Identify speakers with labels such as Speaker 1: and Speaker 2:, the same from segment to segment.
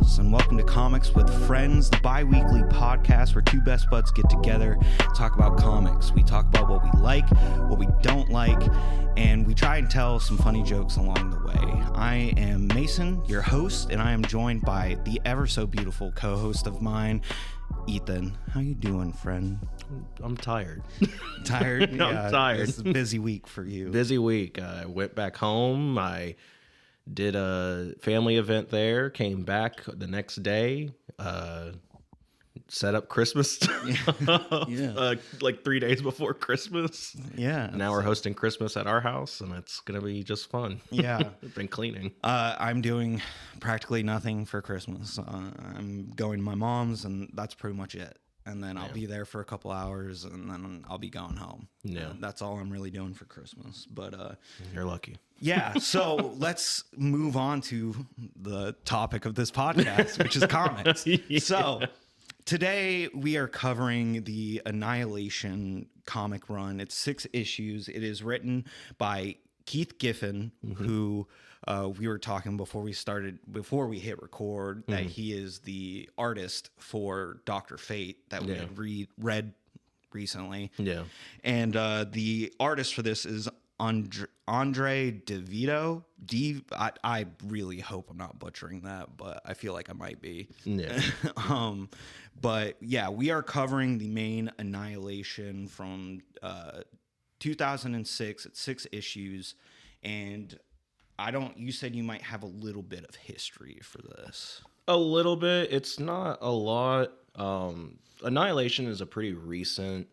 Speaker 1: Girls, and welcome to Comics with Friends, the bi-weekly podcast where two best buds get together, talk about comics. We talk about what we like, what we don't like, and we try and tell some funny jokes along the way. I am Mason, your host, and I am joined by the ever so beautiful co-host of mine, Ethan. How you doing, friend?
Speaker 2: I'm tired.
Speaker 1: Tired? Yeah,
Speaker 2: I'm tired.
Speaker 1: It's a busy week for you.
Speaker 2: Busy week. I went back home. I did a family event there, came back the next day, set up Christmas like 3 days before Christmas.
Speaker 1: Yeah.
Speaker 2: Now we're hosting Christmas at our house, and it's going to be just fun.
Speaker 1: Yeah.
Speaker 2: I've been cleaning.
Speaker 1: I'm doing practically nothing for Christmas. I'm going to my mom's, and that's pretty much it. And then I'll be there for a couple hours, and then I'll be going home.
Speaker 2: Yeah.
Speaker 1: That's all I'm really doing for Christmas. But
Speaker 2: You're lucky.
Speaker 1: yeah, so let's move on to the topic of this podcast, which is comics.
Speaker 2: Yeah.
Speaker 1: So today we are covering the Annihilation comic run. It's 6 issues. It is written by Keith Giffen, who we were talking before we hit record, that he is the artist for Dr. Fate that we had read recently.
Speaker 2: Yeah.
Speaker 1: And the artist for this is Andre DeVito. I really hope I'm not butchering that, but I feel like I might be.
Speaker 2: Yeah.
Speaker 1: But yeah, we are covering the main Annihilation from 2006. It's 6 issues, and you said you might have a little bit of history for this.
Speaker 2: A little bit. It's not a lot. Annihilation is a pretty recent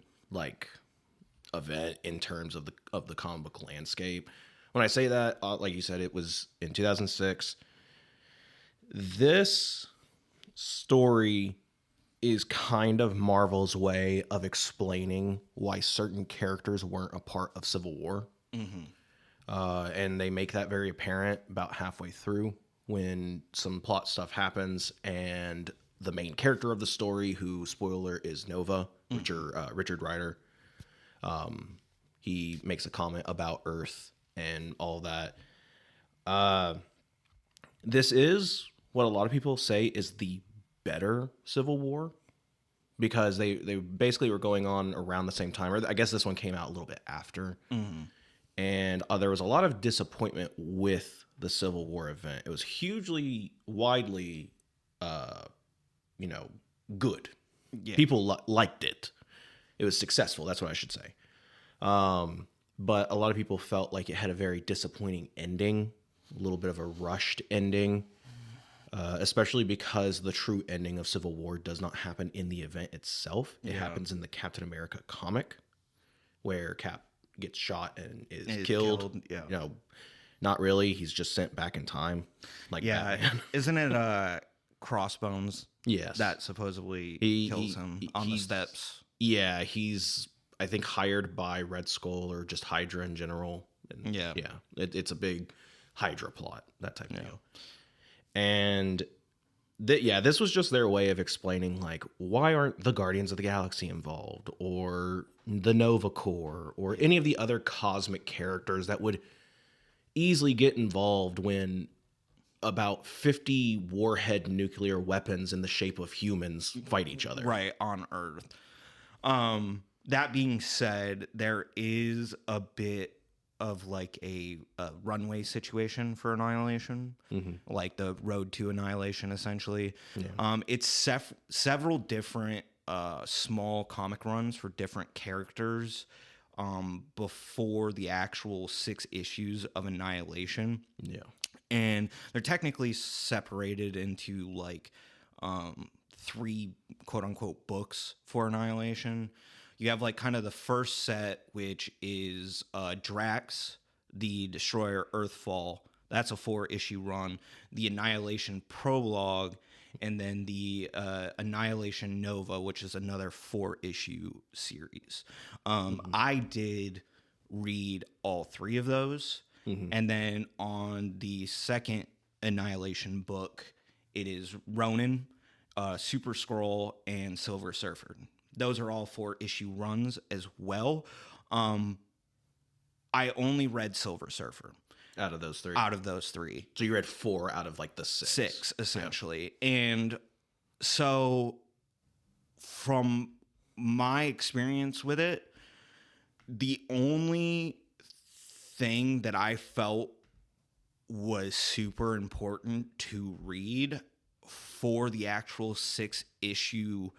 Speaker 2: event in terms of the comic book landscape. When I say that, like you said, it was in 2006. This story is kind of Marvel's way of explaining why certain characters weren't a part of Civil War. And they make that very apparent about halfway through when some plot stuff happens, and the main character of the story, who, spoiler, is Nova, Richard Rider, he makes a comment about Earth and all that. This is what a lot of people say is the better Civil War, because they basically were going on around the same time, or I guess this one came out a little bit after. And there was a lot of disappointment with the Civil War event. It was hugely, widely, good.
Speaker 1: Yeah.
Speaker 2: People liked it. It was successful. That's what I should say. But a lot of people felt like it had a very disappointing ending, a little bit of a rushed ending, especially because the true ending of Civil War does not happen in the event itself. It happens in the Captain America comic, where Cap gets shot and is killed. Yeah. Not really. He's just sent back in time. Batman.
Speaker 1: Isn't it Crossbones?
Speaker 2: Yes.
Speaker 1: That supposedly kills him on the steps.
Speaker 2: Yeah, he's, I think, hired by Red Skull or just Hydra in general. And yeah. It's a big Hydra plot, that type of deal. And this was just their way of explaining, why aren't the Guardians of the Galaxy involved, or the Nova Corps, or any of the other cosmic characters that would easily get involved when about 50 warhead nuclear weapons in the shape of humans fight each other.
Speaker 1: Right, on Earth. That being said, there is a bit of a runway situation for Annihilation, like the road to Annihilation, essentially. Yeah. It's several different small comic runs for different characters before the actual 6 issues of Annihilation.
Speaker 2: Yeah.
Speaker 1: And they're technically separated into 3 quote unquote books for Annihilation. You have kind of the first set, which is Drax, the Destroyer Earthfall. That's a 4-issue run. The Annihilation Prologue, and then the Annihilation Nova, which is another 4-issue series. I did read all 3 of those. And then on the second Annihilation book, it is Ronin, Super Skrull, and Silver Surfer. Those are all 4-issue runs as well. I only read Silver Surfer.
Speaker 2: out of those three.
Speaker 1: Out of those three.
Speaker 2: So you read 4 out of like the 6.
Speaker 1: 6, essentially. Yeah. And so from my experience with it, the only thing that I felt was super important to read for the actual 6-issue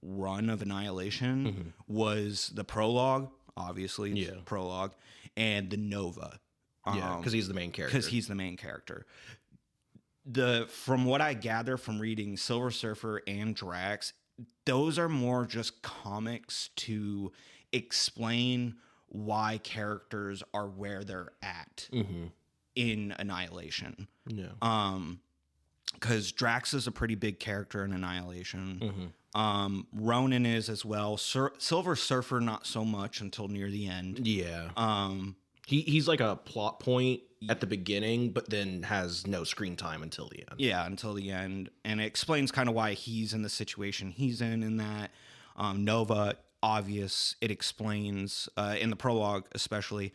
Speaker 1: run of Annihilation was the prologue, obviously, prologue, and the Nova.
Speaker 2: Yeah, because he's the main character. From what I gather from reading Silver Surfer and Drax, those are more just comics to explain why characters are where they're at in Annihilation. Yeah.
Speaker 1: Because Drax is a pretty big character in Annihilation. Ronan is as well. Silver Surfer, not so much until near the end.
Speaker 2: Yeah. He's like a plot point at the beginning, but then has no screen time until the end.
Speaker 1: Yeah, until the end. And it explains kind of why he's in the situation he's in that. Nova, obvious. It explains, in the prologue especially,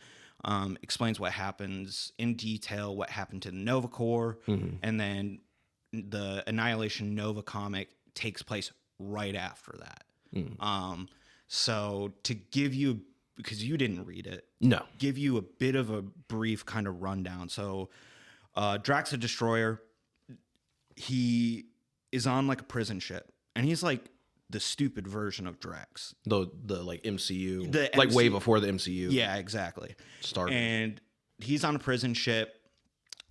Speaker 1: explains what happens in detail, what happened to the Nova Corps. And then the Annihilation Nova comic takes place right after that. So to give you, because you didn't read it, give you a bit of a brief kind of rundown. So Drax the Destroyer, he is on like a prison ship, and he's like the stupid version of Drax.
Speaker 2: The like MCU, like way before the MCU.
Speaker 1: Yeah, exactly.
Speaker 2: Started.
Speaker 1: And he's on a prison ship.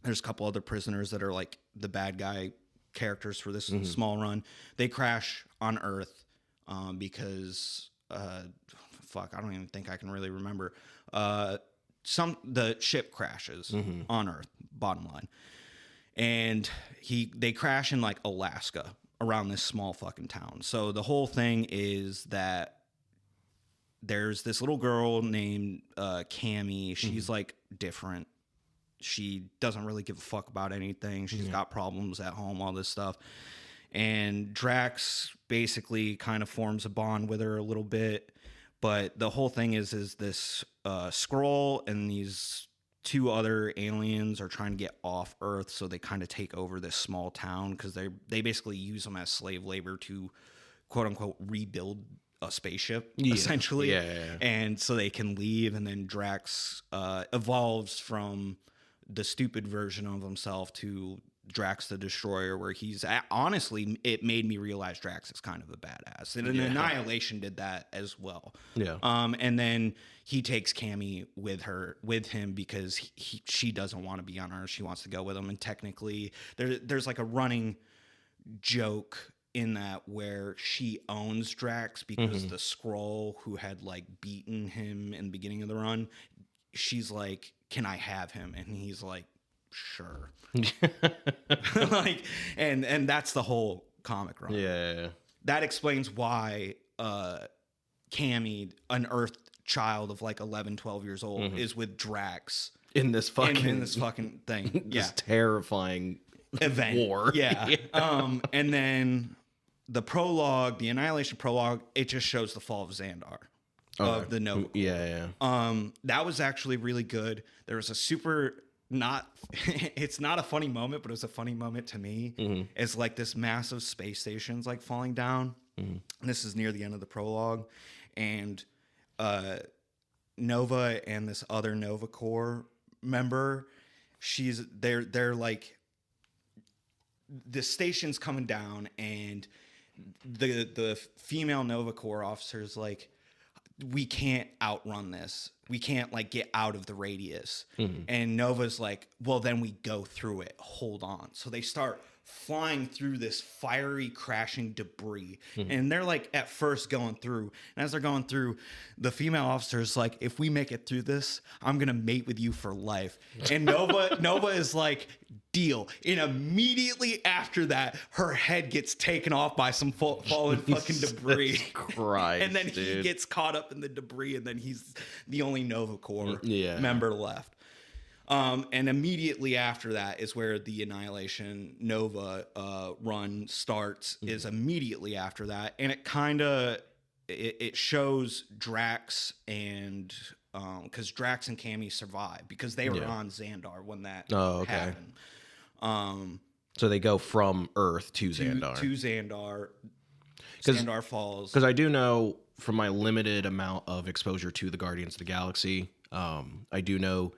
Speaker 1: There's a couple other prisoners that are like the bad guy characters for this small run. They crash on Earth because I don't even think I can really remember. The ship crashes on Earth, bottom line. And they crash in like Alaska around this small fucking town. So the whole thing is that there's this little girl named Cammy. She's like different. She doesn't really give a fuck about anything. She's got problems at home, all this stuff. And Drax basically kind of forms a bond with her a little bit. But the whole thing is this Skrull and these 2 other aliens are trying to get off Earth, so they kind of take over this small town because they basically use them as slave labor to, quote unquote, rebuild a spaceship, essentially.
Speaker 2: Yeah.
Speaker 1: And so they can leave, and then Drax evolves from the stupid version of himself to Drax the Destroyer, where he's honestly, it made me realize Drax is kind of a badass, and Annihilation did that as well.
Speaker 2: Yeah.
Speaker 1: And then he takes Cammy with him because she doesn't want to be on Earth. She wants to go with him. And technically, there's like a running joke in that where she owns Drax because the Skrull who had like beaten him in the beginning of the run, she's like, "Can I have him?" And he's like, "Sure." Like, and that's the whole comic run.
Speaker 2: Yeah.
Speaker 1: That explains why Cammy, an Earth child of like 11, 12 years old, is with Drax
Speaker 2: in this fucking
Speaker 1: thing.
Speaker 2: This terrifying
Speaker 1: event.
Speaker 2: War.
Speaker 1: Yeah. And then the prologue, the Annihilation prologue, it just shows the fall of Xandar. Of the Nova Corps.
Speaker 2: Yeah.
Speaker 1: That was actually really good. There was a it's not a funny moment, but it was a funny moment to me. It's like this massive space station's like falling down. And this is near the end of the prologue. And Nova and this other Nova Corps member, they're like, the station's coming down, and the female Nova Corps officer's like, we can't outrun this. We can't like get out of the radius. And Nova's like, well, then we go through it. Hold on. So they start flying through this fiery crashing debris. And they're like at first going through. And as they're going through, the female officer's like, if we make it through this, I'm going to mate with you for life. And Nova is like, deal. And immediately after that, her head gets taken off by some fallen fucking debris.
Speaker 2: Christ,
Speaker 1: and then he gets caught up in the debris, and then he's the only Nova Corps member left. And immediately after that is where the Annihilation Nova run starts, is immediately after that. And it kind of, it shows Drax and because Drax and Cammy survived because they were on Xandar when that happened.
Speaker 2: So they go from Earth to Xandar.
Speaker 1: To Xandar. Xandar falls.
Speaker 2: Because I do know from my limited amount of exposure to the Guardians of the Galaxy, I do know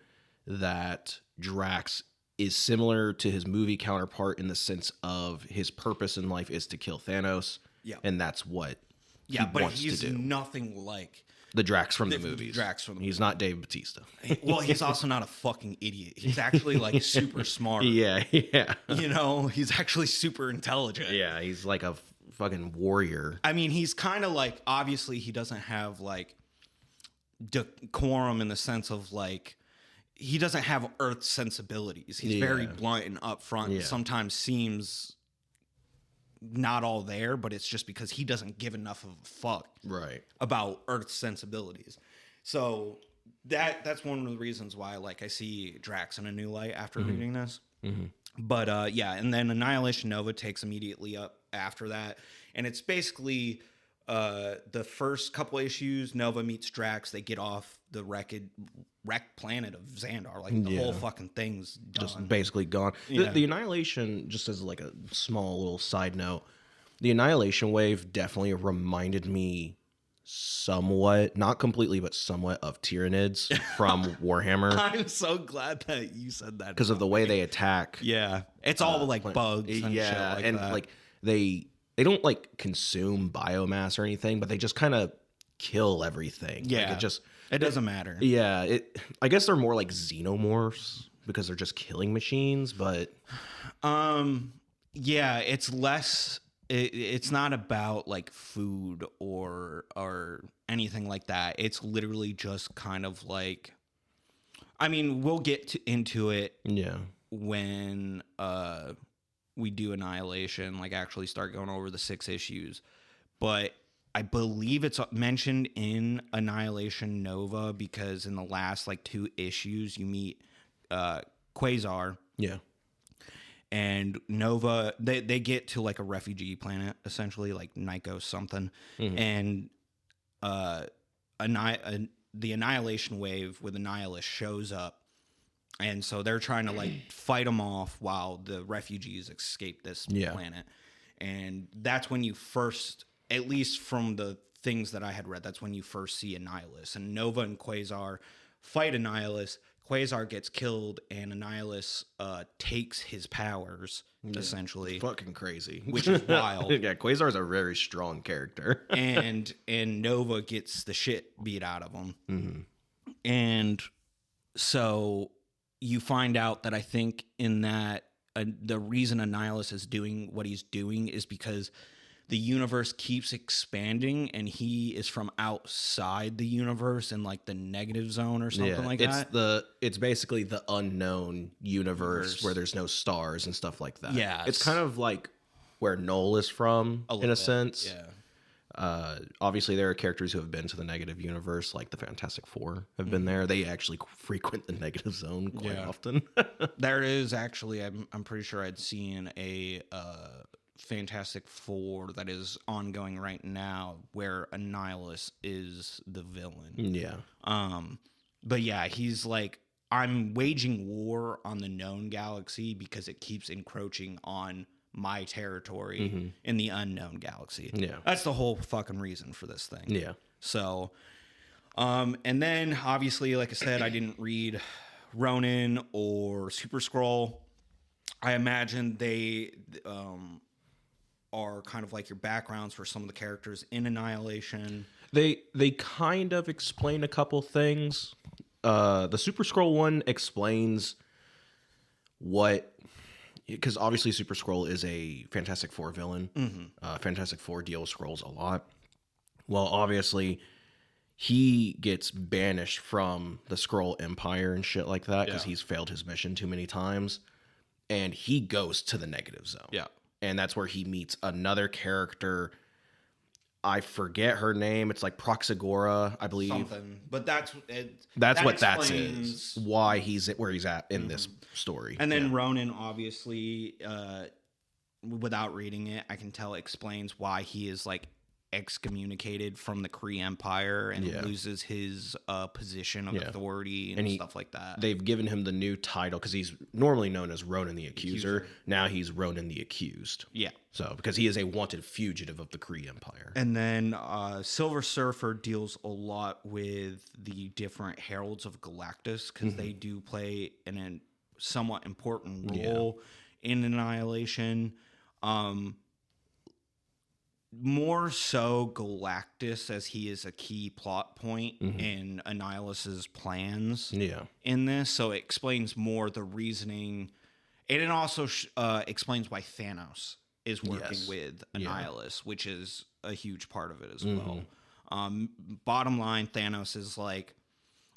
Speaker 2: that Drax is similar to his movie counterpart in the sense of his purpose in life is to kill Thanos.
Speaker 1: Yeah.
Speaker 2: And that's what he
Speaker 1: but
Speaker 2: wants
Speaker 1: he's
Speaker 2: to do.
Speaker 1: Nothing like
Speaker 2: the Drax from the movies. He's not Dave Bautista.
Speaker 1: Well, he's also not a fucking idiot. He's actually like super smart.
Speaker 2: Yeah.
Speaker 1: You know, he's actually super intelligent.
Speaker 2: Yeah, he's like a fucking warrior.
Speaker 1: I mean, he's kind of like, obviously he doesn't have like decorum in the sense of like, he doesn't have Earth sensibilities. He's very blunt and upfront. And sometimes seems not all there, but it's just because he doesn't give enough of a fuck about Earth's sensibilities. So that's one of the reasons why like I see Drax in a new light after reading this. But and then Annihilation Nova takes immediately up after that, and it's basically the first couple issues. Nova meets Drax. They get off the wrecked planet of Xandar. Like the whole fucking thing's done.
Speaker 2: Just basically gone. The Annihilation, just as like a small little side note, the Annihilation wave definitely reminded me somewhat, not completely, but somewhat of Tyranids from Warhammer.
Speaker 1: I'm so glad that you said that
Speaker 2: because of the way they attack.
Speaker 1: Yeah, it's all like bugs. And shit like
Speaker 2: and
Speaker 1: that.
Speaker 2: like they don't like consume biomass or anything, but they just kind of kill everything.
Speaker 1: Yeah,
Speaker 2: like
Speaker 1: it doesn't matter.
Speaker 2: Yeah, I guess they're more like xenomorphs because they're just killing machines. But
Speaker 1: yeah, it's less. It's not about like food or anything like that. It's literally just kind of like, I mean, we'll get into it.
Speaker 2: Yeah.
Speaker 1: When we do Annihilation, like actually start going over the 6 issues, but I believe it's mentioned in Annihilation Nova because in the last like 2 issues you meet Quasar. Yeah. And Nova, they get to like a refugee planet, essentially, like Nikos something. And the Annihilation wave with Annihilus shows up. And so they're trying to like fight them off while the refugees escape this planet. And that's when you first, at least from the things that I had read, that's when you first see Annihilus. And Nova and Quasar fight Annihilus. Quasar gets killed, and Annihilus takes his powers, essentially.
Speaker 2: It's fucking crazy.
Speaker 1: Which is wild.
Speaker 2: Yeah, Quasar's a very strong character.
Speaker 1: and Nova gets the shit beat out of him. And so you find out that I think in that the reason Annihilus is doing what he's doing is because the universe keeps expanding and he is from outside the universe in like the negative zone or something like that.
Speaker 2: It's basically the unknown universe where there's no stars and stuff like that.
Speaker 1: Yeah.
Speaker 2: It's kind of like where Null is from in a sense.
Speaker 1: Yeah.
Speaker 2: Obviously there are characters who have been to the negative universe, like the Fantastic Four have been there. They actually frequent the negative zone quite often.
Speaker 1: There is actually, I'm pretty sure I'd seen a Fantastic Four that is ongoing right now where Annihilus is the villain.
Speaker 2: Yeah.
Speaker 1: But yeah, he's like, I'm waging war on the known galaxy because it keeps encroaching on my territory in the unknown galaxy.
Speaker 2: Yeah.
Speaker 1: That's the whole fucking reason for this thing.
Speaker 2: Yeah.
Speaker 1: So, and then obviously, like I said, I didn't read Ronin or Super Skrull. I imagine they are kind of like your backgrounds for some of the characters in Annihilation.
Speaker 2: They kind of explain a couple things. The Super Skrull one explains what, because obviously Super Skrull is a Fantastic Four villain. Fantastic Four deal with Skrulls a lot. Well, obviously he gets banished from the Skrull Empire and shit like that because he's failed his mission too many times, and he goes to the negative zone. Yeah. And that's where he meets another character. I forget her name. It's like Proxagora, I believe.
Speaker 1: Something. But that's
Speaker 2: what that is. Why he's where he's at in this story.
Speaker 1: And then Ronin, obviously, without reading it, I can tell explains why he is like excommunicated from the Kree Empire and loses his position of authority and stuff like that.
Speaker 2: They've given him the new title because he's normally known as Ronan the Accuser. Now he's Ronan the Accused.
Speaker 1: Yeah.
Speaker 2: So because he is a wanted fugitive of the Kree Empire.
Speaker 1: And then Silver Surfer deals a lot with the different Heralds of Galactus because they do play a somewhat important role in Annihilation. More so Galactus, as he is a key plot point in Annihilus's plans in this. So it explains more the reasoning. And it also explains why Thanos is working with Annihilus, which is a huge part of it as well. Bottom line, Thanos is like,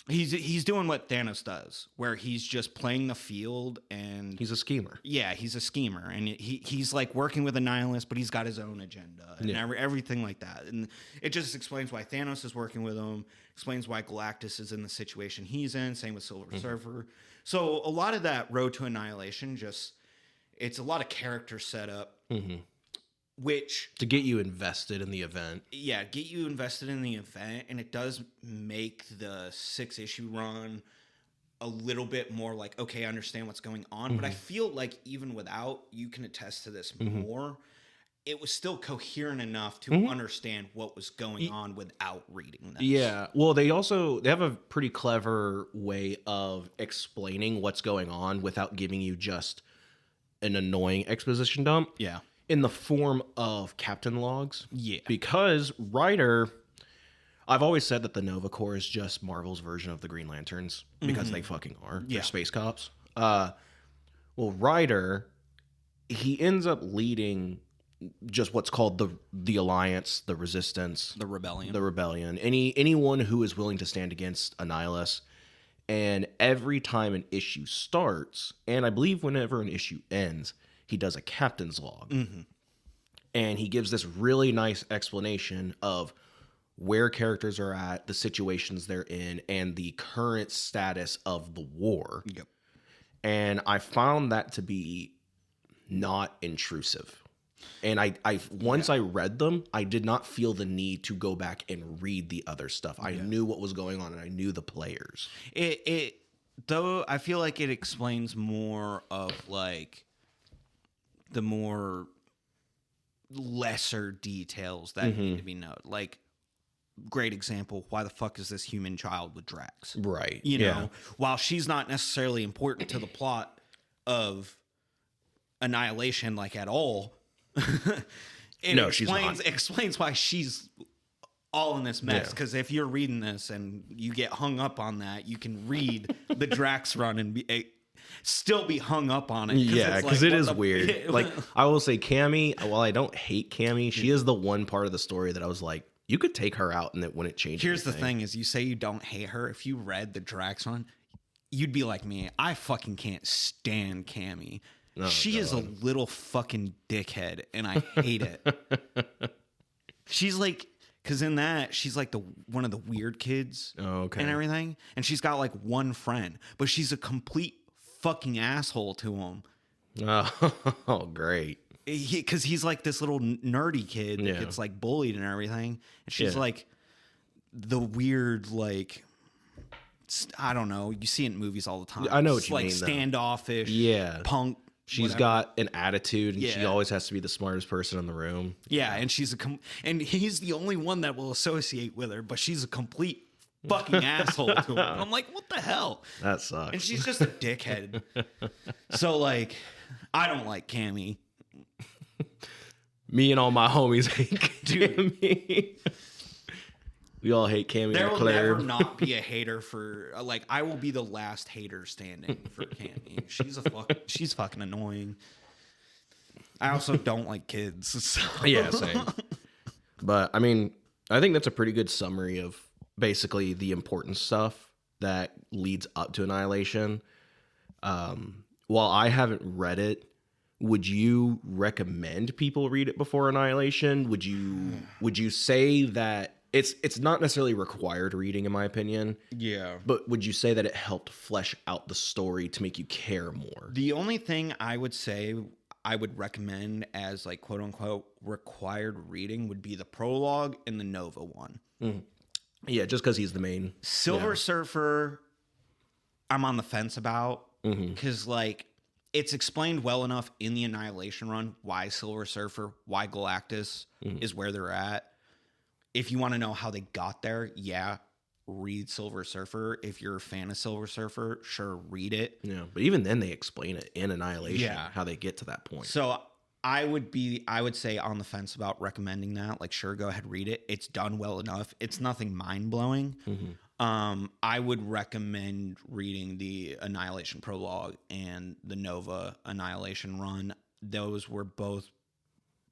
Speaker 1: he's doing what Thanos does, where he's just playing the field, and
Speaker 2: he's a schemer.
Speaker 1: Yeah, he's a schemer, and he's like working with Annihilus, but he's got his own agenda and everything like that. And it just explains why Thanos is working with him, explains why Galactus is in the situation he's in. Same with Silver Surfer. So a lot of that road to Annihilation, it's a lot of character setup, which
Speaker 2: to get you invested in the event.
Speaker 1: Yeah, get you invested in the event, and it does make the 6-issue run a little bit more like, okay, I understand what's going on. But I feel like even without, you can attest to this more, it was still coherent enough to understand what was going on without reading this.
Speaker 2: Yeah. Well, they have a pretty clever way of explaining what's going on without giving you just an annoying exposition dump.
Speaker 1: Yeah.
Speaker 2: In the form of captain logs.
Speaker 1: Yeah.
Speaker 2: Because Ryder, I've always said that the Nova Corps is just Marvel's version of the Green Lanterns, because they fucking are. They're space cops. Well, Ryder, he ends up leading just what's called the Alliance, the Resistance,
Speaker 1: the Rebellion.
Speaker 2: Anyone who is willing to stand against Annihilus. And every time an issue starts, and I believe whenever an issue ends, he does a captain's log. And he gives this really nice explanation of where characters are at, the situations they're in, and the current status of the war.
Speaker 1: Yep.
Speaker 2: And I found that to be not intrusive. And I once I read them, I did not feel the need to go back and read the other stuff. I knew what was going on, and I knew the players.
Speaker 1: Though I feel like it explains more of like the more lesser details that need to be noted. Like, great example, why the fuck is this human child with Drax?
Speaker 2: Right.
Speaker 1: You know, while she's not necessarily important to the plot of Annihilation, like, at all,
Speaker 2: she's not.
Speaker 1: Explains why she's all in this mess. Because if you're reading this and you get hung up on that, you can read the Drax run and still be hung up on it.
Speaker 2: Yeah, because it is weird. Like, I will say Cammy, while I don't hate Cammy, she is the one part of the story that I was like, you could take her out and it wouldn't change
Speaker 1: Here's
Speaker 2: anything.
Speaker 1: The thing is, you say you don't hate her. If you read the Drax run, you'd be like me. I fucking can't stand Cammy. Oh, she is a little fucking dickhead, and I hate it. She's like... Because in that, she's like one of the weird kids and everything. And she's got like one friend, but she's a complete fucking asshole to him.
Speaker 2: Oh, great.
Speaker 1: Because he's like this little nerdy kid that gets like bullied and everything. And she's like the weird, like, I don't know. You see it in movies all the time.
Speaker 2: I know what you
Speaker 1: mean.
Speaker 2: Like
Speaker 1: standoffish, punk.
Speaker 2: She's got an attitude, and she always has to be the smartest person in the room.
Speaker 1: Yeah, and and he's the only one that will associate with her, but she's a complete fucking asshole to him. I'm like, what the hell?
Speaker 2: That sucks.
Speaker 1: And she's just a dickhead. So, like, I don't like Cammy.
Speaker 2: Me and all my homies hate Cammy. We all hate Cammy.
Speaker 1: There will never not be a hater for, like, I will be the last hater standing for Cammy. She's fucking annoying. I also don't like kids. So.
Speaker 2: Yeah, same. But, I mean, I think that's a pretty good summary of basically the important stuff that leads up to Annihilation. While I haven't read it, would you recommend people read it before Annihilation? Would you say that it's not necessarily required reading, in my opinion?
Speaker 1: Yeah.
Speaker 2: But would you say that it helped flesh out the story to make you care more?
Speaker 1: The only thing I would say, I would recommend as like quote unquote required reading would be the prologue and the Nova one.
Speaker 2: Yeah, just because he's the main.
Speaker 1: Silver Surfer, I'm on the fence about because like it's explained well enough in the Annihilation run why Silver Surfer, why Galactus is where they're at. If you want to know how they got there, read Silver Surfer. If you're a fan of Silver Surfer, sure, read it.
Speaker 2: Yeah, but even then they explain it in Annihilation how they get to that point.
Speaker 1: So I would say on the fence about recommending that. Like, sure, go ahead, read it. It's done well enough. It's nothing mind-blowing. I would recommend reading the Annihilation prologue and the Nova Annihilation run. Those were both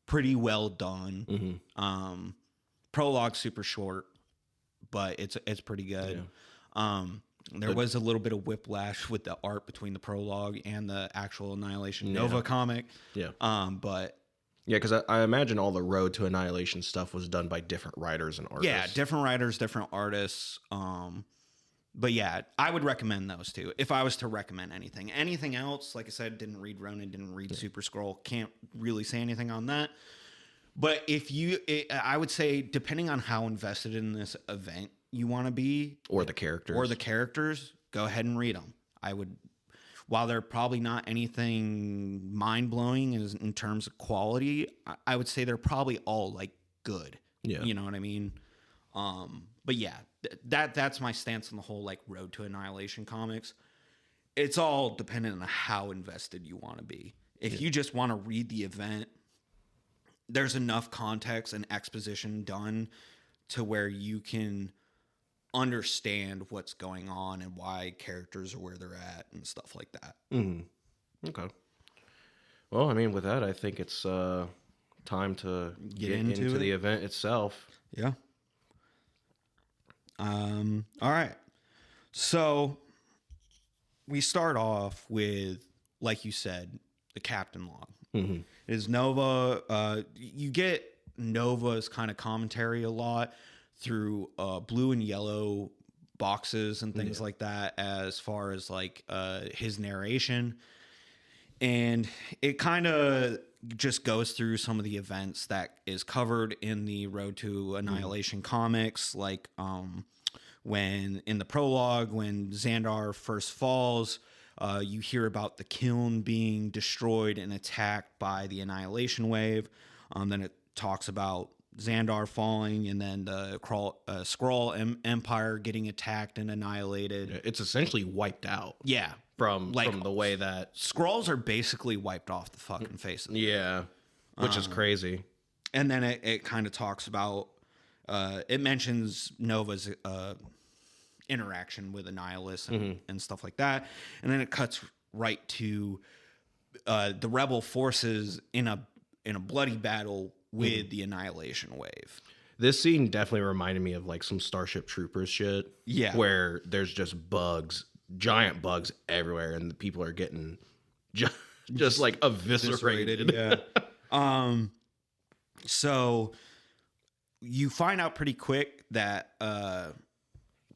Speaker 1: pretty well done. Prologue super short, but it's pretty good. There was a little bit of whiplash with the art between the prologue and the actual Annihilation Nova comic. But
Speaker 2: yeah, because I imagine all the Road to Annihilation stuff was done by different writers and artists.
Speaker 1: Yeah, different writers, different artists. But yeah, I would recommend those two if I was to recommend anything. Anything else, like I said, didn't read Ronin, didn't read Super Scroll, can't really say anything on that. But I would say, depending on how invested in this event you want to be,
Speaker 2: or the characters,
Speaker 1: go ahead and read them. I would, while they're probably not anything mind blowing in terms of quality, I would say they're probably all like good. Yeah, you know what I mean. But yeah, that's my stance on the whole like Road to Annihilation comics. It's all dependent on how invested you want to be. If you just want to read the event, there's enough context and exposition done to where you can understand what's going on and why characters are where they're at and stuff like that.
Speaker 2: Okay. Well, I mean, with that, I think it's time to get into the event itself.
Speaker 1: Yeah. All right. So we start off with, like you said, the captain log. It is Nova. You get Nova's kind of commentary a lot through blue and yellow boxes and things like that, as far as like his narration. And it kind of just goes through some of the events that is covered in the Road to Annihilation comics, like when in the prologue, when Xandar first falls, you hear about the kiln being destroyed and attacked by the Annihilation Wave. Then it talks about Xandar falling, and then the Skrull Empire getting attacked and annihilated.
Speaker 2: It's essentially wiped out.
Speaker 1: Yeah.
Speaker 2: From the way that
Speaker 1: Skrulls are basically wiped off the fucking face of the
Speaker 2: earth. Which is crazy.
Speaker 1: And then it kind of talks about, it mentions Nova's interaction with Annihilus and stuff like that. And then it cuts right to the rebel forces in a bloody battle with the Annihilation Wave.
Speaker 2: This scene definitely reminded me of like some Starship Troopers shit. Yeah. Where there's just bugs, giant bugs everywhere, and the people are getting just like eviscerated.
Speaker 1: Yeah. So you find out pretty quick that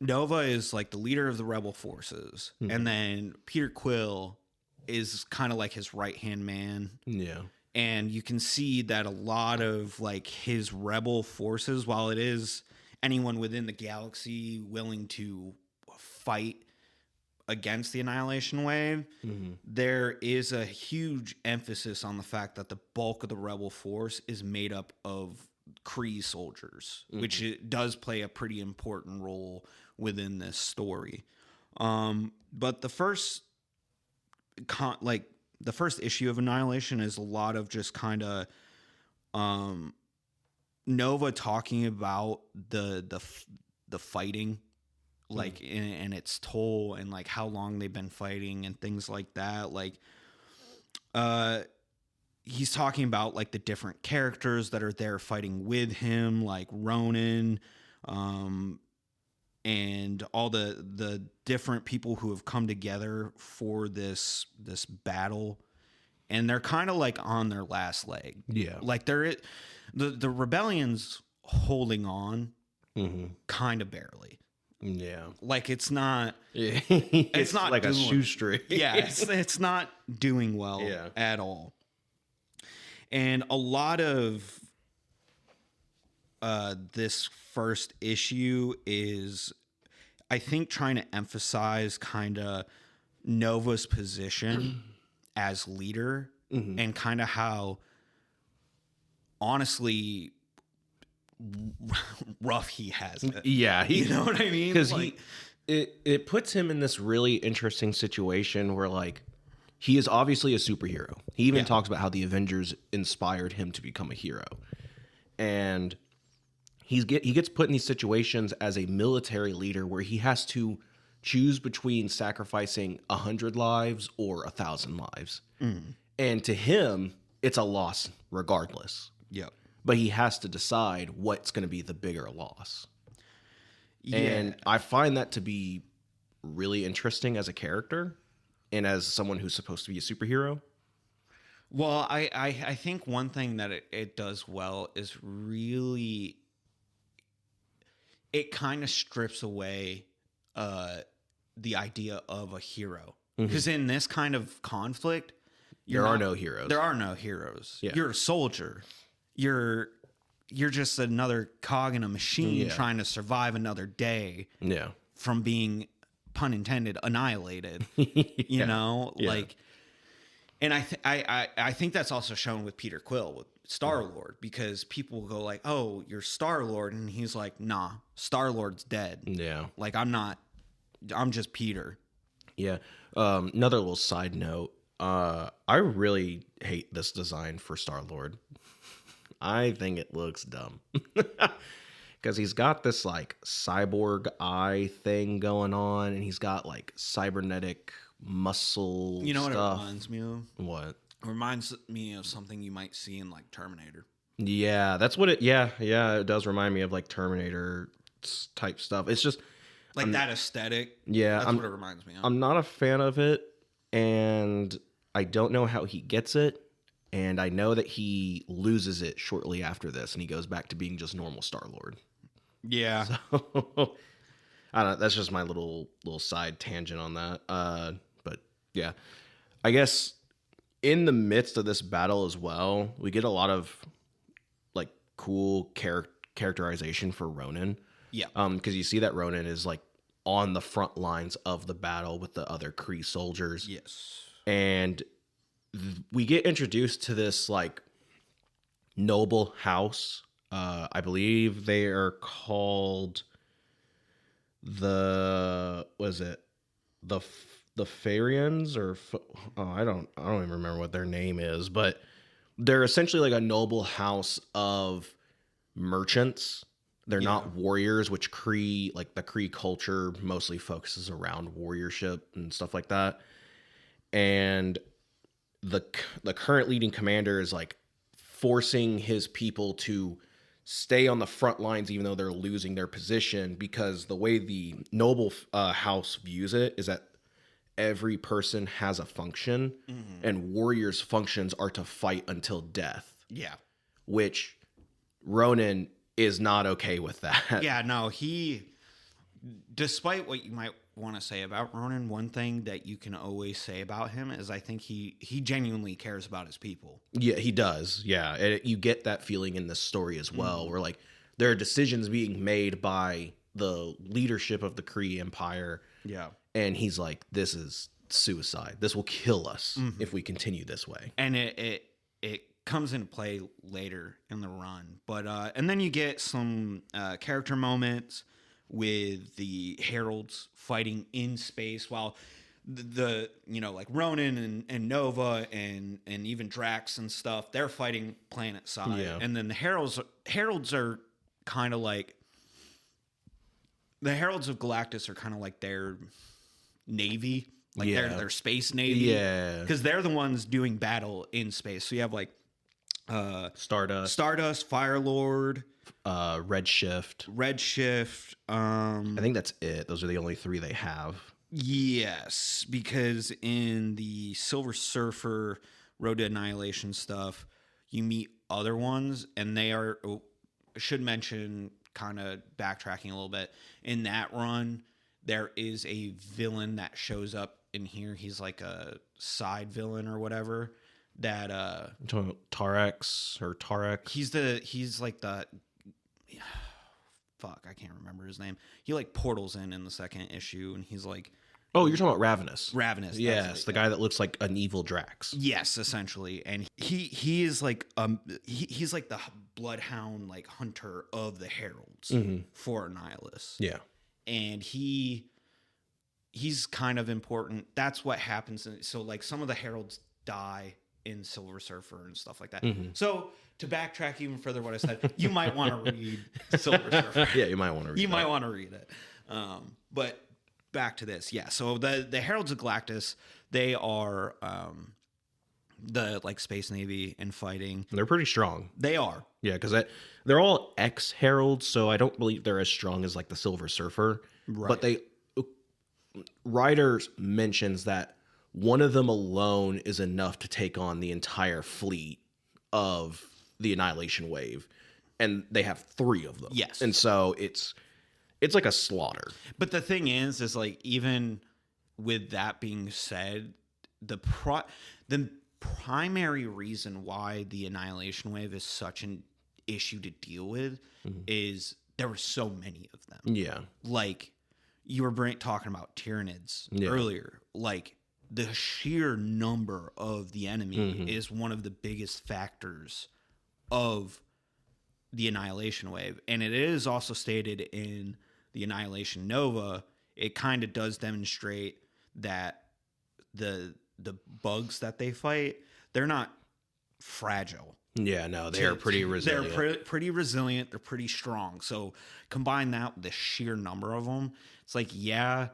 Speaker 1: Nova is like the leader of the rebel forces, and then Peter Quill is kind of like his right-hand man. Yeah. And you can see that a lot of like his rebel forces, while it is anyone within the galaxy willing to fight against the Annihilation Wave, there is a huge emphasis on the fact that the bulk of the rebel force is made up of Kree soldiers, which it does play a pretty important role within this story. But the first issue of Annihilation is a lot of just kind of Nova talking about the fighting, like and its toll, and like how long they've been fighting and things like that. Like he's talking about like the different characters that are there fighting with him, like Ronin, and all the different people who have come together for this battle, and they're kind of like on their last leg. Yeah, like the rebellion's holding on, kind of barely. Yeah, like it's not. Yeah. it's not
Speaker 2: like a shoestring.
Speaker 1: Yeah, it's not doing well at all. And a lot of this first issue is, I think, trying to emphasize kind of Nova's position as leader, and kind of how, honestly, rough he has it.
Speaker 2: Yeah,
Speaker 1: you know what I mean?
Speaker 2: Because it puts him in this really interesting situation where, like, he is obviously a superhero. He even talks about how the Avengers inspired him to become a hero, and he gets put in these situations as a military leader where he has to choose between sacrificing 100 lives or 1,000 lives, and to him, it's a loss regardless.
Speaker 1: Yep.
Speaker 2: But he has to decide what's going to be the bigger loss. Yeah. And I find that to be really interesting as a character and as someone who's supposed to be a superhero.
Speaker 1: Well, I think one thing that it does well is really, it kind of strips away the idea of a hero. Because in this kind of conflict,
Speaker 2: there are no heroes.
Speaker 1: There are no heroes.
Speaker 2: Yeah.
Speaker 1: You're a soldier. You're just another cog in a machine trying to survive another day from being, pun intended, annihilated. You know? Like, and I think that's also shown with Peter Quill, with Star-Lord, because people go like, oh, you're Star-Lord, and he's like, nah, Star-Lord's dead.
Speaker 2: Yeah.
Speaker 1: Like, I'm just Peter.
Speaker 2: Yeah. Another little side note, I really hate this design for Star-Lord. I think it looks dumb. Because he's got this, like, cyborg eye thing going on, and he's got, like, cybernetic muscle
Speaker 1: You know
Speaker 2: stuff.
Speaker 1: what it reminds me of?
Speaker 2: What?
Speaker 1: It reminds me of something you might see in, like, Terminator.
Speaker 2: Yeah, that's what it... Yeah, it does remind me of, like, Terminator type stuff. It's just...
Speaker 1: Like, that aesthetic.
Speaker 2: Yeah.
Speaker 1: That's what it reminds me of.
Speaker 2: I'm not a fan of it, and I don't know how he gets it. And I know that he loses it shortly after this, and he goes back to being just normal Star-Lord.
Speaker 1: Yeah.
Speaker 2: So, I don't know. That's just my little side tangent on that. But yeah, I guess in the midst of this battle as well, we get a lot of, like, cool characterization for Ronan.
Speaker 1: Yeah.
Speaker 2: Because you see that Ronan is, like, on the front lines of the battle with the other Kree soldiers.
Speaker 1: Yes.
Speaker 2: And we get introduced to this, like, noble house. I believe they are called the Farians, or I don't even remember what their name is, but they're essentially like a noble house of merchants. They're not warriors, which Kree, like the Kree culture mostly focuses around warriorship and stuff like that. And the current leading commander is, like, forcing his people to stay on the front lines even though they're losing their position, because the way the noble house views it is that every person has a function, and warriors' functions are to fight until death.
Speaker 1: Yeah.
Speaker 2: Which Ronan is not okay with that.
Speaker 1: Yeah, no, despite what you might want to say about Ronan, one thing that you can always say about him is I think he genuinely cares about his people.
Speaker 2: Yeah, he does. Yeah. And you get that feeling in this story as well, where, like, there are decisions being made by the leadership of the Kree Empire.
Speaker 1: Yeah.
Speaker 2: And he's like, this is suicide. This will kill us if we continue this way.
Speaker 1: And it comes into play later in the run. But and then you get some character moments with the Heralds fighting in space, while the like Ronan and Nova and even Drax and stuff, they're fighting planet side. Yeah. And then the Heralds are kind of like, the Heralds of Galactus are kind of like their navy, like their space navy.
Speaker 2: Yeah,
Speaker 1: because they're the ones doing battle in space. So you have like
Speaker 2: Stardust,
Speaker 1: Firelord,
Speaker 2: Redshift.
Speaker 1: I
Speaker 2: think that's it. Those are the only three they have.
Speaker 1: Yes, because in the Silver Surfer Road to Annihilation stuff, you meet other ones, and they are. I should mention, kind of backtracking a little bit, in that run, there is a villain that shows up in here. He's like a side villain or whatever that
Speaker 2: Tarex or Tarek.
Speaker 1: He's like the fuck, I can't remember his name. He like portals in the second issue, and he's like,
Speaker 2: oh, you're talking about Ravenous.
Speaker 1: Ravenous,
Speaker 2: yes, the guy that looks like an evil Drax.
Speaker 1: Yes, essentially, and he is like he's like the bloodhound like hunter of the heralds for Annihilus.
Speaker 2: Yeah,
Speaker 1: and he's kind of important. That's what happens. So like some of the heralds die in Silver Surfer and stuff like that. So to backtrack even further what I said, you might want to read Silver Surfer.
Speaker 2: Yeah, you might want to read it.
Speaker 1: You might want to read it. But back to this. Yeah, so the Heralds of Galactus, they are the like Space Navy and fighting.
Speaker 2: They're pretty strong.
Speaker 1: They are.
Speaker 2: Yeah, because they're all ex-heralds, so I don't believe they're as strong as like the Silver Surfer. Right. But Ryder mentions that one of them alone is enough to take on the entire fleet of the Annihilation Wave, and they have 3 of them.
Speaker 1: Yes,
Speaker 2: and so it's like a slaughter.
Speaker 1: But the thing is like even with that being said, the primary reason why the Annihilation Wave is such an issue to deal with is there were so many of them.
Speaker 2: Yeah,
Speaker 1: like you were talking about Tyranids earlier, like the sheer number of the enemy is one of the biggest factors of the Annihilation Wave. And it is also stated in the Annihilation Nova, it kind of does demonstrate that the bugs that they fight, they're not fragile.
Speaker 2: Yeah, no, they are pretty resilient.
Speaker 1: They're pretty resilient. They're pretty strong. So combine that with the sheer number of them, it's like, yeah,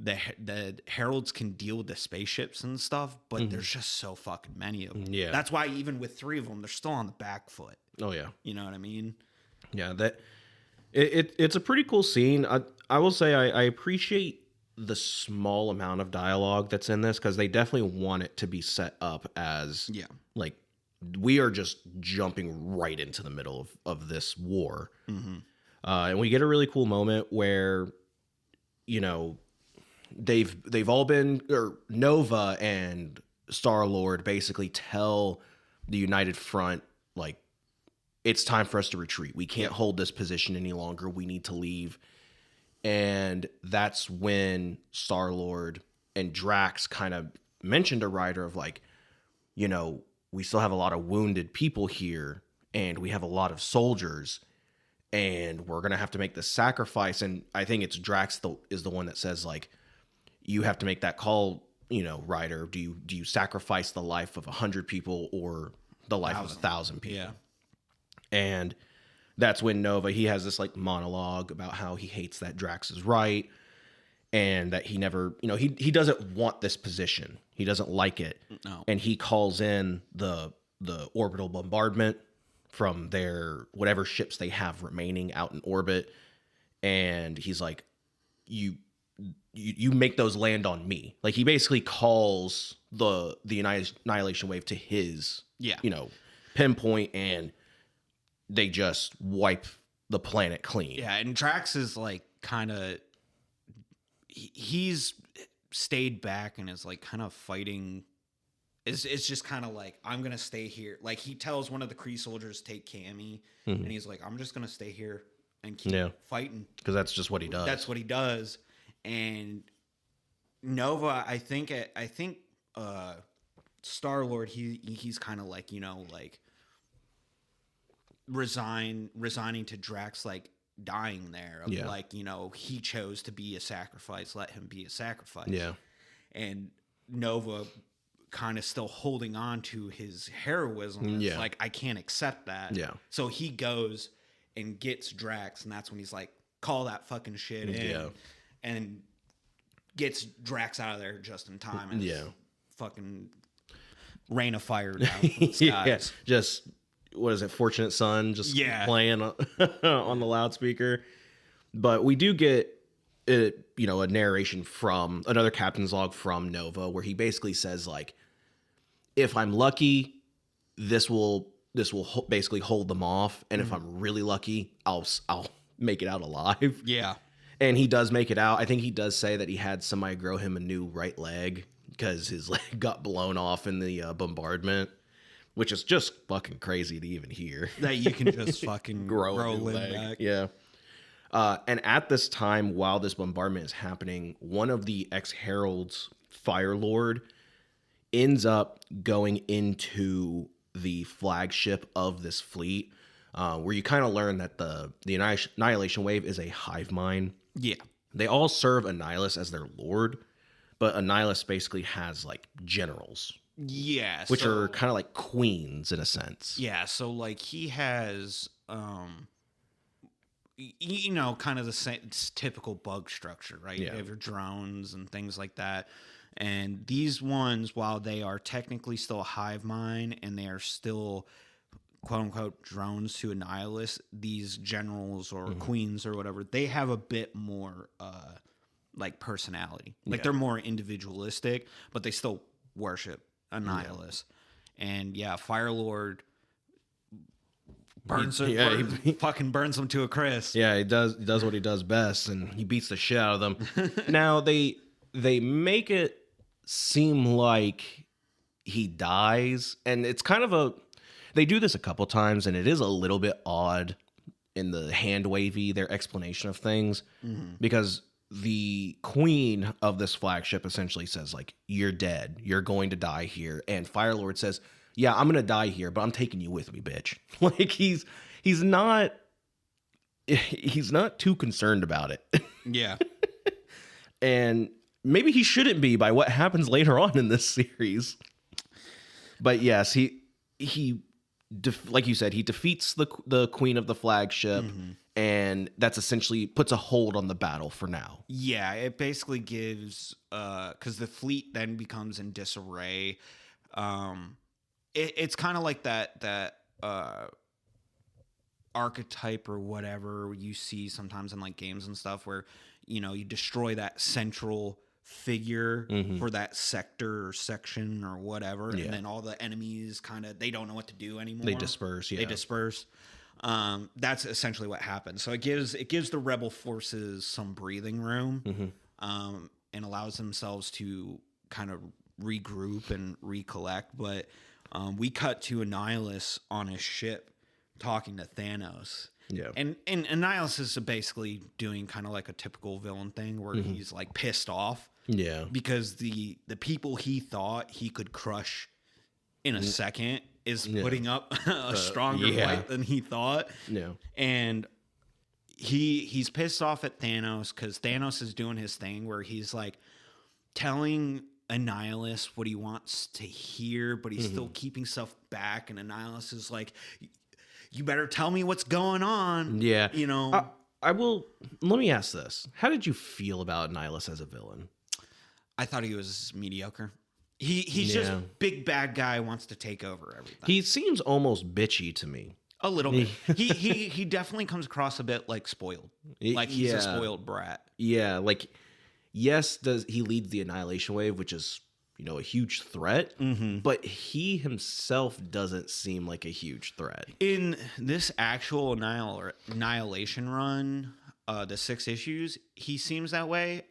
Speaker 1: the heralds can deal with the spaceships and stuff, but there's just so fucking many of them.
Speaker 2: Yeah,
Speaker 1: that's why even with 3 of them, they're still on the back foot.
Speaker 2: Oh yeah,
Speaker 1: you know what I mean?
Speaker 2: Yeah, it's a pretty cool scene. I will say I appreciate the small amount of dialogue that's in this, because they definitely want it to be set up as like we are just jumping right into the middle of this war, and we get a really cool moment where they've all been, or Nova and Star-Lord basically tell the United Front, like, it's time for us to retreat. We can't hold this position any longer. We need to leave. And that's when Star-Lord and Drax kind of mentioned to Ryder of like, we still have a lot of wounded people here, and we have a lot of soldiers, and we're going to have to make the sacrifice. And I think it's Drax is the one that says like, you have to make that call, Ryder. Do you sacrifice the life of 100 people or the life of 1,000 people? Yeah. And that's when Nova, he has this like monologue about how he hates that Drax is right, and that he never, he doesn't want this position. He doesn't like it. No. And he calls in the orbital bombardment from their whatever ships they have remaining out in orbit, and he's like, you make those land on me. Like, he basically calls the Annihilation Wave to his pinpoint, and they just wipe the planet clean.
Speaker 1: Yeah, and Drax is like kind of, he's stayed back and is like kind of fighting. It's just kind of like, I'm gonna stay here. Like, he tells one of the Kree soldiers take Cammy, and he's like, I'm just gonna stay here and keep fighting,
Speaker 2: because that's just what he does.
Speaker 1: That's what he does. And Nova, I think Star-Lord, he's kind of like, like resigning to Drax, like dying there. Like, he chose to be a sacrifice, let him be a sacrifice.
Speaker 2: Yeah.
Speaker 1: And Nova kind of still holding on to his heroism. It's like, I can't accept that.
Speaker 2: Yeah.
Speaker 1: So he goes and gets Drax, and that's when he's like, call that fucking shit in. Yeah. And gets Drax out of there just in time. And fucking rain of fire down from the skies.
Speaker 2: Yeah, just, what is it, Fortunate Son, just playing on the loudspeaker. But we do get a narration from another captain's log from Nova, where he basically says like, if I'm lucky, this will basically hold them off, and if I'm really lucky, I'll make it out alive.
Speaker 1: Yeah.
Speaker 2: And he does make it out. I think he does say that he had somebody grow him a new right leg because his leg got blown off in the bombardment. which is just fucking crazy to even hear.
Speaker 1: That you can just fucking grow
Speaker 2: a
Speaker 1: limb
Speaker 2: leg.
Speaker 1: back.
Speaker 2: Yeah. And at this time, while this bombardment is happening, one of the ex-heralds, Fire Lord, ends up going into the flagship of this fleet, where you kind of learn that the Annihilation Wave is a hive mind.
Speaker 1: Yeah.
Speaker 2: They all serve Annihilus as their lord, but Annihilus basically has like generals.
Speaker 1: Yeah.
Speaker 2: Which are kind of like queens in a sense.
Speaker 1: Yeah, so like he has kind of the same typical bug structure, right?
Speaker 2: Yeah.
Speaker 1: You have your drones and things like that. And these ones, while they are technically still a hive mind and they are still quote unquote drones to Annihilus, these generals or queens or whatever, they have a bit more like personality. Like they're more individualistic, but they still worship Annihilus. And Fire Lord burns he fucking burns them to a crisp.
Speaker 2: Yeah, he does what he does best, and he beats the shit out of them. Now they make it seem like he dies, and it's kind of they do this a couple times, and it is a little bit odd in the hand wavy their explanation of things, because the queen of this flagship essentially says like, you're dead, you're going to die here, and Firelord says, yeah, I'm gonna die here, but I'm taking you with me, bitch. Like he's not too concerned about it.
Speaker 1: Yeah.
Speaker 2: And maybe he shouldn't be by what happens later on in this series. But yes, he like you said, he defeats the queen of the flagship, and that's essentially puts a hold on the battle for now.
Speaker 1: Yeah, it basically gives because the fleet then becomes in disarray. It's kind of like that archetype or whatever you see sometimes in like games and stuff, where you destroy that central figure for that sector or section or whatever, and then all the enemies they don't know what to do anymore.
Speaker 2: They disperse.
Speaker 1: That's essentially what happens. So it gives the rebel forces some breathing room, and allows themselves to kind of regroup and recollect. But we cut to Annihilus on his ship talking to Thanos. Yeah. And Annihilus is basically doing kind of like a typical villain thing where he's like pissed off.
Speaker 2: Yeah.
Speaker 1: Because the people he thought he could crush in a second is putting up a stronger fight than he thought.
Speaker 2: Yeah.
Speaker 1: And he's pissed off at Thanos because Thanos is doing his thing where he's like telling Annihilus what he wants to hear, but he's still keeping stuff back. And Annihilus is like, you better tell me what's going on.
Speaker 2: Yeah.
Speaker 1: I
Speaker 2: will. Let me ask this. How did you feel about Annihilus as a villain?
Speaker 1: I thought he was mediocre. He's just big bad guy wants to take over everything.
Speaker 2: He seems almost bitchy to me.
Speaker 1: A little bit. He definitely comes across a bit like spoiled. Like he's a spoiled brat.
Speaker 2: Yeah, like yes, he leads the Annihilation Wave, which is, a huge threat, but he himself doesn't seem like a huge threat.
Speaker 1: In this actual Annihilation run, the 6 issues, he seems that way.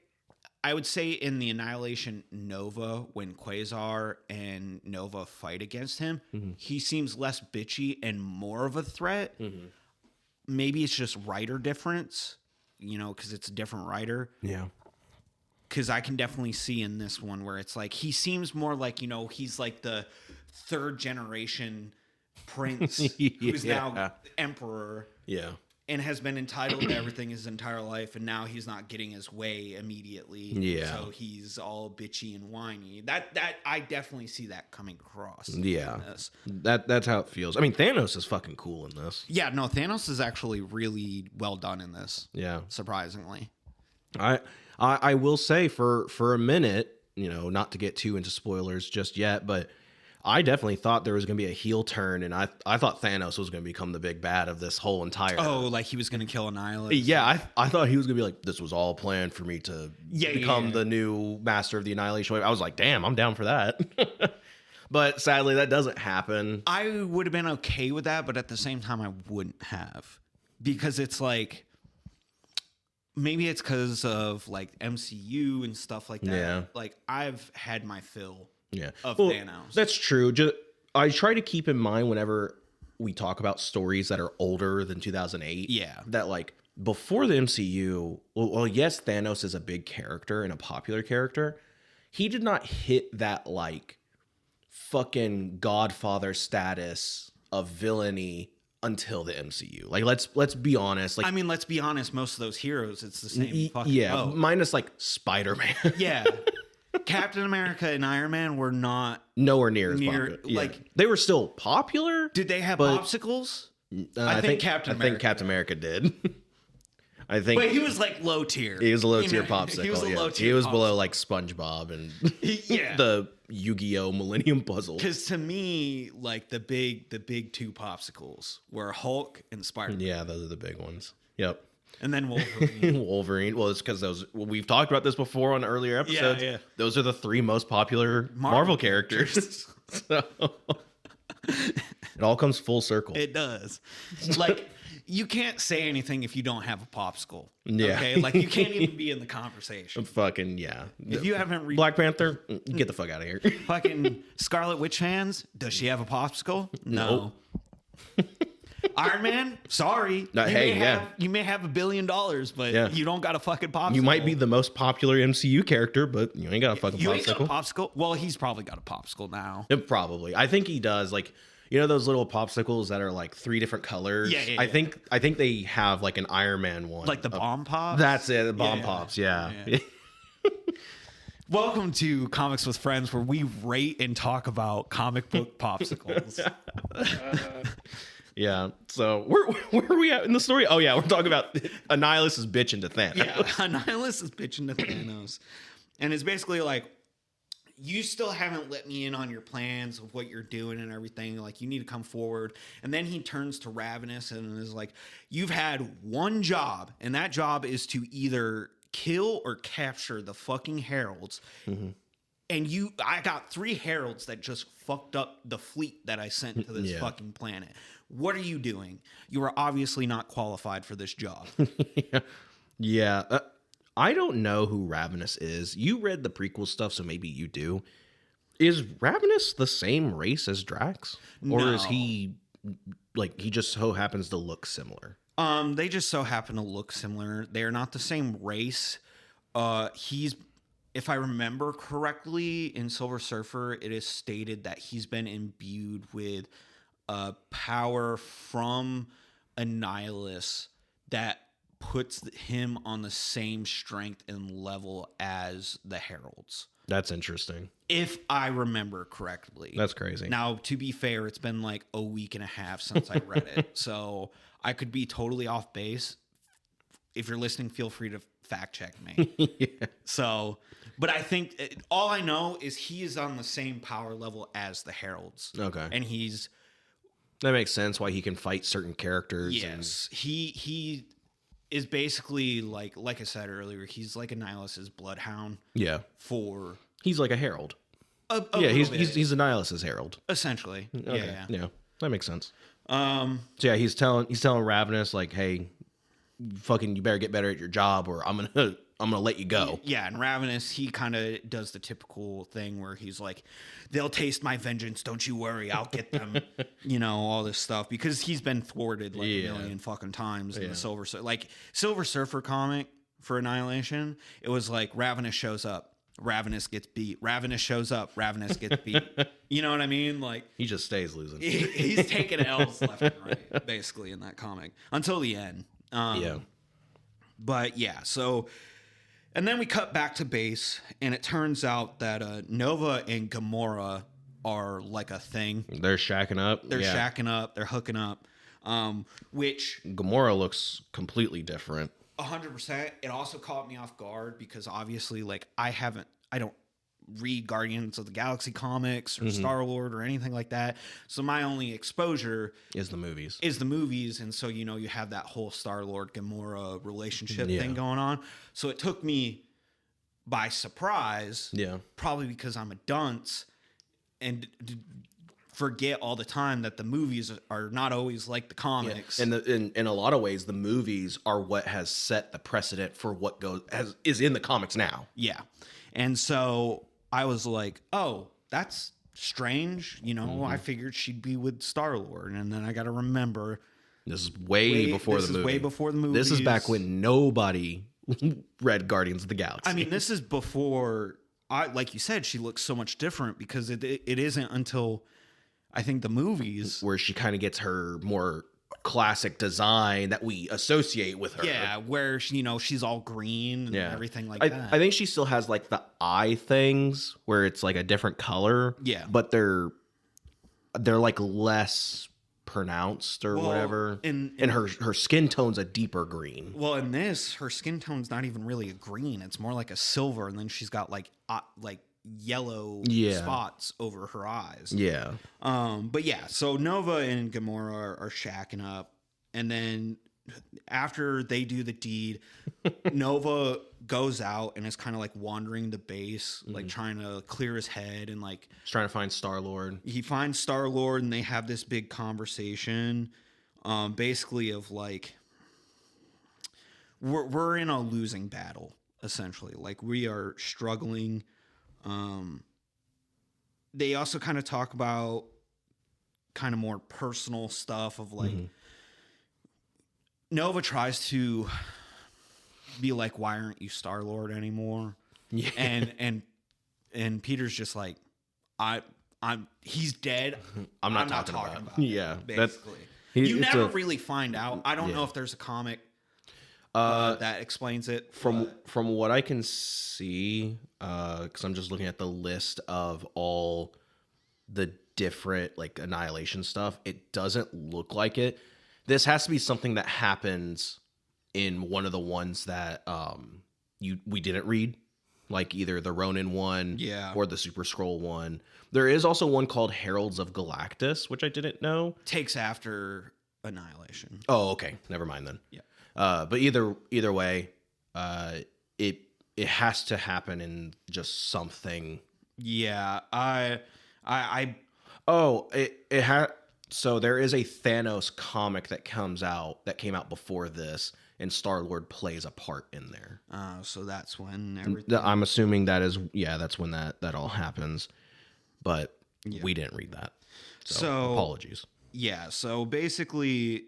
Speaker 1: I would say in the Annihilation Nova, when Quasar and Nova fight against him, he seems less bitchy and more of a threat. Maybe it's just writer difference, because it's a different writer.
Speaker 2: Yeah.
Speaker 1: Because I can definitely see in this one where it's like he seems more like, he's like the 3rd generation prince who's now emperor.
Speaker 2: Yeah.
Speaker 1: And has been entitled to everything his entire life, and now he's not getting his way immediately.
Speaker 2: Yeah.
Speaker 1: So he's all bitchy and whiny. That I definitely see that coming across.
Speaker 2: Yeah. That's how it feels. I mean, Thanos is fucking cool in this.
Speaker 1: Yeah, no, Thanos is actually really well done in this.
Speaker 2: Yeah.
Speaker 1: Surprisingly.
Speaker 2: I will say for a minute, not to get too into spoilers just yet, but I definitely thought there was going to be a heel turn, and I thought Thanos was going to become the big bad of this whole entire...
Speaker 1: Oh, like he was going to kill Annihilus?
Speaker 2: Yeah, I thought he was going to be like, this was all planned for me to become the new master of the Annihilation Wave. I was like, damn, I'm down for that. But sadly, that doesn't happen.
Speaker 1: I would have been okay with that, but at the same time, I wouldn't have. Because it's like... Maybe it's because of like MCU and stuff like that.
Speaker 2: Yeah.
Speaker 1: Like I've had my fill...
Speaker 2: Yeah,
Speaker 1: of Thanos.
Speaker 2: That's true. I try to keep in mind whenever we talk about stories that are older than 2008.
Speaker 1: Yeah.
Speaker 2: That like before the MCU, well, yes, Thanos is a big character and a popular character. He did not hit that like fucking Godfather status of villainy until the MCU. Like let's be honest. Like
Speaker 1: I mean, let's be honest. Most of those heroes, it's the same fucking boat.
Speaker 2: Minus like Spider-Man.
Speaker 1: Yeah. Captain America and Iron Man were not
Speaker 2: nowhere near as popular.
Speaker 1: Like
Speaker 2: they were still popular.
Speaker 1: Did they have popsicles?
Speaker 2: I think Captain America did. I think,
Speaker 1: but he was like low tier.
Speaker 2: He was a low tier popsicle.
Speaker 1: He was a low tier.
Speaker 2: He was below like SpongeBob and the Yu-Gi-Oh! Millennium Puzzle.
Speaker 1: Because to me, like the big two popsicles were Hulk and Spider-Man.
Speaker 2: Yeah, those are the big ones. Yep.
Speaker 1: And then Wolverine.
Speaker 2: Wolverine. Well, it's because we've talked about this before on earlier episodes.
Speaker 1: Yeah.
Speaker 2: Those are the three most popular Marvel characters. So it all comes full circle.
Speaker 1: It does. Like, you can't say anything if you don't have a popsicle.
Speaker 2: Yeah.
Speaker 1: Okay? Like, you can't even be in the conversation.
Speaker 2: Fucking, yeah.
Speaker 1: If you haven't read
Speaker 2: Black Panther, get the fuck out of here.
Speaker 1: fucking Scarlet Witch fans, does she have a popsicle? No. Iron Man, sorry.
Speaker 2: You
Speaker 1: may have $1 billion, but you don't got a fucking popsicle.
Speaker 2: You might be the most popular MCU character, but you ain't got a fucking popsicle.
Speaker 1: Ain't got a popsicle? Well, he's probably got a popsicle now.
Speaker 2: Probably. I think he does. Like, you know those little popsicles that are like 3 different colors?
Speaker 1: Yeah.
Speaker 2: I think they have like an Iron Man one.
Speaker 1: Like the bomb pops?
Speaker 2: That's it, the bomb pops, yeah.
Speaker 1: Welcome to Comics with Friends, where we rate and talk about comic book popsicles.
Speaker 2: Yeah. So where are we at in the story? Oh yeah, we're talking about Annihilus is bitching to Thanos.
Speaker 1: Yeah, Annihilus is bitching to Thanos. And it's basically like, you still haven't let me in on your plans of what you're doing and everything. Like, you need to come forward. And then he turns to Ravenous and is like, you've had one job, and that job is to either kill or capture the fucking heralds. Mm-hmm. And I got 3 heralds that just fucked up the fleet that I sent to this fucking planet. What are you doing? You are obviously not qualified for this job.
Speaker 2: Yeah. I don't know who Ravenous is. You read the prequel stuff, so maybe you do. Is Ravenous the same race as Drax? Or is he, like, he just so happens to look similar?
Speaker 1: They just so happen to look similar. They're not the same race. He's... If I remember correctly, in Silver Surfer, it is stated that he's been imbued with power from Annihilus that puts him on the same strength and level as the Heralds.
Speaker 2: That's interesting.
Speaker 1: If I remember correctly.
Speaker 2: That's crazy.
Speaker 1: Now, to be fair, it's been like a week and a half since I read it. So I could be totally off base. If you're listening, feel free to fact check me.
Speaker 2: Yeah.
Speaker 1: So, but I think all I know is he is on the same power level as the Heralds.
Speaker 2: Okay.
Speaker 1: And
Speaker 2: that makes sense why he can fight certain characters.
Speaker 1: Yes. He is basically like I said earlier, he's like Annihilus's bloodhound.
Speaker 2: Yeah. He's like a herald. He's Annihilus's herald.
Speaker 1: Essentially. Okay.
Speaker 2: Yeah. That makes sense. So yeah, he's telling Ravenous like, hey, fucking you better get better at your job or I'm gonna let you go.
Speaker 1: Yeah, and Ravenous, he kind of does the typical thing where he's like, they'll taste my vengeance, don't you worry, I'll get them. All this stuff, because he's been thwarted like a million fucking times in the Silver Surfer comic for Annihilation. It was like Ravenous shows up, Ravenous gets beat, Ravenous shows up, Ravenous gets beat. You know what I mean? Like,
Speaker 2: he just stays losing.
Speaker 1: He's taking L's left and right, basically, in that comic until the end. But yeah, so, and then we cut back to base, and it turns out that Nova and Gamora are like a thing.
Speaker 2: They're shacking up.
Speaker 1: They're hooking up, which
Speaker 2: Gamora looks completely different.
Speaker 1: 100%. It also caught me off guard because obviously, like, I don't read Guardians of the Galaxy comics or Star-Lord or anything like that. So my only exposure
Speaker 2: is the movies.
Speaker 1: And so, you have that whole Star-Lord Gamora relationship thing going on. So it took me by surprise.
Speaker 2: Yeah.
Speaker 1: Probably because I'm a dunce and forget all the time that the movies are not always like the comics.
Speaker 2: Yeah. And in a lot of ways, the movies are what has set the precedent for what is in the comics now.
Speaker 1: Yeah. And so I was like, oh, that's strange. You know, I figured she'd be with Star-Lord, and then I got to remember
Speaker 2: this is way before the movie.
Speaker 1: Way before the movie.
Speaker 2: This is back when nobody read Guardians of the Galaxy.
Speaker 1: I mean, this is before. Like you said, she looks so much different because it isn't until I think the movies
Speaker 2: where she kind of gets her more classic design that we associate with her.
Speaker 1: Yeah, where she, she's all green and everything like that.
Speaker 2: I think she still has like the eye things where it's like a different color.
Speaker 1: Yeah,
Speaker 2: but they're like less pronounced or whatever. And her skin tone's a deeper green.
Speaker 1: Well, in this, her skin tone's not even really a green; it's more like a silver, and then she's got like yellow spots over her eyes.
Speaker 2: Yeah.
Speaker 1: But yeah, so Nova and Gamora are shacking up, and then after they do the deed, Nova goes out and is kind of like wandering the base, like trying to clear his head and like
Speaker 2: he's trying to find Star-Lord.
Speaker 1: He finds Star-Lord and they have this big conversation, basically of like we're in a losing battle essentially. Like we are struggling. They also kind of talk about kind of more personal stuff of like Nova tries to be like, why aren't you Star-Lord anymore? Yeah. And Peter's just like, he's dead.
Speaker 2: I'm not talking about
Speaker 1: it.
Speaker 2: Yeah.
Speaker 1: Basically. You never really find out. I don't know if there's a comic that explains it.
Speaker 2: From what I can see, because I'm just looking at the list of all the different like Annihilation stuff, it doesn't look like it. This has to be something that happens in one of the ones that we didn't read, like either the Ronin one or the Super Skrull one. There is also one called Heralds of Galactus, which I didn't know.
Speaker 1: Takes after Annihilation.
Speaker 2: Oh, okay. Never mind then.
Speaker 1: Yeah.
Speaker 2: But either way, it has to happen in just something.
Speaker 1: Yeah.
Speaker 2: It had. So there is a Thanos comic that came out before this, and Star-Lord plays a part in there.
Speaker 1: So that's when everything.
Speaker 2: I'm assuming that's when that all happens, but we didn't read that. So apologies.
Speaker 1: Yeah. So basically,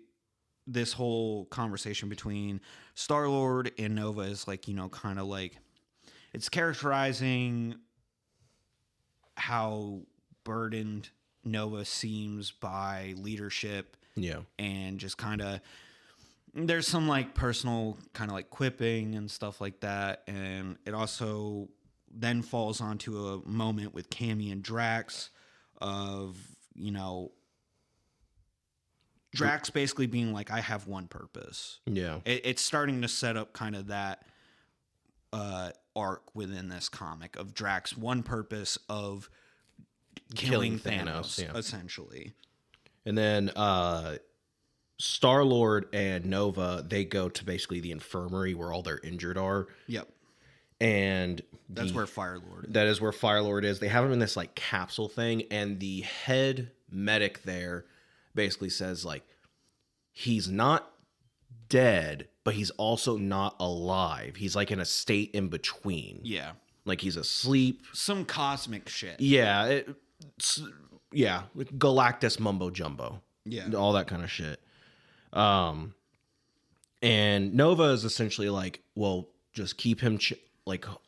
Speaker 1: this whole conversation between Star-Lord and Nova is like, kind of like it's characterizing how burdened Nova seems by leadership.
Speaker 2: Yeah.
Speaker 1: And just kind of there's some like personal kind of like quipping and stuff like that. And it also then falls onto a moment with Cammy and Drax of, Drax basically being like, I have one purpose.
Speaker 2: Yeah.
Speaker 1: It's starting to set up kind of that arc within this comic of Drax one purpose of killing Thanos essentially.
Speaker 2: And then Star-Lord and Nova, they go to basically the infirmary where all their injured are.
Speaker 1: Yep.
Speaker 2: And
Speaker 1: that's where Fire-Lord is.
Speaker 2: That is where Fire-Lord is. They have him in this like capsule thing, and the head medic there basically says like he's not dead, but he's also not alive. He's like in a state in between.
Speaker 1: Yeah.
Speaker 2: Like he's asleep.
Speaker 1: Some cosmic shit.
Speaker 2: Yeah. Galactus mumbo jumbo.
Speaker 1: Yeah.
Speaker 2: All that kind of shit. And Nova is essentially like, well, just keep him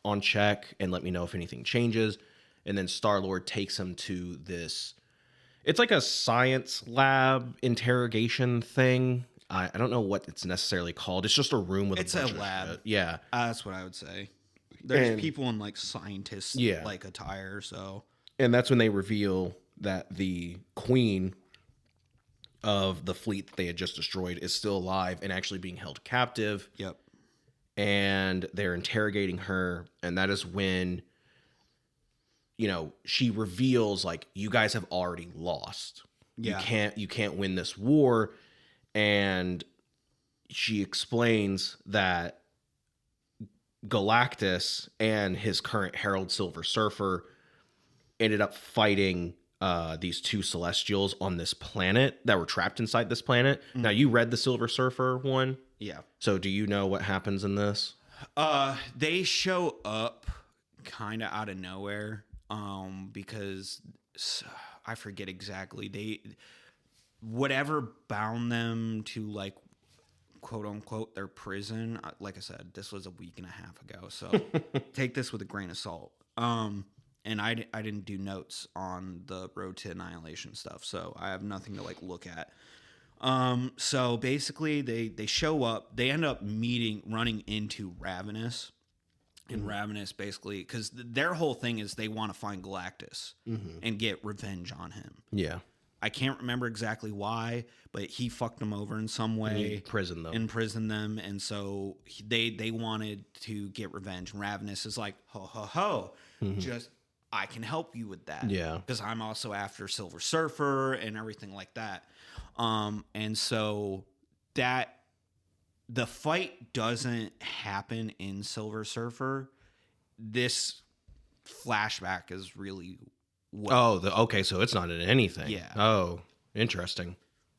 Speaker 2: on check and let me know if anything changes. And then Star-Lord takes him to this. It's like a science lab interrogation thing. I don't know what it's necessarily called. It's just a room with
Speaker 1: it's
Speaker 2: a bunch
Speaker 1: a
Speaker 2: of
Speaker 1: lab.
Speaker 2: shit. Yeah.
Speaker 1: That's what I would say. There's people in like scientists like attire, so.
Speaker 2: And that's when they reveal that the queen of the fleet that they had just destroyed is still alive and actually being held captive.
Speaker 1: Yep.
Speaker 2: And they're interrogating her, and that is when she reveals like, you guys have already lost. Yeah. You can't win this war. And she explains that Galactus and his current Herald Silver Surfer ended up fighting these two Celestials on this planet that were trapped inside this planet. Mm-hmm. Now, you read the Silver Surfer one?
Speaker 1: Yeah.
Speaker 2: So do you know what happens in this?
Speaker 1: They show up kind of out of nowhere because I forget exactly. Whatever bound them to, like, quote unquote, their prison. Like I said, this was a week and a half ago, so take this with a grain of salt. And I didn't do notes on the Road to Annihilation stuff, so I have nothing to, like, look at. So basically they show up, they end up running into Ravenous. And Ravenous basically, because their whole thing is they want to find Galactus and get revenge on him.
Speaker 2: Yeah.
Speaker 1: I can't remember exactly why, but he fucked them over in some way. Imprisoned them. And so they wanted to get revenge. And Ravenous is like, ho, ho, ho. Just, I can help you with that.
Speaker 2: Yeah.
Speaker 1: Because I'm also after Silver Surfer and everything like that. And so the fight doesn't happen in Silver Surfer. This flashback is really
Speaker 2: okay, so it's not in anything.
Speaker 1: Yeah.
Speaker 2: Oh, interesting.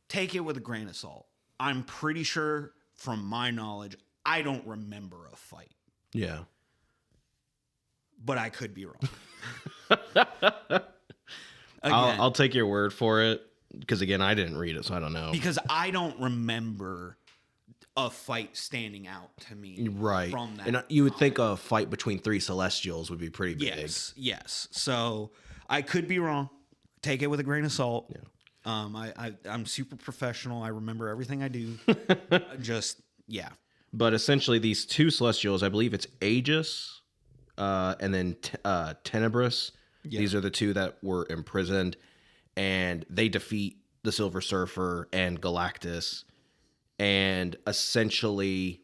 Speaker 1: Take it with a grain of salt. I'm pretty sure, from my knowledge, I don't remember a fight.
Speaker 2: Yeah.
Speaker 1: But I could be wrong.
Speaker 2: I'll take your word for it, because, again, I didn't read it, so I don't know.
Speaker 1: Because I don't remember a fight standing out to me.
Speaker 2: Right.
Speaker 1: From that.
Speaker 2: And you would think a fight between three Celestials would be pretty big.
Speaker 1: Yes. So I could be wrong. Take it with a grain of salt.
Speaker 2: Yeah.
Speaker 1: I'm super professional. I remember everything I do. Yeah.
Speaker 2: But essentially, these two Celestials, I believe it's Aegis and then Tenebris. Yeah. These are the two that were imprisoned, and they defeat the Silver Surfer and Galactus. And essentially,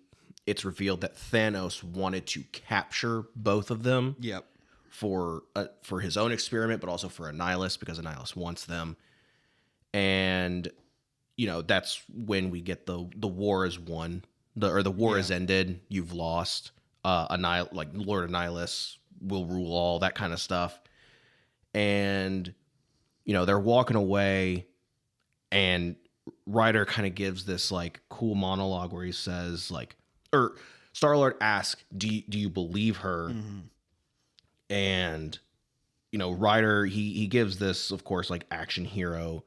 Speaker 2: it's revealed that Thanos wanted to capture both of them.
Speaker 1: Yep.
Speaker 2: For his own experiment, but also for Annihilus, because Annihilus wants them. And, that's when we get the war is won. The war is ended. You've lost. Lord Annihilus will rule all, that kind of stuff. And, they're walking away, and Ryder kind of gives this, like, cool monologue where he says, like, or Star-Lord asks, do you believe her? Mm-hmm. And, Ryder, he gives this, of course, like, action hero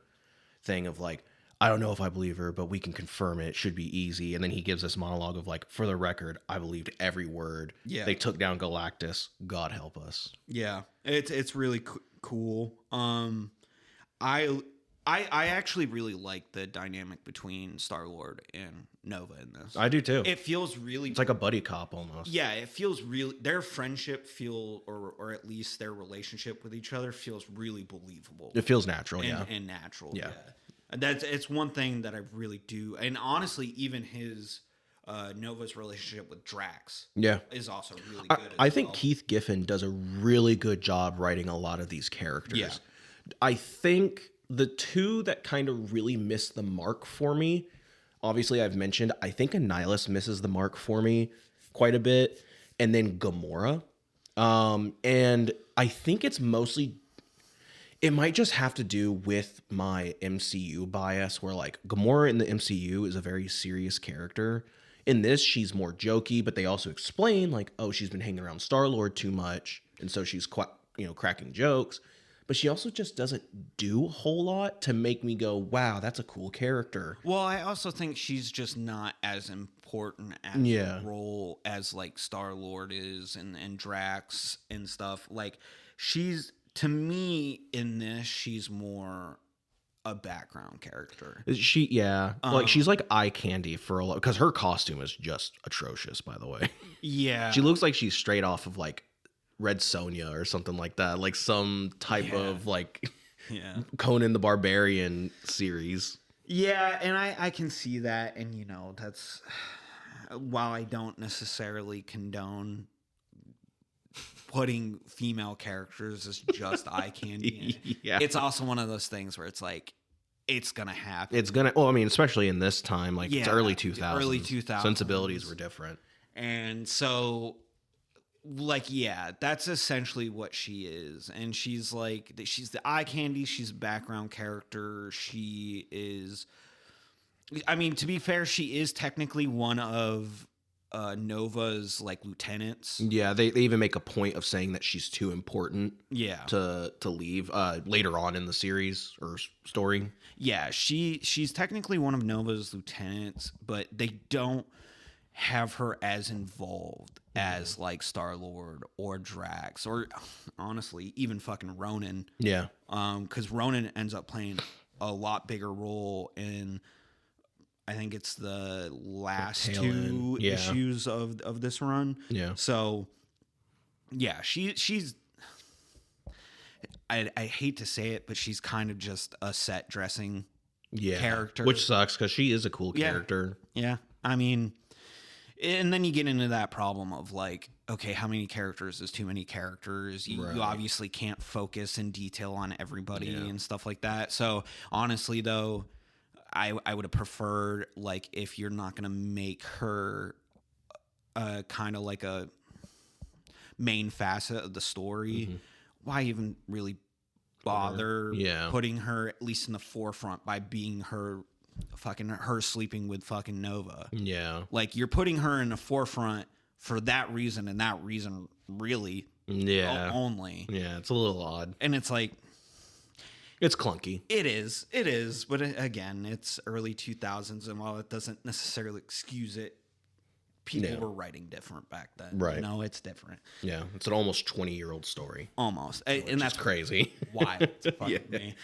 Speaker 2: thing of, like, I don't know if I believe her, but we can confirm it. It should be easy. And then he gives this monologue of, like, for the record, I believed every word. Yeah. They took down Galactus. God help us.
Speaker 1: Yeah. It's really cool. I actually really like the dynamic between Star-Lord and Nova in this.
Speaker 2: I do too.
Speaker 1: It feels really...
Speaker 2: It's like a buddy cop almost.
Speaker 1: Yeah, it feels really... Their friendship or at least their relationship with each other feels really believable.
Speaker 2: It feels natural,
Speaker 1: and natural, yeah. It's one thing that I really do. And honestly, even his... Nova's relationship with Drax is also really good
Speaker 2: I think Keith Giffen does a really good job writing a lot of these characters. Yeah. I think... The two that kind of really miss the mark for me, obviously I've mentioned, I think Annihilus misses the mark for me quite a bit, and then Gamora. And I think it's mostly, it might just have to do with my MCU bias, where, like, Gamora in the MCU is a very serious character. In this, she's more jokey, but they also explain, like, oh, she's been hanging around Star-Lord too much, and so she's quite, cracking jokes. But she also just doesn't do a whole lot to make me go, wow, that's a cool character.
Speaker 1: Well, I also think she's just not as important as a role as, like, Star-Lord is and Drax and stuff. Like, to me, in this, she's more a background character.
Speaker 2: Like, she's like eye candy for a lot, because her costume is just atrocious, by the way.
Speaker 1: Yeah.
Speaker 2: She looks like she's straight off of, like, Red Sonja or something like that, like some type of, like, Conan the Barbarian series.
Speaker 1: Yeah, and I can see that, and that's, while I don't necessarily condone putting female characters as just eye candy, it's also one of those things where it's like, it's gonna happen.
Speaker 2: Especially in this time, like, it's early 2000s.
Speaker 1: Early 2000s.
Speaker 2: Sensibilities were different.
Speaker 1: And so, like, that's essentially what she is. And she's the eye candy. She's a background character. She is, to be fair, she is technically one of Nova's like lieutenants.
Speaker 2: Yeah, they even make a point of saying that she's too important.
Speaker 1: Yeah.
Speaker 2: To leave later on in the series or story.
Speaker 1: Yeah, she's technically one of Nova's lieutenants, but they don't have her as involved as like Star-Lord or Drax or honestly even fucking Ronan.
Speaker 2: Yeah.
Speaker 1: Because Ronan ends up playing a lot bigger role in, I think it's the last two issues of this run.
Speaker 2: Yeah.
Speaker 1: So yeah, she's I hate to say it, but she's kind of just a set dressing character.
Speaker 2: Which sucks because she is a cool character.
Speaker 1: Yeah. I mean, and then you get into that problem of like, okay, how many characters is too many characters? You obviously can't focus in detail on everybody and stuff like that. So honestly, though, I would have preferred, like, if you're not going to make her kind of like a main facet of the story, why even really bother putting her at least in the forefront by being her sleeping with fucking Nova?
Speaker 2: Yeah.
Speaker 1: Like, you're putting her in the forefront for that reason and that reason really only.
Speaker 2: Yeah, it's a little odd.
Speaker 1: And it's like,
Speaker 2: it's clunky.
Speaker 1: It is. But again, it's early 2000s, and while it doesn't necessarily excuse it, people were writing different back then.
Speaker 2: Right.
Speaker 1: You know, it's different.
Speaker 2: Yeah, it's an almost 20-year-old story.
Speaker 1: Almost. And that's
Speaker 2: crazy.
Speaker 1: Wild. Me.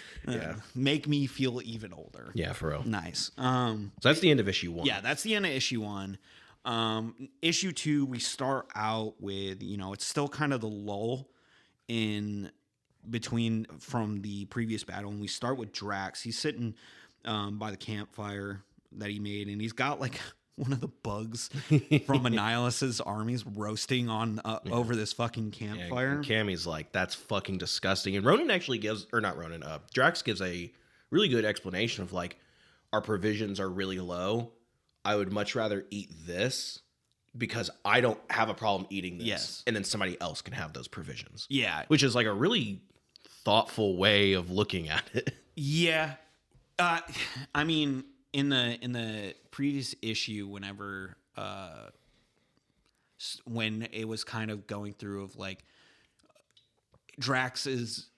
Speaker 1: Make me feel even older.
Speaker 2: Yeah, for real.
Speaker 1: Nice.
Speaker 2: So that's the end of issue 1.
Speaker 1: Yeah, that's the end of issue 1. Issue 2, we start out with, you know, it's still kind of the lull in between from the previous battle, and we start with Drax. He's sitting by the campfire that he made, and he's got like one of the bugs from Annihilus's armies roasting on over this fucking campfire.
Speaker 2: And Cammy's like, that's fucking disgusting. And Ronan actually gives, or not Ronan, Drax gives a really good explanation of like, our provisions are really low. I would much rather eat this because I don't have a problem eating this.
Speaker 1: Yes.
Speaker 2: And then somebody else can have those provisions.
Speaker 1: Yeah.
Speaker 2: Which is like a really thoughtful way of looking at it.
Speaker 1: Yeah. I mean, in the previous issue, whenever when it was kind of going through of like Drax is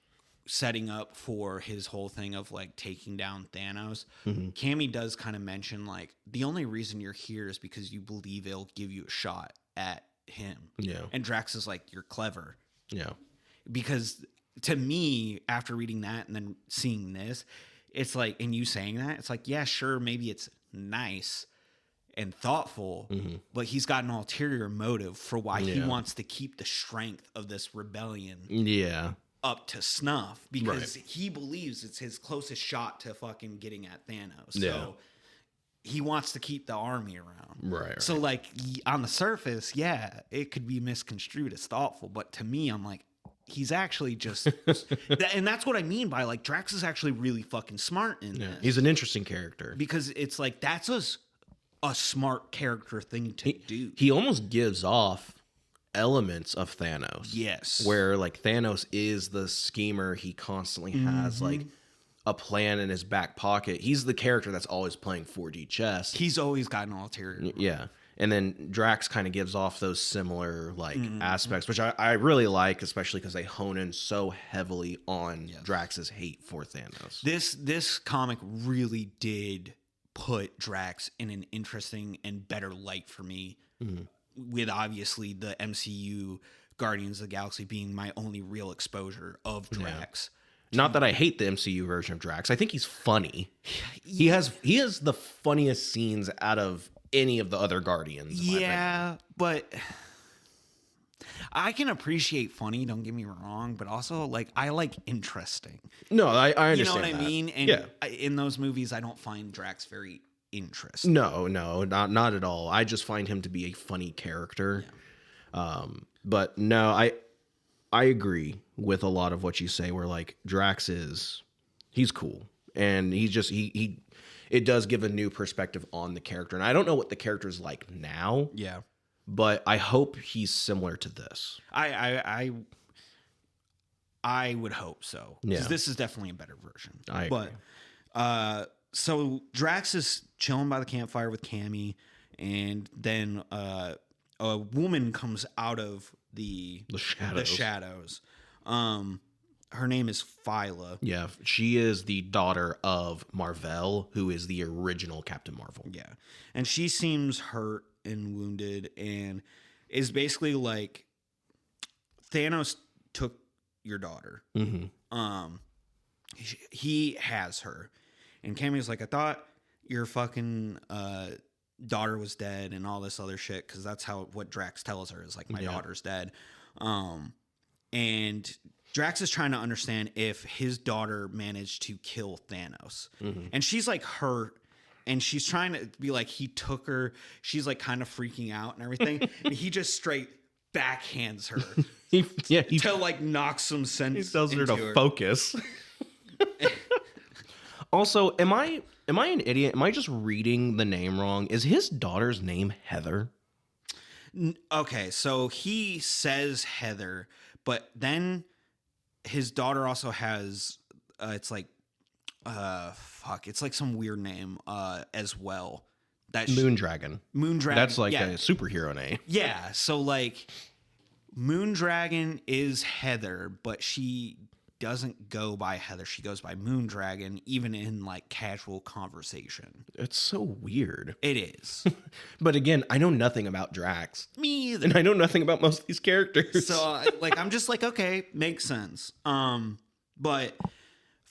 Speaker 1: setting up for his whole thing of like taking down Thanos, Cammy does kind of mention like the only reason you're here is because you believe it'll give you a shot at him.
Speaker 2: Yeah.
Speaker 1: And Drax is like, you're clever.
Speaker 2: Yeah.
Speaker 1: Because to me, after reading that and then seeing this, it's like, and you saying that, it's like, yeah, sure, maybe it's nice and thoughtful, but he's got an ulterior motive for why he wants to keep the strength of this rebellion up to snuff, because he believes it's his closest shot to fucking getting at Thanos. So he wants to keep the army around.
Speaker 2: Right.
Speaker 1: So like on the surface, yeah, it could be misconstrued as thoughtful, but to me, I'm like, he's actually just, and that's what I mean by like Drax is actually really fucking smart in this.
Speaker 2: He's an interesting character
Speaker 1: because it's like that's a smart character thing to do.
Speaker 2: He almost gives off elements of Thanos.
Speaker 1: Yes.
Speaker 2: Where like Thanos is the schemer. He constantly has like a plan in his back pocket. He's the character that's always playing 4D chess.
Speaker 1: He's always got an ulterior.
Speaker 2: Yeah. And then Drax kind of gives off those similar like aspects, which I really like, especially because they hone in so heavily on Drax's hate for Thanos.
Speaker 1: This comic really did put Drax in an interesting and better light for me, with obviously the MCU Guardians of the Galaxy being my only real exposure of Drax.
Speaker 2: Not that I hate the MCU version of Drax. I think he's funny. He has the funniest scenes out of any of the other Guardians.
Speaker 1: Yeah, but I can appreciate funny, don't get me wrong, but also like I like interesting.
Speaker 2: No, I understand.
Speaker 1: You know what
Speaker 2: that.
Speaker 1: I mean? And in those movies I don't find Drax very interesting.
Speaker 2: No, not at all. I just find him to be a funny character. Yeah. But no, I agree with a lot of what you say where like Drax he's cool. And he's just it does give a new perspective on the character. And I don't know what the character's like now.
Speaker 1: Yeah.
Speaker 2: But I hope he's similar to this.
Speaker 1: I would hope so. Because this is definitely a better version.
Speaker 2: I agree.
Speaker 1: But so Drax is chilling by the campfire with Cammy, and then a woman comes out of the shadows. Her name is Phyla.
Speaker 2: Yeah, she is the daughter of Marvel, who is the original Captain Marvel.
Speaker 1: Yeah, and she seems hurt and wounded, and is basically like, Thanos took your daughter.
Speaker 2: Mm-hmm.
Speaker 1: He has her, and Cameo's like, I thought your fucking daughter was dead and all this other shit, because that's what Drax tells her is like, my daughter's dead. And Drax is trying to understand if his daughter managed to kill Thanos. Mm-hmm. And she's like hurt, and she's trying to be like, he took her. She's like kind of freaking out and everything. And he just straight backhands her. To like knock some sense.
Speaker 2: He tells her to focus. Also, am I an idiot? Am I just reading the name wrong? Is his daughter's name Heather?
Speaker 1: Okay, so he says Heather, but then his daughter also has it's like it's like some weird name as well.
Speaker 2: Moondragon.
Speaker 1: Moondragon.
Speaker 2: That's like a superhero name.
Speaker 1: Yeah, so like Moondragon is Heather, but she doesn't go by Heather. She goes by Moondragon, even in like casual conversation.
Speaker 2: It's so weird.
Speaker 1: It is.
Speaker 2: But again, I know nothing about Drax.
Speaker 1: Me either.
Speaker 2: And I know nothing about most of these characters.
Speaker 1: So like, I'm just like, okay, makes sense. But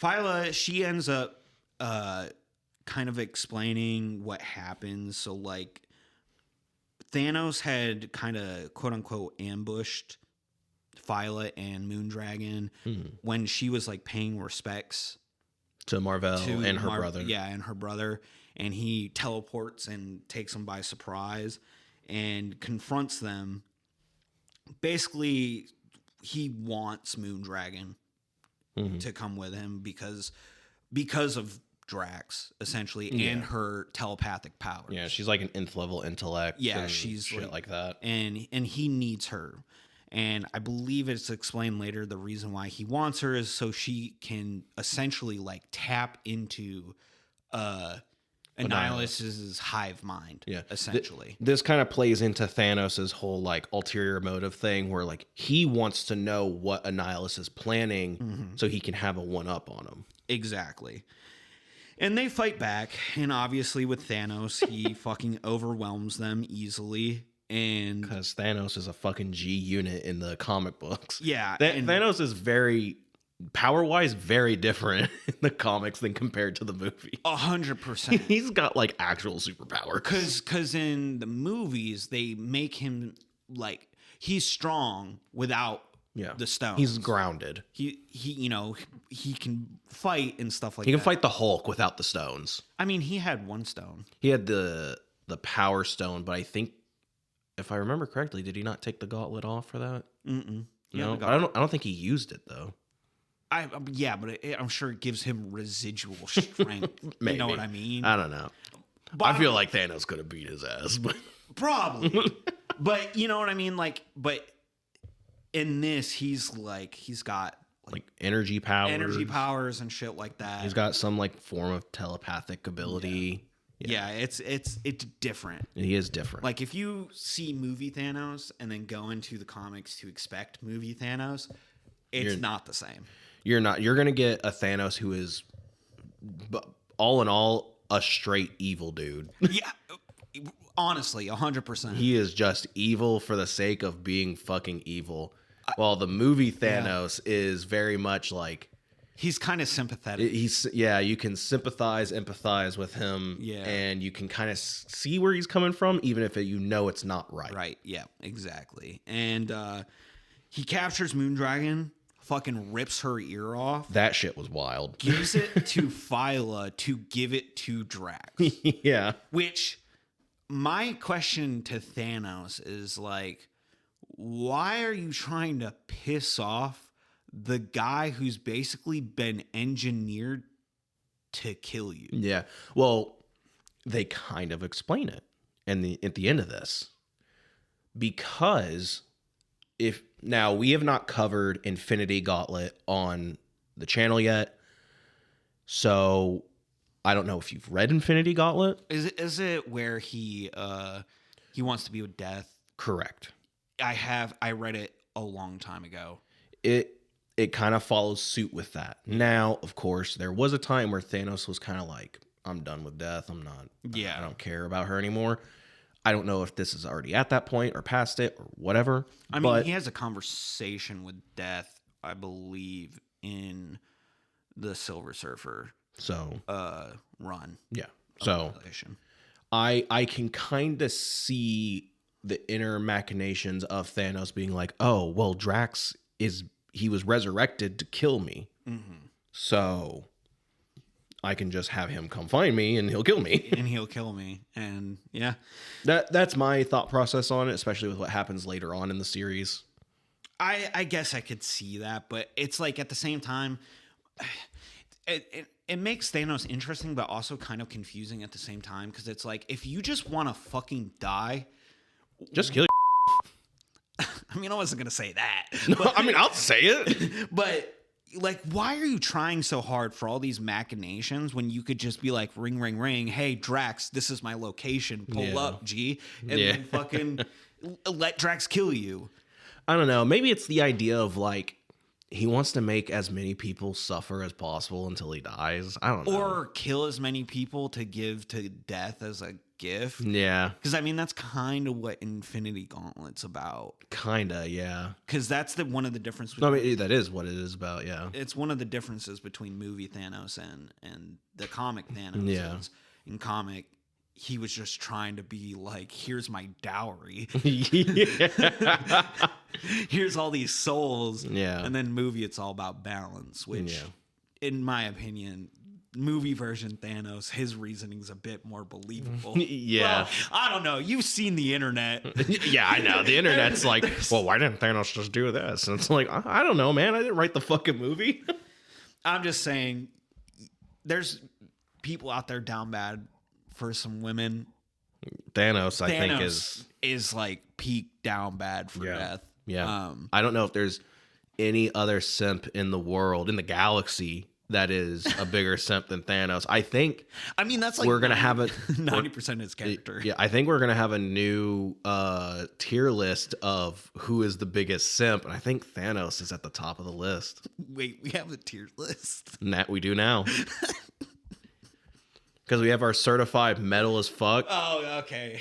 Speaker 1: Phyla, she ends up kind of explaining what happens. So like, Thanos had kind of quote unquote ambushed Phyla and Moondragon when she was like paying respects
Speaker 2: to Marvel and her brother.
Speaker 1: Yeah, and her brother. And he teleports and takes them by surprise and confronts them. Basically, he wants Moondragon to come with him because of Drax, essentially, and her telepathic powers.
Speaker 2: Yeah, she's like an nth level intellect.
Speaker 1: Yeah, she's
Speaker 2: shit like that.
Speaker 1: And he needs her. And I believe it's explained later, the reason why he wants her is so she can essentially like tap into Annihilus's hive mind, essentially.
Speaker 2: This kind of plays into Thanos' whole like ulterior motive thing where like he wants to know what Annihilus is planning so he can have a one-up on him.
Speaker 1: Exactly. And they fight back, and obviously with Thanos, he fucking overwhelms them easily. And
Speaker 2: because Thanos is a fucking G unit in the comic books.
Speaker 1: Yeah.
Speaker 2: Thanos is very, power-wise, very different in the comics than compared to the movie.
Speaker 1: 100%.
Speaker 2: He's got like actual superpowers.
Speaker 1: Because in the movies, they make him like, he's strong without the stones.
Speaker 2: He's grounded.
Speaker 1: He he can fight and stuff like that.
Speaker 2: He can fight the Hulk without the stones.
Speaker 1: I mean, he had one stone.
Speaker 2: He had the Power Stone, but I think, if I remember correctly, did he not take the gauntlet off for that?
Speaker 1: Mm-mm.
Speaker 2: No, I don't think he used it though.
Speaker 1: But I'm sure it gives him residual strength.
Speaker 2: Maybe.
Speaker 1: You know what I mean?
Speaker 2: I don't know. But I feel like Thanos could have beat his ass, but
Speaker 1: probably. But you know what I mean? Like, but in this, he's got like
Speaker 2: energy powers
Speaker 1: and shit like that.
Speaker 2: He's got some like form of telepathic ability.
Speaker 1: Yeah, it's different.
Speaker 2: He is different.
Speaker 1: Like if you see movie Thanos and then go into the comics to expect movie Thanos, it's not the same.
Speaker 2: You're not. You're gonna get a Thanos who is, all in all, a straight evil dude.
Speaker 1: Yeah, honestly, 100%.
Speaker 2: He is just evil for the sake of being fucking evil. While the movie Thanos is very much like,
Speaker 1: he's kind of sympathetic.
Speaker 2: You can empathize with him, and you can kind of see where he's coming from, even if it's not right.
Speaker 1: Right, yeah, exactly. And he captures Moondragon, fucking rips her ear off.
Speaker 2: That shit was wild.
Speaker 1: Gives it to Phyla to give it to Drax.
Speaker 2: Yeah.
Speaker 1: Which, my question to Thanos is like, why are you trying to piss off the guy who's basically been engineered to kill you?
Speaker 2: Yeah. Well, they kind of explain it at the end of this. Because now we have not covered Infinity Gauntlet on the channel yet. So I don't know if you've read Infinity Gauntlet.
Speaker 1: Is it where he wants to be with death?
Speaker 2: Correct.
Speaker 1: I read it a long time ago.
Speaker 2: It kind of follows suit with that. Now, of course, there was a time where Thanos was kind of like, I'm done with death. I don't care about her anymore. I don't know if this is already at that point or past it or whatever.
Speaker 1: I mean, he has a conversation with death, I believe, in the Silver Surfer run.
Speaker 2: Yeah. So I can kind of see the inner machinations of Thanos being like, oh, well, Drax he was resurrected to kill me. Mm-hmm. So I can just have him come find me and he'll kill me.
Speaker 1: And yeah.
Speaker 2: That's my thought process on it, especially with what happens later on in the series.
Speaker 1: I guess I could see that, but it's like at the same time, it makes Thanos interesting, but also kind of confusing at the same time. Because it's like, if you just want to fucking die,
Speaker 2: just kill
Speaker 1: I mean, I wasn't going to say that.
Speaker 2: But, I mean, I'll say it.
Speaker 1: But, like, why are you trying so hard for all these machinations when you could just be like, ring, ring, ring. Hey, Drax, this is my location. Pull up, G. And then fucking let Drax kill you.
Speaker 2: I don't know. Maybe it's the idea of, like, he wants to make as many people suffer as possible until he dies. I don't know.
Speaker 1: Or kill as many people to give to death as a gift.
Speaker 2: Yeah.
Speaker 1: Because, I mean, that's kind of what Infinity Gauntlet's about.
Speaker 2: Kind of, yeah.
Speaker 1: Because that's one of the differences.
Speaker 2: I mean, that is what it is about, yeah.
Speaker 1: It's one of the differences between movie Thanos and the comic Thanos.
Speaker 2: Yeah.
Speaker 1: In comic, he was just trying to be like, here's my dowry. Here's all these souls.
Speaker 2: Yeah.
Speaker 1: And then movie, it's all about balance, which, in my opinion, movie version Thanos, his reasoning's a bit more believable.
Speaker 2: Yeah.
Speaker 1: Well, I don't know. You've seen the internet.
Speaker 2: Yeah, I know. The internet's like, well, why didn't Thanos just do this? And it's like, I don't know, man. I didn't write the fucking movie.
Speaker 1: I'm just saying, there's people out there down bad for some women.
Speaker 2: Thanos, I think,
Speaker 1: is like peak down bad for death.
Speaker 2: Yeah. I don't know if there's any other simp in the world, in the galaxy, that is a bigger simp than Thanos. I mean, that's like
Speaker 1: we're gonna have 90% of his character.
Speaker 2: Yeah, I think we're gonna have a new tier list of who is the biggest simp, and I think Thanos is at the top of the list.
Speaker 1: Wait, we have a tier list?
Speaker 2: And that we do now. Because we have our certified metal as fuck.
Speaker 1: Oh, okay.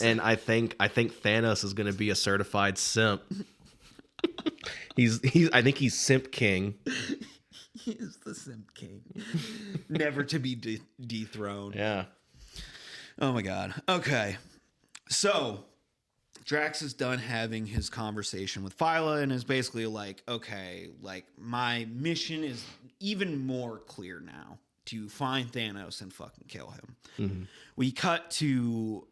Speaker 2: And I think Thanos is gonna be a certified simp. I think he's simp king.
Speaker 1: He is the simp king. Never to be dethroned.
Speaker 2: Yeah.
Speaker 1: Oh my god. Okay. So Drax is done having his conversation with Phyla and is basically like, okay, like my mission is even more clear now, to find Thanos and fucking kill him. Mm-hmm. We cut to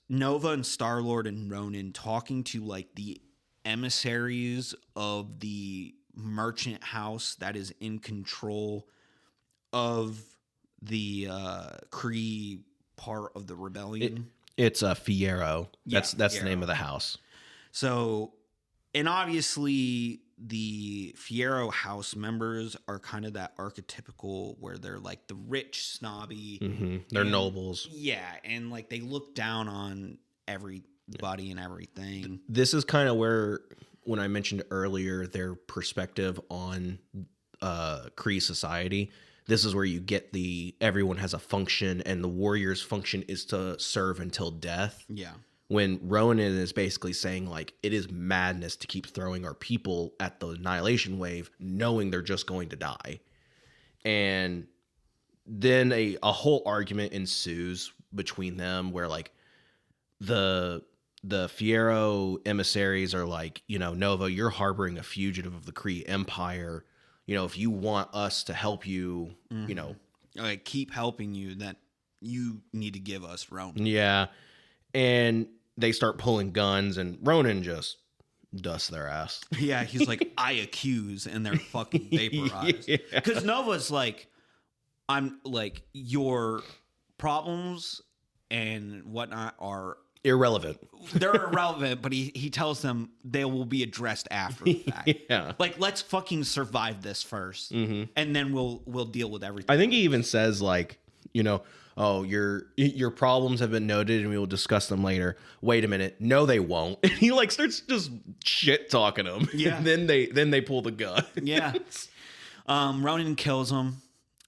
Speaker 1: Nova and Star-Lord and Ronan talking to like the emissaries of the merchant house that is in control of the Kree part of the rebellion.
Speaker 2: It's a Fiero. That's Fiero. The name of the house.
Speaker 1: So, and obviously the Fiero house members are kind of that archetypical where they're like the rich, snobby.
Speaker 2: Mm-hmm. They're nobles.
Speaker 1: Yeah, and like they look down on everybody and everything.
Speaker 2: This is kind of where, when I mentioned earlier their perspective on Kree society, this is where you get everyone has a function, and the warrior's function is to serve until death. Yeah. When Ronan is basically saying, like, it is madness to keep throwing our people at the Annihilation Wave, knowing they're just going to die. And then a whole argument ensues between them where, like, the Fiero emissaries are like, you know, Nova, you're harboring a fugitive of the Kree Empire. You know, if you want us to help you, mm-hmm. you know.
Speaker 1: Like, keep helping you, that you need to give us Ronan.
Speaker 2: Yeah. And they start pulling guns, and Ronan just dusts their ass.
Speaker 1: Yeah, he's like, I accuse, and they're fucking vaporized. Because Nova's like, I'm like, your problems and whatnot are
Speaker 2: irrelevant.
Speaker 1: They're irrelevant, but he tells them they will be addressed after the fact.
Speaker 2: Yeah.
Speaker 1: Like, let's fucking survive this first, and then we'll deal with everything.
Speaker 2: I think he even says, like, you know, oh, your problems have been noted and we will discuss them later. Wait a minute. No, they won't. And he like starts just shit talking them.
Speaker 1: Yeah.
Speaker 2: And then they pull the gun.
Speaker 1: Yeah. Ronan kills him.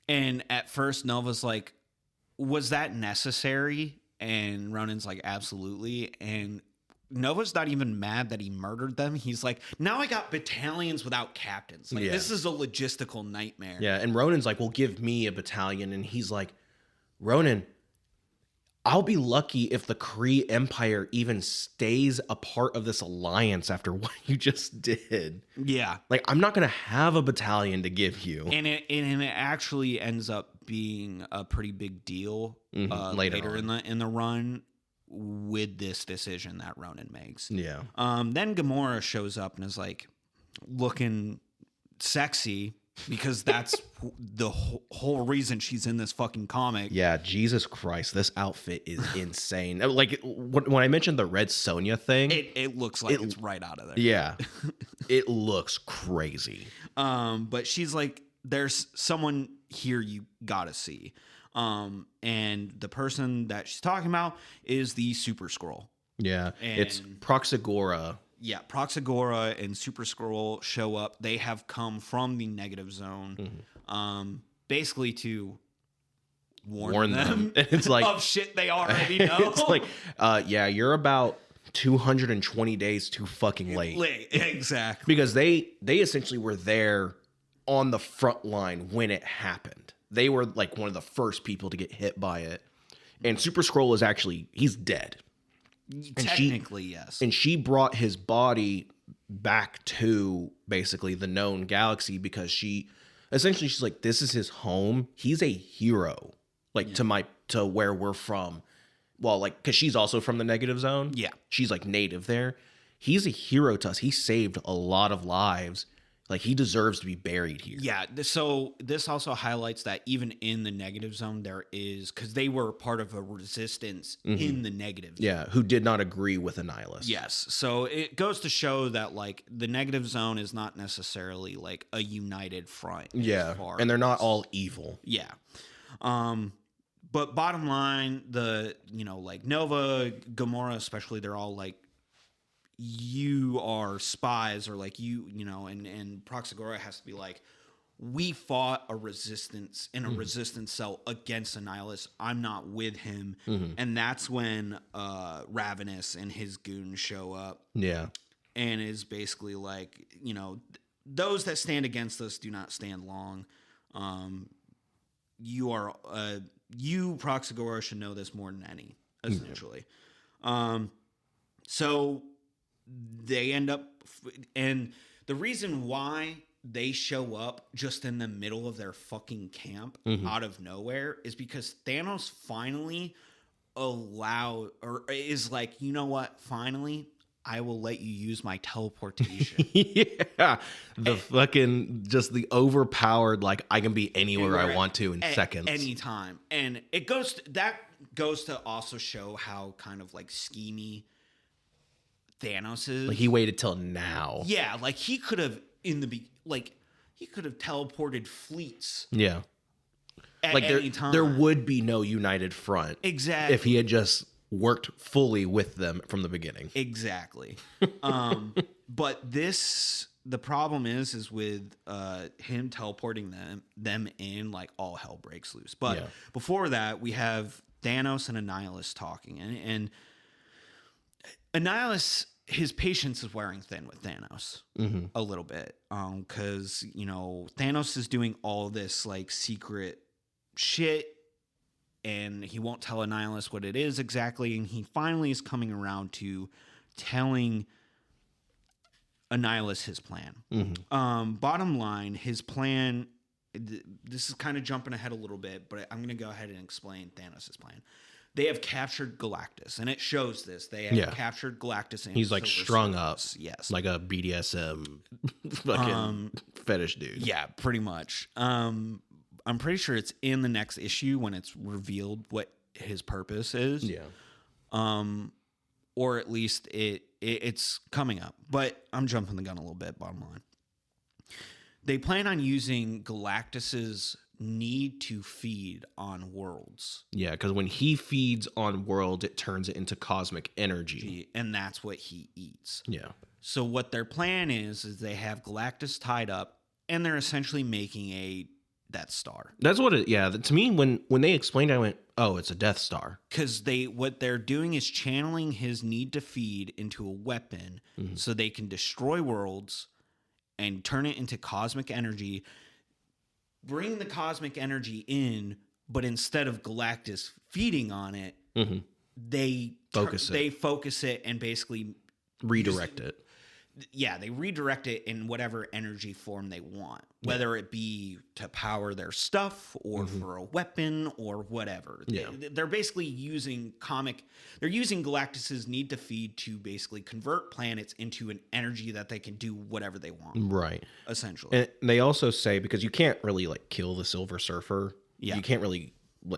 Speaker 1: And at first Nova's like, was that necessary? And Ronan's like, absolutely. And Nova's not even mad that he murdered them. He's like, now I got battalions without captains. Like, this is a logistical nightmare.
Speaker 2: Yeah. And Ronan's like, well, give me a battalion. And he's like, Ronan, I'll be lucky if the Kree Empire even stays a part of this alliance after what you just did.
Speaker 1: Yeah.
Speaker 2: Like, I'm not going to have a battalion to give you.
Speaker 1: And it actually ends up being a pretty big deal later in the run with this decision that Ronan makes.
Speaker 2: Yeah.
Speaker 1: Then Gamora shows up and is like looking sexy, because that's the whole reason she's in this fucking comic.
Speaker 2: Yeah, Jesus Christ, this outfit is insane. Like, when I mentioned the Red Sonja thing,
Speaker 1: it looks like it's right out of there.
Speaker 2: Yeah, it looks crazy.
Speaker 1: But she's like, there's someone here you gotta see. And the person that she's talking about is the Super Skrull.
Speaker 2: Yeah, it's Proxagora.
Speaker 1: Yeah, Proxagora and Super Skrull show up. They have come from the negative zone, basically to warn them.
Speaker 2: It's like
Speaker 1: of shit they already know.
Speaker 2: It's like, yeah, you're about 220 days too fucking late.
Speaker 1: Exactly.
Speaker 2: Because they essentially were there on the front line when it happened. They were like one of the first people to get hit by it. And Super Skrull is actually, he's dead.
Speaker 1: Technically, yes.
Speaker 2: And she brought his body back to basically the known galaxy because she's like, this is his home. He's a hero, like to where we're from. Well, like, because she's also from the negative zone.
Speaker 1: Yeah.
Speaker 2: She's like native there. He's a hero to us. He saved a lot of lives. Like, he deserves to be buried here.
Speaker 1: Yeah. So this also highlights that even in the negative zone, there is, because they were part of a resistance in the negative zone.
Speaker 2: Yeah, who did not agree with Annihilation.
Speaker 1: Yes. So it goes to show that, like, the negative zone is not necessarily like a united front.
Speaker 2: Yeah. And they're not all evil.
Speaker 1: Yeah. But bottom line, like Nova, Gamora especially, they're all like, you are spies, or like and Proxagora has to be like, we fought a resistance in a resistance cell against Annihilus. I'm not with him. And that's when Ravenous and his goons show up. Yeah. And is basically like, those that stand against us do not stand long. You Proxagora should know this more than any, essentially. So they end up, and the reason why they show up just in the middle of their fucking camp out of nowhere is because Thanos finally is like, you know what? Finally, I will let you use my teleportation.
Speaker 2: Yeah. Just the overpowered, like, I can be anywhere I want to in seconds.
Speaker 1: Anytime. And that goes to also show how kind of like schemy Thanos is.
Speaker 2: Like, he waited till now.
Speaker 1: Yeah, like he could have he could have teleported fleets.
Speaker 2: Yeah.
Speaker 1: At
Speaker 2: like
Speaker 1: any time.
Speaker 2: There would be no united front.
Speaker 1: Exactly.
Speaker 2: If he had just worked fully with them from the beginning.
Speaker 1: Exactly. But the problem is with him teleporting them in, like, all hell breaks loose. But before that, we have Thanos and Annihilus talking, and Annihilus, his patience is wearing thin with Thanos a little bit, because Thanos is doing all this like secret shit, and he won't tell Annihilus what it is exactly, and he finally is coming around to telling Annihilus his plan. Bottom line, his plan. This is kind of jumping ahead a little bit, but I'm going to go ahead and explain Thanos' plan. They have captured Galactus, and it shows this. They have captured Galactus. And
Speaker 2: he's like strung up,
Speaker 1: yes,
Speaker 2: like a BDSM fucking fetish dude.
Speaker 1: Yeah, pretty much. I'm pretty sure it's in the next issue when it's revealed what his purpose is.
Speaker 2: Yeah.
Speaker 1: or at least it's coming up. But I'm jumping the gun a little bit, bottom line. They plan on using Galactus's need to feed on worlds.
Speaker 2: Yeah, because when he feeds on worlds, it turns it into cosmic energy.
Speaker 1: And that's what he eats.
Speaker 2: Yeah.
Speaker 1: So what their plan is they have Galactus tied up, and they're essentially making a Death Star.
Speaker 2: That's what it, yeah. To me, when they explained it, I went, oh, it's a Death Star.
Speaker 1: Because what they're doing is channeling his need to feed into a weapon so they can destroy worlds and turn it into cosmic energy, bring the cosmic energy in, but instead of Galactus feeding on it, they focus it and basically
Speaker 2: redirect it.
Speaker 1: Yeah, they redirect it in whatever energy form they want, whether it be to power their stuff or for a weapon or whatever.
Speaker 2: Yeah.
Speaker 1: They're basically using Galactus's need to feed to basically convert planets into an energy that they can do whatever they want.
Speaker 2: Right.
Speaker 1: Essentially.
Speaker 2: And they also say, because you can't really like kill the Silver Surfer. Yeah. You can't really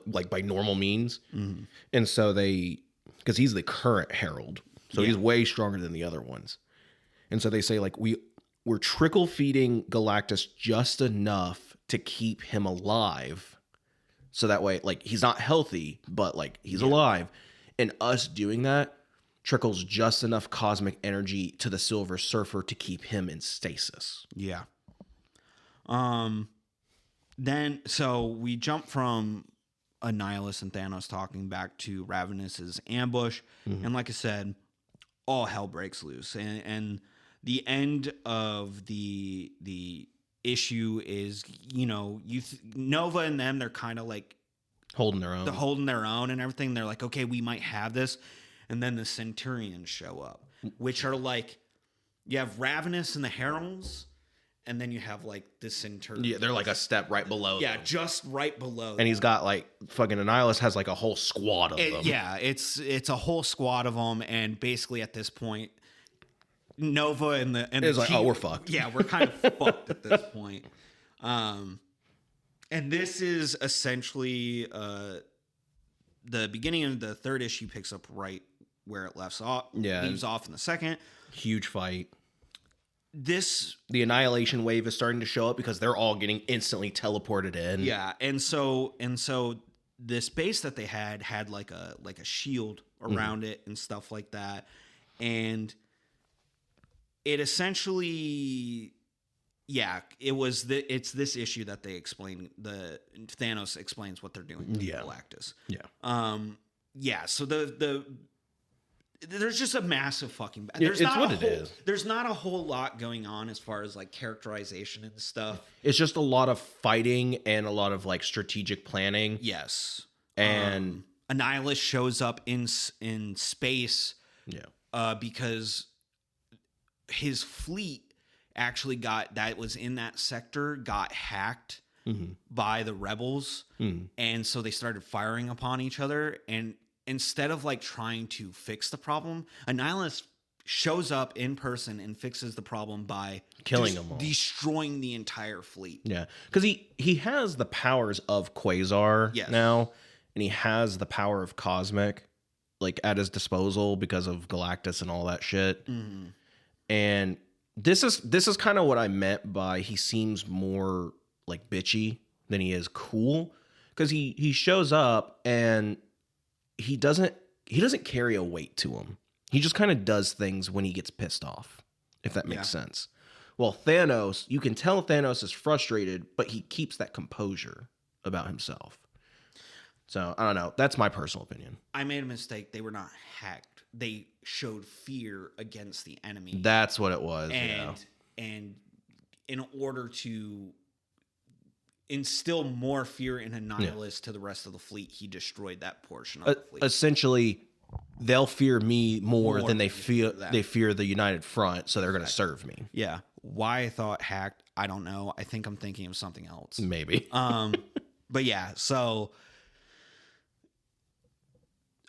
Speaker 2: like by normal means. And so because he's the current Herald, so he's way stronger than the other ones. And so they say, like, we're trickle feeding Galactus just enough to keep him alive. So that way, like, he's not healthy, but, like, he's alive. And us doing that trickles just enough cosmic energy to the Silver Surfer to keep him in stasis.
Speaker 1: Yeah. Then, so we jump from Annihilus and Thanos talking back to Ravenous's ambush. And like I said, all hell breaks loose. And the end of the issue is, Nova and them, they're kind of like
Speaker 2: holding their own.
Speaker 1: They're holding their own and everything. They're like, okay, we might have this. And then the Centurions show up, which are like, you have Ravenous and the Heralds, and then you have like the Centurions.
Speaker 2: Yeah, they're like a step right below them.
Speaker 1: Just right below.
Speaker 2: And he's got like fucking Annihilus has like a whole squad of them.
Speaker 1: Yeah, it's a whole squad of them, and basically at this point, Nova and
Speaker 2: it's like, oh, we're fucked.
Speaker 1: Yeah, we're kind of fucked at this point. And this is essentially the beginning of the third issue picks up right where it leaves off in the second.
Speaker 2: Huge fight.
Speaker 1: The
Speaker 2: Annihilation wave is starting to show up because they're all getting instantly teleported in.
Speaker 1: Yeah, and so this base that they had like a shield around it and stuff like that, and it essentially, it's this issue that they explain. Thanos explains what they're doing with Galactus. Yeah. So there's just a massive fucking. There's not a whole lot going on as far as like characterization and stuff.
Speaker 2: It's just a lot of fighting and a lot of like strategic planning.
Speaker 1: Yes,
Speaker 2: and
Speaker 1: Annihilus shows up in space. Yeah, because his fleet actually that was in that sector got hacked by the rebels, and so they started firing upon each other. And instead of like trying to fix the problem, Annihilus shows up in person and fixes the problem by
Speaker 2: killing them all,
Speaker 1: destroying the entire fleet.
Speaker 2: Yeah, because he has the powers of Quasar now, and he has the power of Cosmic like at his disposal because of Galactus and all that shit. And this is kind of what I meant by he seems more like bitchy than he is cool, because he shows up and he doesn't carry a weight to him. He just kind of does things when he gets pissed off, if that makes sense. Well, Thanos, you can tell Thanos is frustrated, but he keeps that composure about himself. So, I don't know. That's my personal opinion.
Speaker 1: I made a mistake. They were not hacked. They showed fear against the enemy.
Speaker 2: That's what it was.
Speaker 1: And in order to instill more fear in Annihilus to the rest of the fleet, he destroyed that portion of the fleet.
Speaker 2: Essentially, they'll fear me more than they fear the United Front, so they're going to serve me.
Speaker 1: Yeah. Why I thought hacked, I don't know. I think I'm thinking of something else.
Speaker 2: Maybe.
Speaker 1: But yeah, so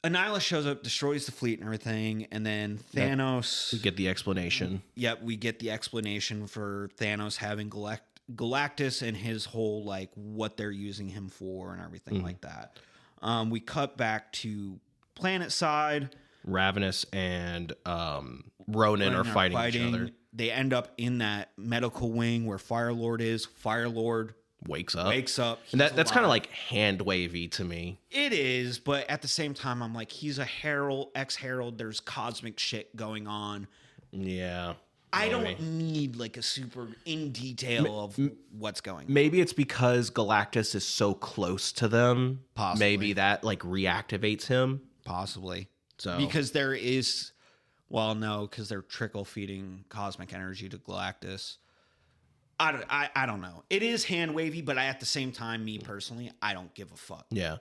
Speaker 1: Annihilus shows up, destroys the fleet and everything, and then Thanos...
Speaker 2: We get the explanation.
Speaker 1: Yep, we get the explanation for Thanos having Galactus and his whole, like, what they're using him for and everything like that. We cut back to planet side.
Speaker 2: Ravenous and Ronan are fighting each other.
Speaker 1: They end up in that medical wing where Firelord is. Firelord
Speaker 2: wakes up.
Speaker 1: And
Speaker 2: that's kind of like hand wavy to me.
Speaker 1: It is, but at the same time, I'm like, he's a herald, ex-herald. There's cosmic shit going on.
Speaker 2: Yeah.
Speaker 1: I don't need like a super in detail of what's going on.
Speaker 2: Maybe it's because Galactus is so close to them.
Speaker 1: Possibly.
Speaker 2: Maybe that like reactivates him.
Speaker 1: Possibly.
Speaker 2: So
Speaker 1: because there is, well, no, because they're trickle feeding cosmic energy to Galactus. I don't know. It is hand wavy, but at the same time, me personally, I don't give a fuck.
Speaker 2: Yeah.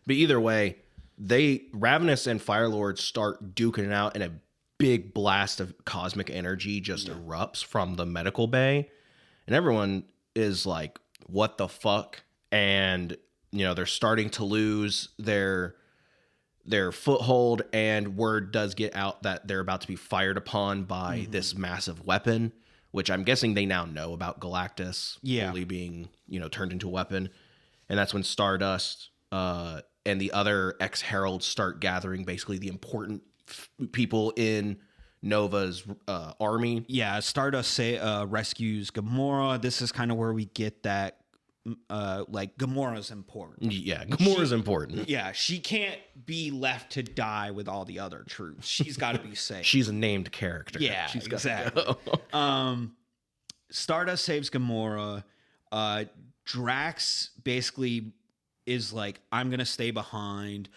Speaker 2: But either way, Ravenous and Firelord start duking it out, and a big blast of cosmic energy just erupts from the medical bay. And everyone is like, what the fuck? And, they're starting to lose their foothold, and word does get out that they're about to be fired upon by this massive weapon, which I'm guessing they now know about Galactus fully being, turned into a weapon. And that's when Stardust and the other ex-heralds start gathering basically the important people in Nova's army.
Speaker 1: Yeah, Stardust rescues Gamora. This is kind of where we get that, like, Gamora's important.
Speaker 2: Yeah, Gamora's important.
Speaker 1: Yeah, she can't be left to die with all the other troops. She's got to be safe.
Speaker 2: She's a named character.
Speaker 1: Yeah,
Speaker 2: she's
Speaker 1: exactly. Go. Stardust saves Gamora. Drax basically is like, I'm gonna stay behind.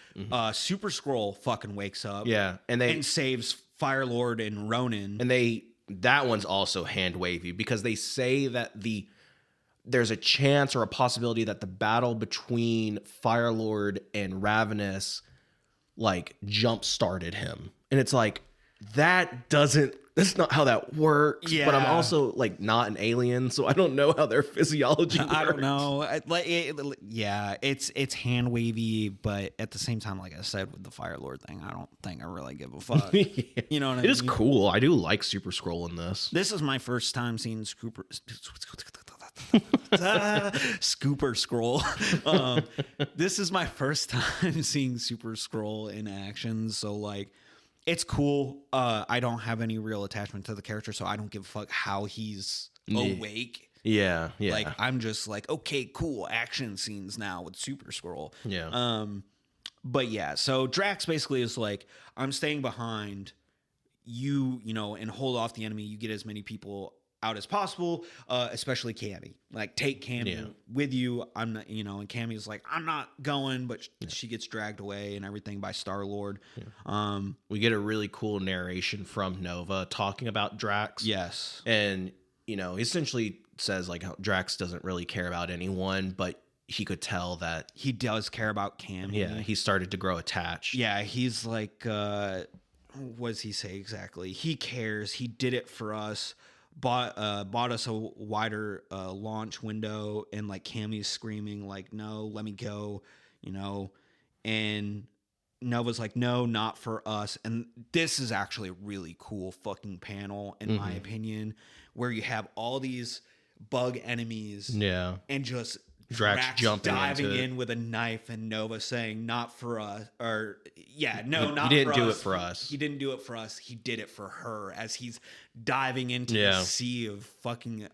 Speaker 1: Super Skrull fucking wakes up.
Speaker 2: Yeah,
Speaker 1: and saves Firelord and Ronan.
Speaker 2: And that one's also hand wavy because they say that there's a chance or a possibility that the battle between Firelord and Ravenous like jump started him. And it's like, that's not how that works.
Speaker 1: Yeah.
Speaker 2: But I'm also like not an alien, so I don't know how their physiology works.
Speaker 1: I don't know. It's hand wavy, but at the same time, like I said with the Firelord thing, I don't think I really give a fuck.
Speaker 2: Yeah.
Speaker 1: You know what I mean?
Speaker 2: It is cool. I do like Super Skrull in this.
Speaker 1: This is my first time seeing Scooper Skrull. This is my first time seeing Super Skrull in action, so like, it's cool. I don't have any real attachment to the character, so I don't give a fuck how he's awake.
Speaker 2: Yeah.
Speaker 1: Like, I'm just like, okay, cool, action scenes now with Super Skrull.
Speaker 2: Yeah.
Speaker 1: But yeah, so Drax basically is like, I'm staying behind you, and hold off the enemy. You get as many people out as possible, especially Cammy. Like, take Cammy with you. I'm not, and Cammy's like, I'm not going, but she gets dragged away and everything by Star-Lord. Yeah.
Speaker 2: We get a really cool narration from Nova talking about Drax.
Speaker 1: Yes.
Speaker 2: And, he essentially says like how Drax doesn't really care about anyone, but he could tell that
Speaker 1: he does care about Cammy.
Speaker 2: Yeah. He started to grow attached.
Speaker 1: Yeah. He's like, what does he say exactly? He cares. He did it for us. Bought us a wider launch window, and like Cammy's screaming like, no, let me go, and Nova's like, no, not for us. And this is actually a really cool fucking panel in my opinion, where you have all these bug enemies and just Drax jumping diving in with a knife, and Nova saying, not for us, or not
Speaker 2: he didn't
Speaker 1: for
Speaker 2: do
Speaker 1: us.
Speaker 2: It for us.
Speaker 1: He didn't do it for us. He did it for her, as he's diving into the sea of fucking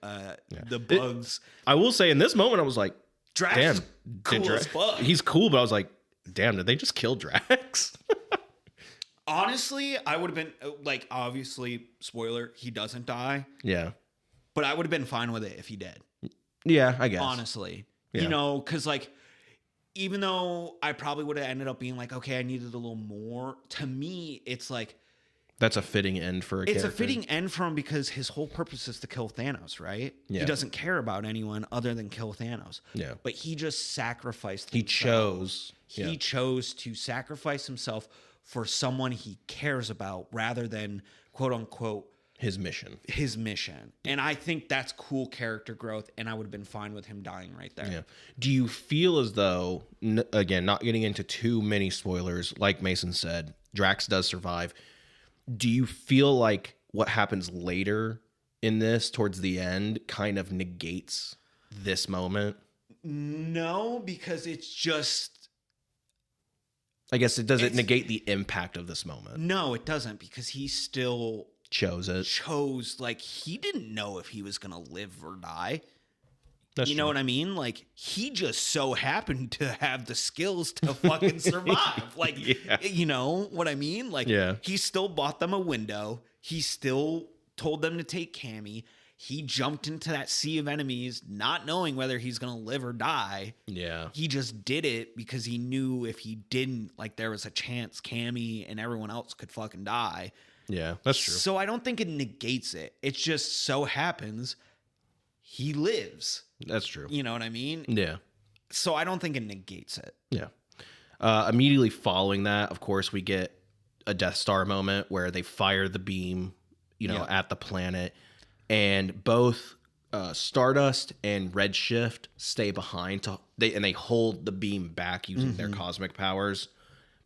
Speaker 1: the bugs.
Speaker 2: I will say, in this moment, I was like,
Speaker 1: Drax
Speaker 2: damn,
Speaker 1: is cool as fuck.
Speaker 2: He's cool, but I was like, damn, did they just kill Drax?
Speaker 1: Honestly, I would have been like, obviously, spoiler, he doesn't die.
Speaker 2: Yeah.
Speaker 1: But I would have been fine with it if he did.
Speaker 2: Yeah, I guess.
Speaker 1: Honestly.
Speaker 2: Yeah.
Speaker 1: Because like, even though I probably would have ended up being like, okay, I needed a little more, to me, it's like,
Speaker 2: that's a fitting end for a character.
Speaker 1: It's a fitting end for him because his whole purpose is to kill Thanos, right? Yeah. He doesn't care about anyone other than kill Thanos.
Speaker 2: Yeah.
Speaker 1: But he just sacrificed
Speaker 2: himself.
Speaker 1: He chose to sacrifice himself for someone he cares about rather than, quote unquote,
Speaker 2: his mission.
Speaker 1: And I think that's cool character growth, and I would have been fine with him dying right there.
Speaker 2: Yeah. Do you feel as though, again, not getting into too many spoilers, like Mason said, Drax does survive. Do you feel like what happens later in this towards the end kind of negates this moment?
Speaker 1: No, because it's just
Speaker 2: I guess it doesn't negate the impact of this moment.
Speaker 1: No, it doesn't, because he still
Speaker 2: chose
Speaker 1: like, he didn't know if he was gonna live or die.
Speaker 2: That's
Speaker 1: you
Speaker 2: true.
Speaker 1: know what I mean? Like, he just so happened to have the skills to fucking survive. Like, you know what I mean? Like, he still bought them a window. He still told them to take Cammy. He jumped into that sea of enemies, not knowing whether he's going to live or die.
Speaker 2: Yeah.
Speaker 1: He just did it because he knew if he didn't, like, there was a chance Cammy and everyone else could fucking die.
Speaker 2: Yeah, that's true.
Speaker 1: So I don't think it negates it. It just so happens he lives.
Speaker 2: That's true.
Speaker 1: You know what I mean?
Speaker 2: Yeah.
Speaker 1: So I don't think it negates it.
Speaker 2: Yeah. Immediately following that, of course, we get a Death Star moment where they fire the beam, at the planet, and both Stardust and Redshift stay behind and they hold the beam back using their cosmic powers,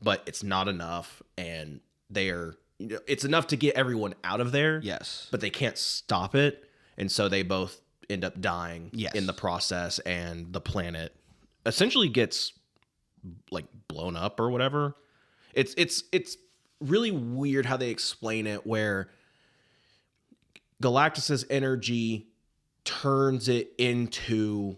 Speaker 2: but it's not enough, and it's enough to get everyone out of there.
Speaker 1: Yes.
Speaker 2: But they can't stop it, and so they both end up dying
Speaker 1: Yes.
Speaker 2: in the process, and the planet essentially gets like blown up or whatever. It's really weird how they explain it, where Galactus's energy turns it into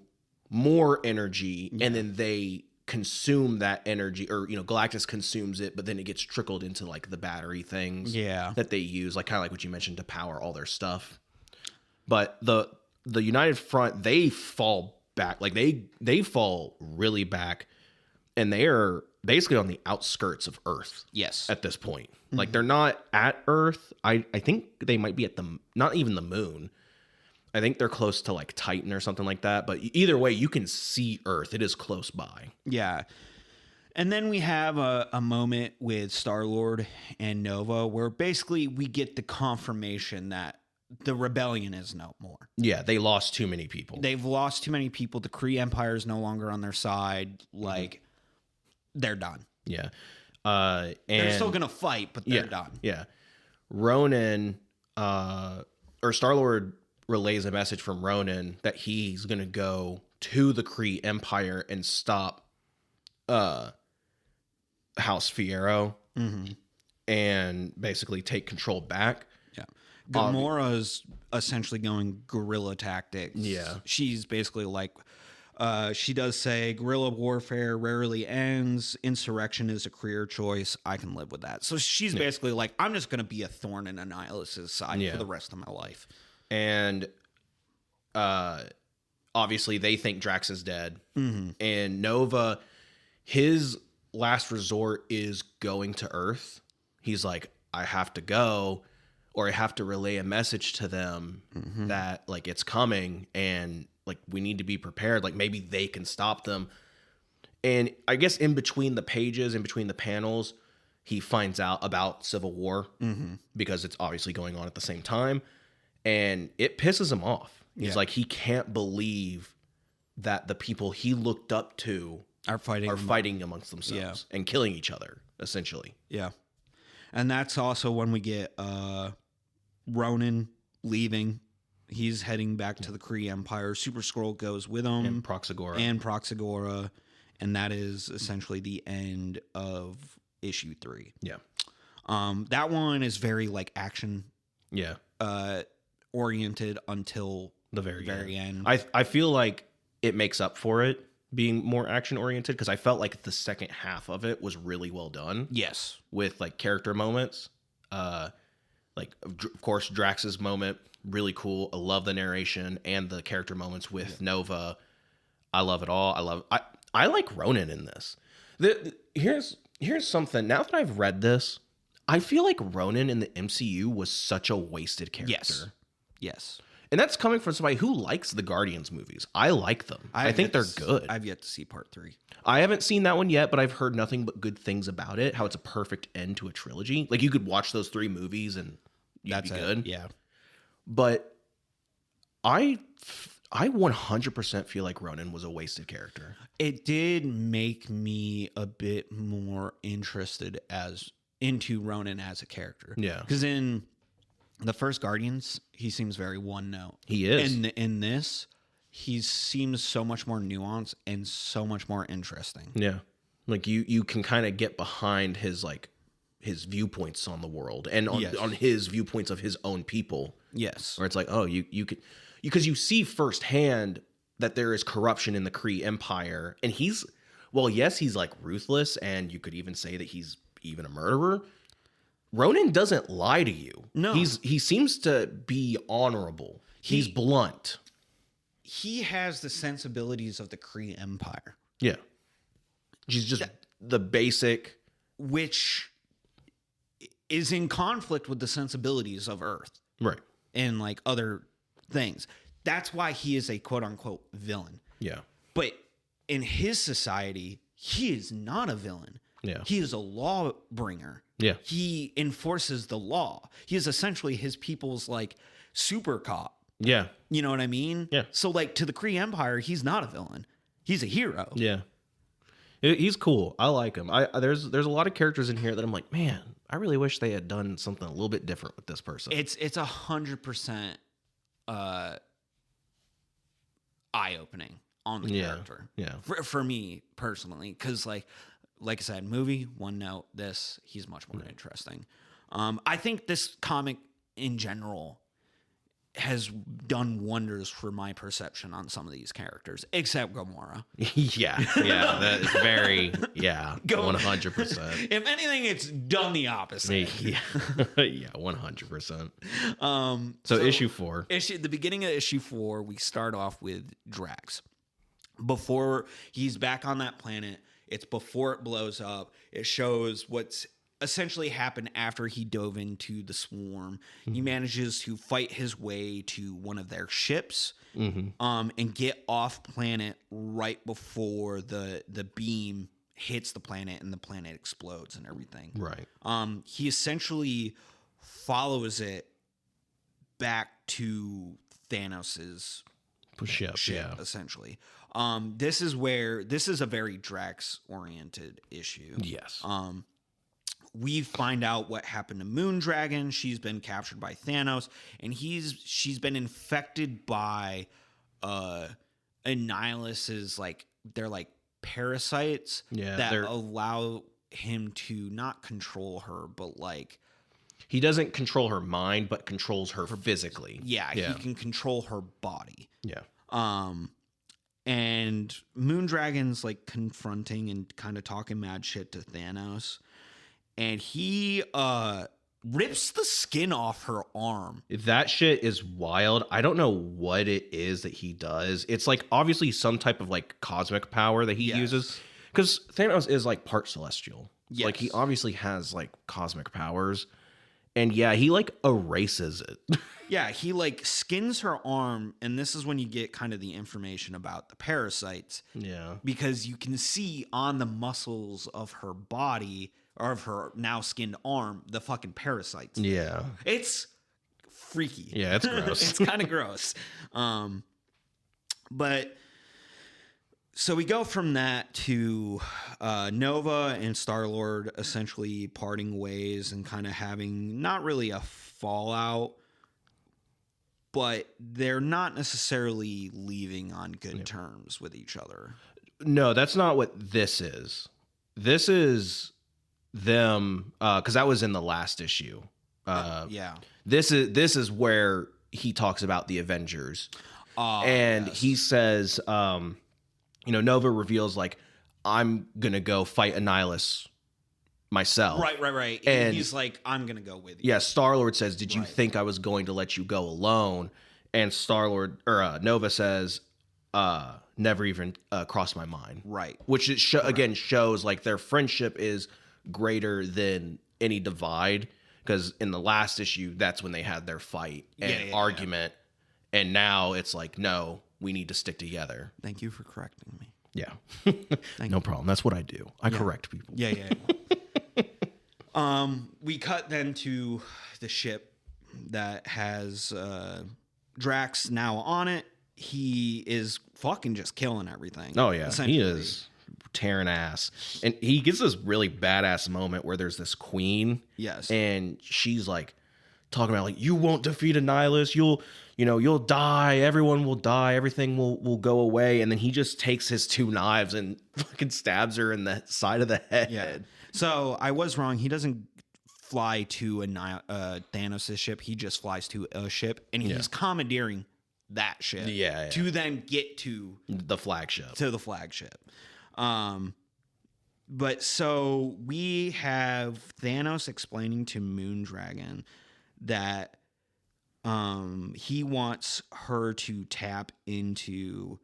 Speaker 2: more energy, and then they consume that energy, or Galactus consumes it, but then it gets trickled into like the battery things that they use, like kind of like what you mentioned, to power all their stuff. But the United Front, they fall back, like they fall really back, and they are basically on the outskirts of Earth.
Speaker 1: Yes.
Speaker 2: At this point. Like, they're not at Earth. I think they might be at not even the moon. I think they're close to like Titan or something like that. But either way, you can see Earth. It is close by.
Speaker 1: Yeah. And then we have a moment with Star-Lord and Nova where basically we get the confirmation that the rebellion is no more.
Speaker 2: Yeah, they lost too many people.
Speaker 1: They've lost too many people. The Kree Empire is no longer on their side. Like, they're done.
Speaker 2: Yeah.
Speaker 1: And they're still going to fight, but they're done.
Speaker 2: Yeah. Ronan, or Star-Lord relays a message from Ronan that he's going to go to the Kree Empire and stop House Fiero and basically take control back.
Speaker 1: Yeah. Gamora's essentially going guerrilla tactics.
Speaker 2: Yeah.
Speaker 1: She's basically like, she does say guerrilla warfare rarely ends. Insurrection is a career choice. I can live with that. So she's basically like, I'm just going to be a thorn in Annihilus's side for the rest of my life.
Speaker 2: And obviously they think Drax is dead. And Nova, his last resort is going to Earth. He's like, I have to go, or I have to relay a message to them that like it's coming, and like we need to be prepared. Like maybe they can stop them. And I guess in between the pages, in between the panels, he finds out about Civil War because it's obviously going on at the same time, and it pisses him off. He's like, he can't believe that the people he looked up to are fighting amongst themselves and killing each other, essentially.
Speaker 1: Yeah. And that's also when we get Ronan leaving. He's heading back to the Kree Empire. Super Skrull goes with him.
Speaker 2: And Proxagora.
Speaker 1: And that is essentially the end of issue 3.
Speaker 2: Yeah.
Speaker 1: That one is very like action oriented until
Speaker 2: the very
Speaker 1: end.
Speaker 2: I feel like it makes up for it being more action oriented, because I felt like the second half of it was really well done.
Speaker 1: Yes.
Speaker 2: With like character moments. Like of course Drax's moment, really cool. I love the narration and the character moments with Nova. I love it all. I like Ronan in this. Here's something. Now that I've read this, I feel like Ronan in the MCU was such a wasted character.
Speaker 1: Yes.
Speaker 2: And that's coming from somebody who likes the Guardians movies. I like them. I think they're good.
Speaker 1: I've yet to see part 3.
Speaker 2: I haven't seen that one yet, but I've heard nothing but good things about it. How it's a perfect end to a trilogy. Like you could watch those 3 movies and you'd be good.
Speaker 1: Yeah.
Speaker 2: But I 100% feel like Ronan was a wasted character.
Speaker 1: It did make me a bit more interested into Ronan as a character.
Speaker 2: Yeah.
Speaker 1: Because in the first Guardians, he seems very one note.
Speaker 2: He is.
Speaker 1: In this, he seems so much more nuanced and so much more interesting.
Speaker 2: Yeah. Like you can kind of get behind his viewpoints on the world and on his viewpoints of his own people.
Speaker 1: Yes.
Speaker 2: Where it's like, oh, you could, because you see firsthand that there is corruption in the Kree Empire, and he's like ruthless, and you could even say that he's even a murderer. Ronan doesn't lie to you.
Speaker 1: No.
Speaker 2: He seems to be honorable. He's blunt.
Speaker 1: He has the sensibilities of the Kree Empire.
Speaker 2: Yeah. He's just the basic,
Speaker 1: which is in conflict with the sensibilities of Earth.
Speaker 2: Right.
Speaker 1: And like other things. That's why he is a quote unquote villain.
Speaker 2: Yeah.
Speaker 1: But in his society, he is not a villain.
Speaker 2: Yeah.
Speaker 1: He is a law bringer.
Speaker 2: Yeah.
Speaker 1: He enforces the law. He is essentially his people's like super cop.
Speaker 2: Yeah.
Speaker 1: You know what I mean?
Speaker 2: Yeah.
Speaker 1: So like to the Kree Empire, he's not a villain. He's a hero.
Speaker 2: Yeah. He's cool. I like him. There's a lot of characters in here that I'm like, man, I really wish they had done something a little bit different with this person.
Speaker 1: It's 100% eye-opening on the character.
Speaker 2: Yeah.
Speaker 1: For me personally, because like I said, movie, one note. He's much more interesting. I think this comic in general has done wonders for my perception on some of these characters, except Gamora.
Speaker 2: yeah, that's very 100%.
Speaker 1: If anything, it's done the opposite.
Speaker 2: Yeah, 100%. So issue 4.
Speaker 1: The beginning of issue 4, we start off with Drax. Before he's back on that planet, it's before it blows up. It shows what's essentially happened after he dove into the swarm. Mm-hmm. He manages to fight his way to one of their ships, and get off planet right before the beam hits the planet and the planet explodes and everything.
Speaker 2: Right.
Speaker 1: He essentially follows it back to Thanos's ship, essentially. This is a very Drax oriented issue.
Speaker 2: Yes.
Speaker 1: We find out what happened to Moondragon. She's been captured by Thanos, and she's been infected by Annihilus's they're like parasites that allow him to not control her, but like
Speaker 2: he doesn't control her mind, but controls her physically.
Speaker 1: Yeah, he can control her body.
Speaker 2: Yeah.
Speaker 1: And Moondragon's like confronting and kind of talking mad shit to Thanos. And he rips the skin off her arm.
Speaker 2: That shit is wild. I don't know what it is that he does. It's like obviously some type of like cosmic power that he uses. Because Thanos is like part celestial. Yes. Like he obviously has like cosmic powers. And yeah, he like erases it.
Speaker 1: Yeah, he like skins her arm. And this is when you get kind of the information about the parasites.
Speaker 2: Yeah.
Speaker 1: Because you can see on the muscles of her body, or of her now skinned arm, the fucking parasites.
Speaker 2: Yeah.
Speaker 1: It's freaky.
Speaker 2: Yeah, it's gross.
Speaker 1: It's kind of gross. But so we go from that to Nova and Star-Lord essentially parting ways and kind of having not really a fallout, but they're not necessarily leaving on good terms with each other.
Speaker 2: No, that's not what this is. This is them, because that was in the last issue. This is where he talks about the Avengers, and he says, Nova reveals like, I'm gonna go fight Annihilus myself.
Speaker 1: Right. And he's like, I'm gonna go with you.
Speaker 2: Yeah. Star-Lord says, "Did you think I was going to let you go alone?" And Star-Lord or Nova says, "Never even crossed my mind."
Speaker 1: Right.
Speaker 2: Which again shows like their friendship is greater than any divide, because in the last issue that's when they had their fight and argument, and now it's like, no, we need to stick together.
Speaker 1: Thank you for correcting me.
Speaker 2: Yeah. No problem. That's what I do. I correct people.
Speaker 1: Yeah. We cut then to the ship that has Drax now on it. He is fucking just killing everything.
Speaker 2: Oh yeah, he is tearing ass, and he gets this really badass moment where there's this queen,
Speaker 1: yes,
Speaker 2: and she's like talking about like, you won't defeat Annihilus. You'll die. Everyone will die. Everything will go away. And then he just takes his 2 knives and fucking stabs her in the side of the head.
Speaker 1: Yeah. So I was wrong. He doesn't fly to Thanos' ship. He just flies to a ship, and he's commandeering that ship. To then get to
Speaker 2: the flagship.
Speaker 1: But so we have Thanos explaining to Moondragon that he wants her to tap into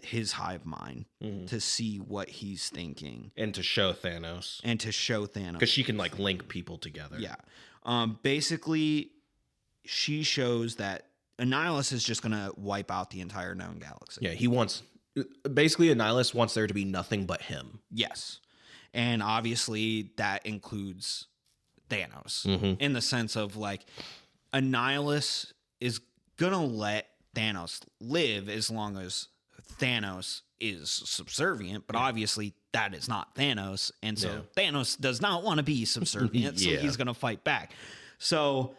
Speaker 1: his hive mind to see what he's thinking.
Speaker 2: And to show Thanos.
Speaker 1: Because
Speaker 2: she can like link people together.
Speaker 1: Yeah. Basically, she shows that Annihilus is just going to wipe out the entire known galaxy.
Speaker 2: Yeah, basically Annihilus wants there to be nothing but him.
Speaker 1: Yes. And obviously that includes Thanos in the sense of like Annihilus is going to let Thanos live as long as Thanos is subservient, but obviously that is not Thanos. And so Thanos does not want to be subservient, so he's going to fight back. So,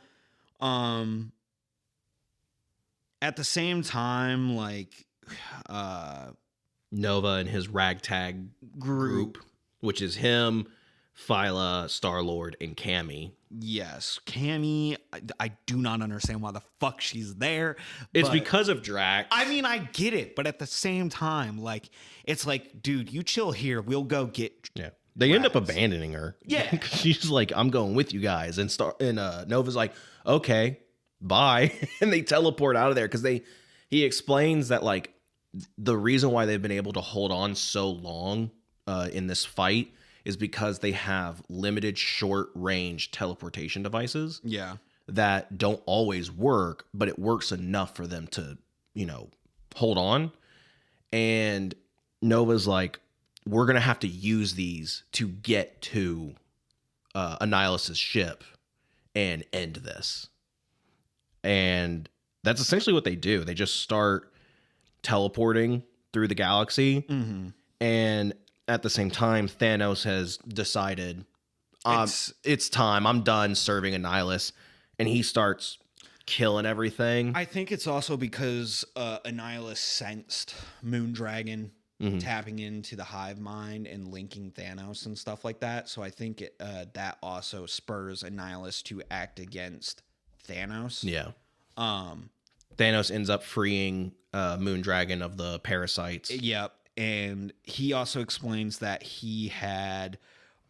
Speaker 1: at the same time, like,
Speaker 2: Nova and his ragtag group, which is him, Phyla, Star-Lord, and Cammy.
Speaker 1: Yes, Cammy, I do not understand why the fuck she's there.
Speaker 2: It's because of Drax.
Speaker 1: I mean, I get it, but at the same time, like, it's like, dude, you chill here. We'll go get.
Speaker 2: Yeah, they end up abandoning her.
Speaker 1: Yeah,
Speaker 2: she's like, I'm going with you guys, and Nova's like, okay, bye, and they teleport out of there because he explains that like the reason why they've been able to hold on so long in this fight is because they have limited short-range teleportation devices.
Speaker 1: Yeah.
Speaker 2: That don't always work, but it works enough for them to, hold on. And Nova's like, we're going to have to use these to get to Annihilus' ship and end this. And that's essentially what they do. They just start teleporting through the galaxy. And at the same time, Thanos has decided it's time. I'm done serving Annihilus. And he starts killing everything.
Speaker 1: I think it's also because Annihilus sensed Moondragon tapping into the hive mind and linking Thanos and stuff like that. So I think that also spurs Annihilus to act against Thanos.
Speaker 2: Yeah. Thanos ends up freeing Moondragon of the parasites.
Speaker 1: Yep. And he also explains that he had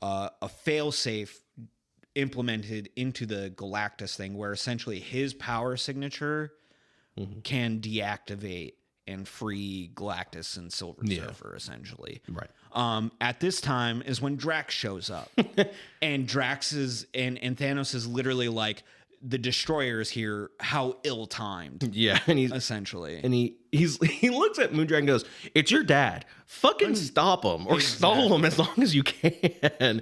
Speaker 1: a failsafe implemented into the Galactus thing where essentially his power signature can deactivate and free Galactus and Silver Surfer, essentially.
Speaker 2: Right.
Speaker 1: At this time is when Drax shows up. And Drax is, and Thanos is literally like, the Destroyer is here. How ill-timed.
Speaker 2: Yeah, and he looks at Moondragon and goes, "It's your dad. Fucking stop him or stall him as long as you can."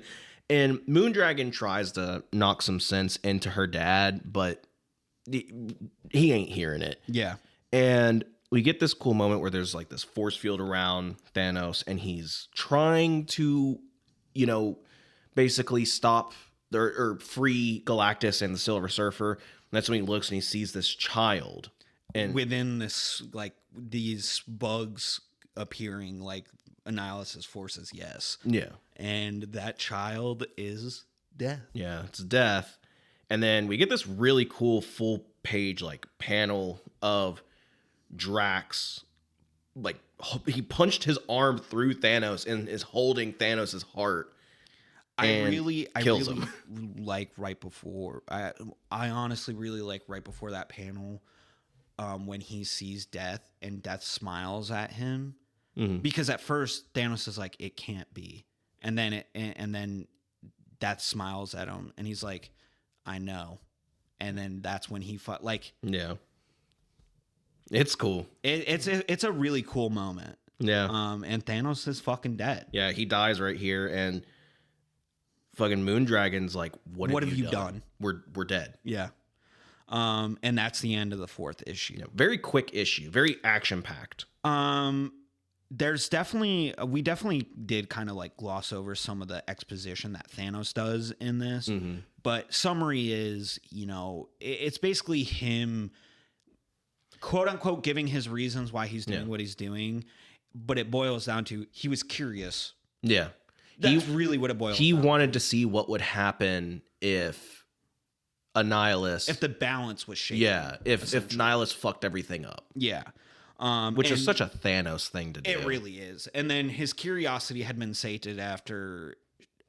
Speaker 2: And Moondragon tries to knock some sense into her dad, but he ain't hearing it.
Speaker 1: Yeah,
Speaker 2: and we get this cool moment where there's like this force field around Thanos, and he's trying to, basically stop or free Galactus and the Silver Surfer. And that's when he looks and he sees this child. And
Speaker 1: within this, like, these bugs appearing, like, Annihilus' forces, yes.
Speaker 2: Yeah.
Speaker 1: And that child is Death.
Speaker 2: Yeah, it's Death. And then we get this really cool full page, like, panel of Drax. Like, he punched his arm through Thanos and is holding Thanos' heart. I really
Speaker 1: like right before. I honestly really like right before that panel, when he sees Death and Death smiles at him, because at first Thanos is like, it can't be, and then Death smiles at him and he's like, I know, and then that's when he fought. Like,
Speaker 2: yeah, it's cool.
Speaker 1: It's a really cool moment.
Speaker 2: Yeah.
Speaker 1: And Thanos is fucking dead.
Speaker 2: Yeah, he dies right here, and fucking Moondragon's like, what have you done? We're dead.
Speaker 1: Yeah. And that's the end of the 4th issue.
Speaker 2: Yeah, very quick issue, very action packed.
Speaker 1: there's definitely we definitely did kind of like gloss over some of the exposition that Thanos does in this, but summary is, you know, it's basically him quote unquote giving his reasons why he's doing what he's doing, but it boils down to he was curious.
Speaker 2: Yeah,
Speaker 1: that's really what it boils down
Speaker 2: he wanted to see what would happen if Annihilus,
Speaker 1: if the balance was shaken.
Speaker 2: Yeah, if Nihilus fucked everything up.
Speaker 1: Yeah.
Speaker 2: Which is such a Thanos thing to do.
Speaker 1: It really is. And then his curiosity had been sated after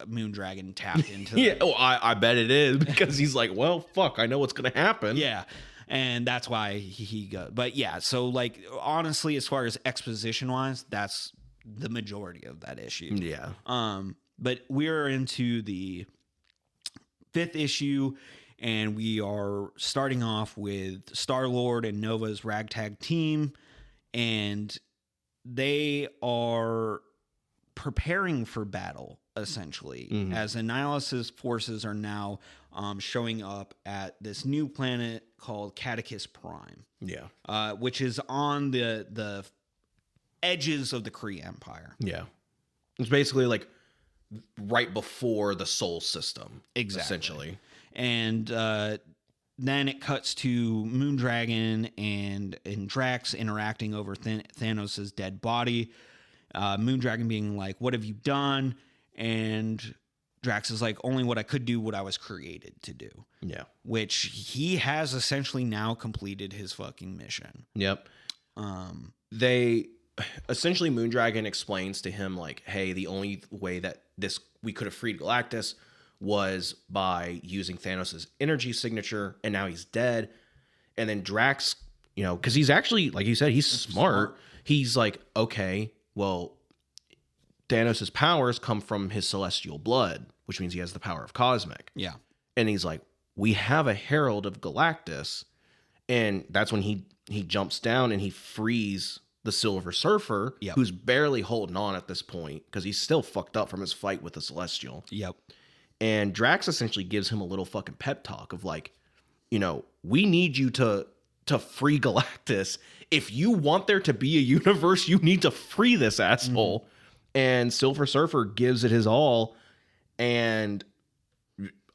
Speaker 1: Moondragon tapped into
Speaker 2: yeah, I bet it is, because he's like, well, fuck, I know what's going to happen.
Speaker 1: Yeah. And that's why he got... But yeah, so like, honestly, as far as exposition-wise, that's the majority of that issue.
Speaker 2: Yeah.
Speaker 1: But we're into the 5th issue, and we are starting off with Star-Lord and Nova's ragtag team, and they are preparing for battle, essentially, as Annihilus's forces are now showing up at this new planet called Catechus Prime.
Speaker 2: Yeah.
Speaker 1: Which is on the edges of the Kree Empire.
Speaker 2: Yeah. It's basically like right before the Sol system.
Speaker 1: Exactly.
Speaker 2: Essentially.
Speaker 1: And then it cuts to Moondragon and Drax interacting over Thanos' dead body. Moondragon being like, what have you done? And Drax is like, only what I could do, what I was created to do.
Speaker 2: Yeah.
Speaker 1: Which he has essentially now completed his fucking mission.
Speaker 2: Yep. They essentially, Moondragon explains to him like, hey, the only way that we could have freed Galactus was by using Thanos' energy signature, and now he's dead. And then Drax, you know, because he's actually, like you said, he's smart. He's like, okay, well, Thanos' powers come from his celestial blood, which means he has the power of cosmic.
Speaker 1: Yeah.
Speaker 2: And he's like, we have a Herald of Galactus. And that's when he jumps down and he frees the Silver Surfer, who's barely holding on at this point because he's still fucked up from his fight with the Celestial.
Speaker 1: Yep.
Speaker 2: And Drax essentially gives him a little fucking pep talk of like, you know, we need you to free Galactus. If you want there to be a universe, you need to free this asshole. And Silver Surfer gives it his all and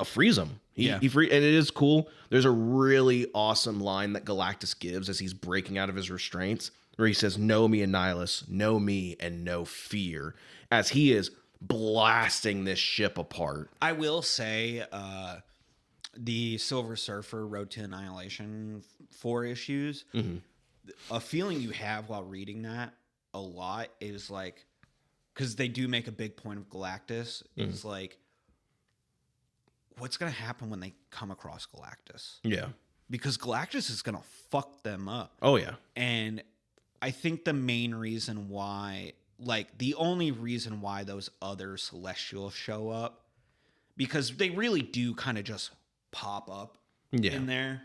Speaker 2: frees him. He free, and it is cool. There's a really awesome line that Galactus gives as he's breaking out of his restraints, where he says, know me, Annihilus, know me, and no fear, as he is blasting this ship apart.
Speaker 1: I will say the Silver Surfer Road to Annihilation 4 issues, a feeling you have while reading that a lot is like, because they do make a big point of Galactus, is like, what's going to happen when they come across Galactus?
Speaker 2: Yeah.
Speaker 1: Because Galactus is going to fuck them up.
Speaker 2: Oh, yeah.
Speaker 1: And I think the main reason why, like the only reason why those other Celestials show up, because they really do kind of just pop up in there,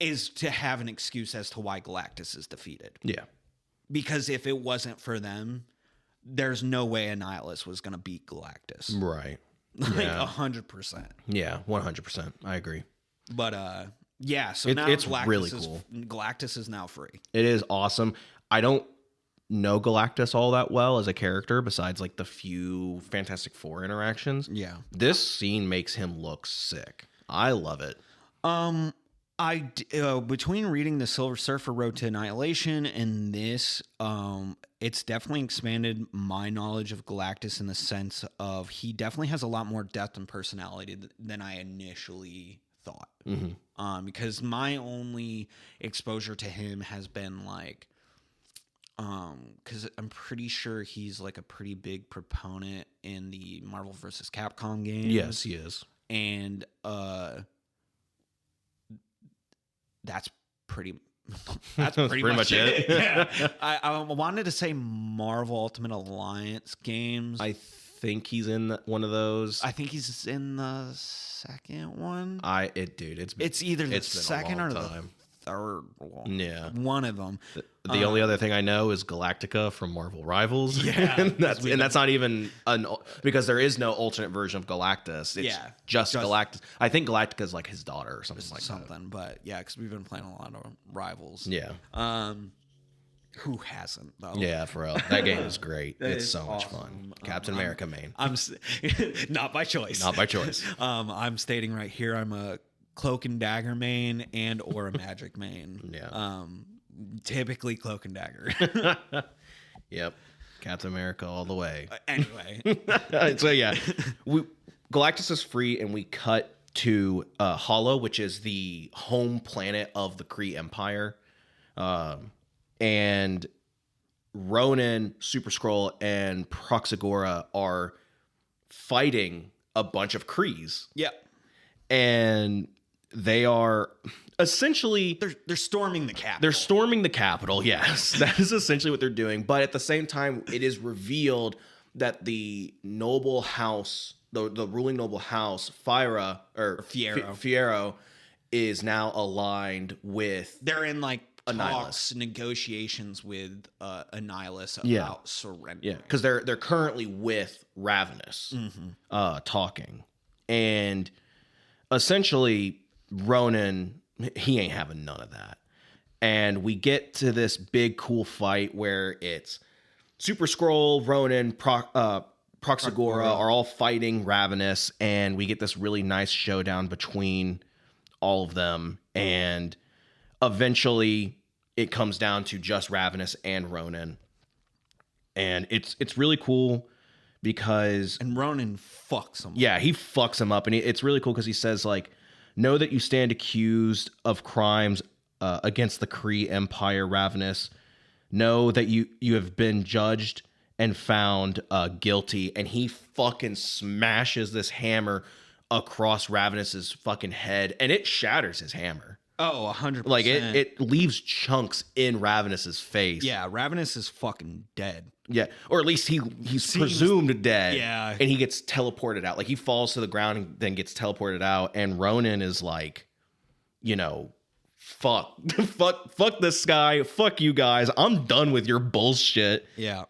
Speaker 1: is to have an excuse as to why Galactus is defeated.
Speaker 2: Yeah.
Speaker 1: Because if it wasn't for them, there's no way Annihilus was going to beat Galactus.
Speaker 2: Right.
Speaker 1: Like 100%.
Speaker 2: Yeah, 100%. I agree.
Speaker 1: But yeah, so now
Speaker 2: it's really cool.
Speaker 1: Galactus is now free.
Speaker 2: It is awesome. I don't know Galactus all that well as a character, besides like the few Fantastic Four interactions.
Speaker 1: Yeah. This
Speaker 2: scene makes him look sick. I love it.
Speaker 1: Between reading the Silver Surfer Road to Annihilation and this, it's definitely expanded my knowledge of Galactus in the sense of he definitely has a lot more depth and personality than I initially thought. Because my only exposure to him has been like, because I'm pretty sure he's like a pretty big proponent in the Marvel vs. Capcom games.
Speaker 2: Yes, he is.
Speaker 1: And that's pretty much it. Yeah. I wanted to say Marvel Ultimate Alliance games.
Speaker 2: I think he's in one of those.
Speaker 1: I think he's in the second one.
Speaker 2: It's
Speaker 1: either the second or the third one.
Speaker 2: Yeah.
Speaker 1: One of them.
Speaker 2: The only other thing I know is Galactica from Marvel Rivals.
Speaker 1: Yeah.
Speaker 2: and that's not even because there is no alternate version of Galactus. It's just Galactus. I think Galactica is like his daughter or something like that.
Speaker 1: But yeah, because we've been playing a lot of Rivals.
Speaker 2: Yeah.
Speaker 1: Who hasn't though?
Speaker 2: Yeah, for real. That game is great. It's
Speaker 1: is
Speaker 2: so much
Speaker 1: awesome.
Speaker 2: fun. Captain America main.
Speaker 1: I'm not by choice.
Speaker 2: Not by choice.
Speaker 1: I'm stating right here, I'm a Cloak and Dagger main and or a Magic main.
Speaker 2: Yeah.
Speaker 1: Typically Cloak and Dagger.
Speaker 2: Yep. Captain America all the way.
Speaker 1: Anyway.
Speaker 2: So yeah, Galactus is free, and we cut to Hollow, which is the home planet of the Kree Empire. And Ronan, Super Skrull, and Proxagora are fighting a bunch of Krees.
Speaker 1: Yep.
Speaker 2: And they are essentially...
Speaker 1: They're storming the capital.
Speaker 2: They're storming the capital, yes. That is essentially what they're doing. But at the same time, it is revealed that the noble house, the ruling noble house, Fiero, is now aligned with...
Speaker 1: They're in like
Speaker 2: Annihilus.
Speaker 1: Negotiations with Annihilus about surrender.
Speaker 2: Yeah, because they're currently with Ravenous, talking. And essentially, Ronan, he ain't having none of that. And we get to this big, cool fight where it's Super Skrull, Ronan, Proxagora are all fighting Ravenous, and we get this really nice showdown between all of them. And eventually, it comes down to just Ravenous and Ronan. And it's really cool because...
Speaker 1: And Ronan fucks him.
Speaker 2: Yeah, he fucks him up. And it's really cool because he says, like, know that you stand accused of crimes against the Kree Empire, Ravenous. Know that you have been judged and found guilty. And he fucking smashes this hammer across Ravenous's fucking head. And it shatters his hammer.
Speaker 1: Oh, 100%.
Speaker 2: Like, it leaves chunks in Ravenous's face.
Speaker 1: Yeah, Ravenous is fucking dead.
Speaker 2: Yeah, or at least he's presumed dead.
Speaker 1: Yeah.
Speaker 2: And he gets teleported out. Like, he falls to the ground and then gets teleported out. And Ronan is like, you know, fuck this guy. Fuck you guys. I'm done with your bullshit.
Speaker 1: Yeah.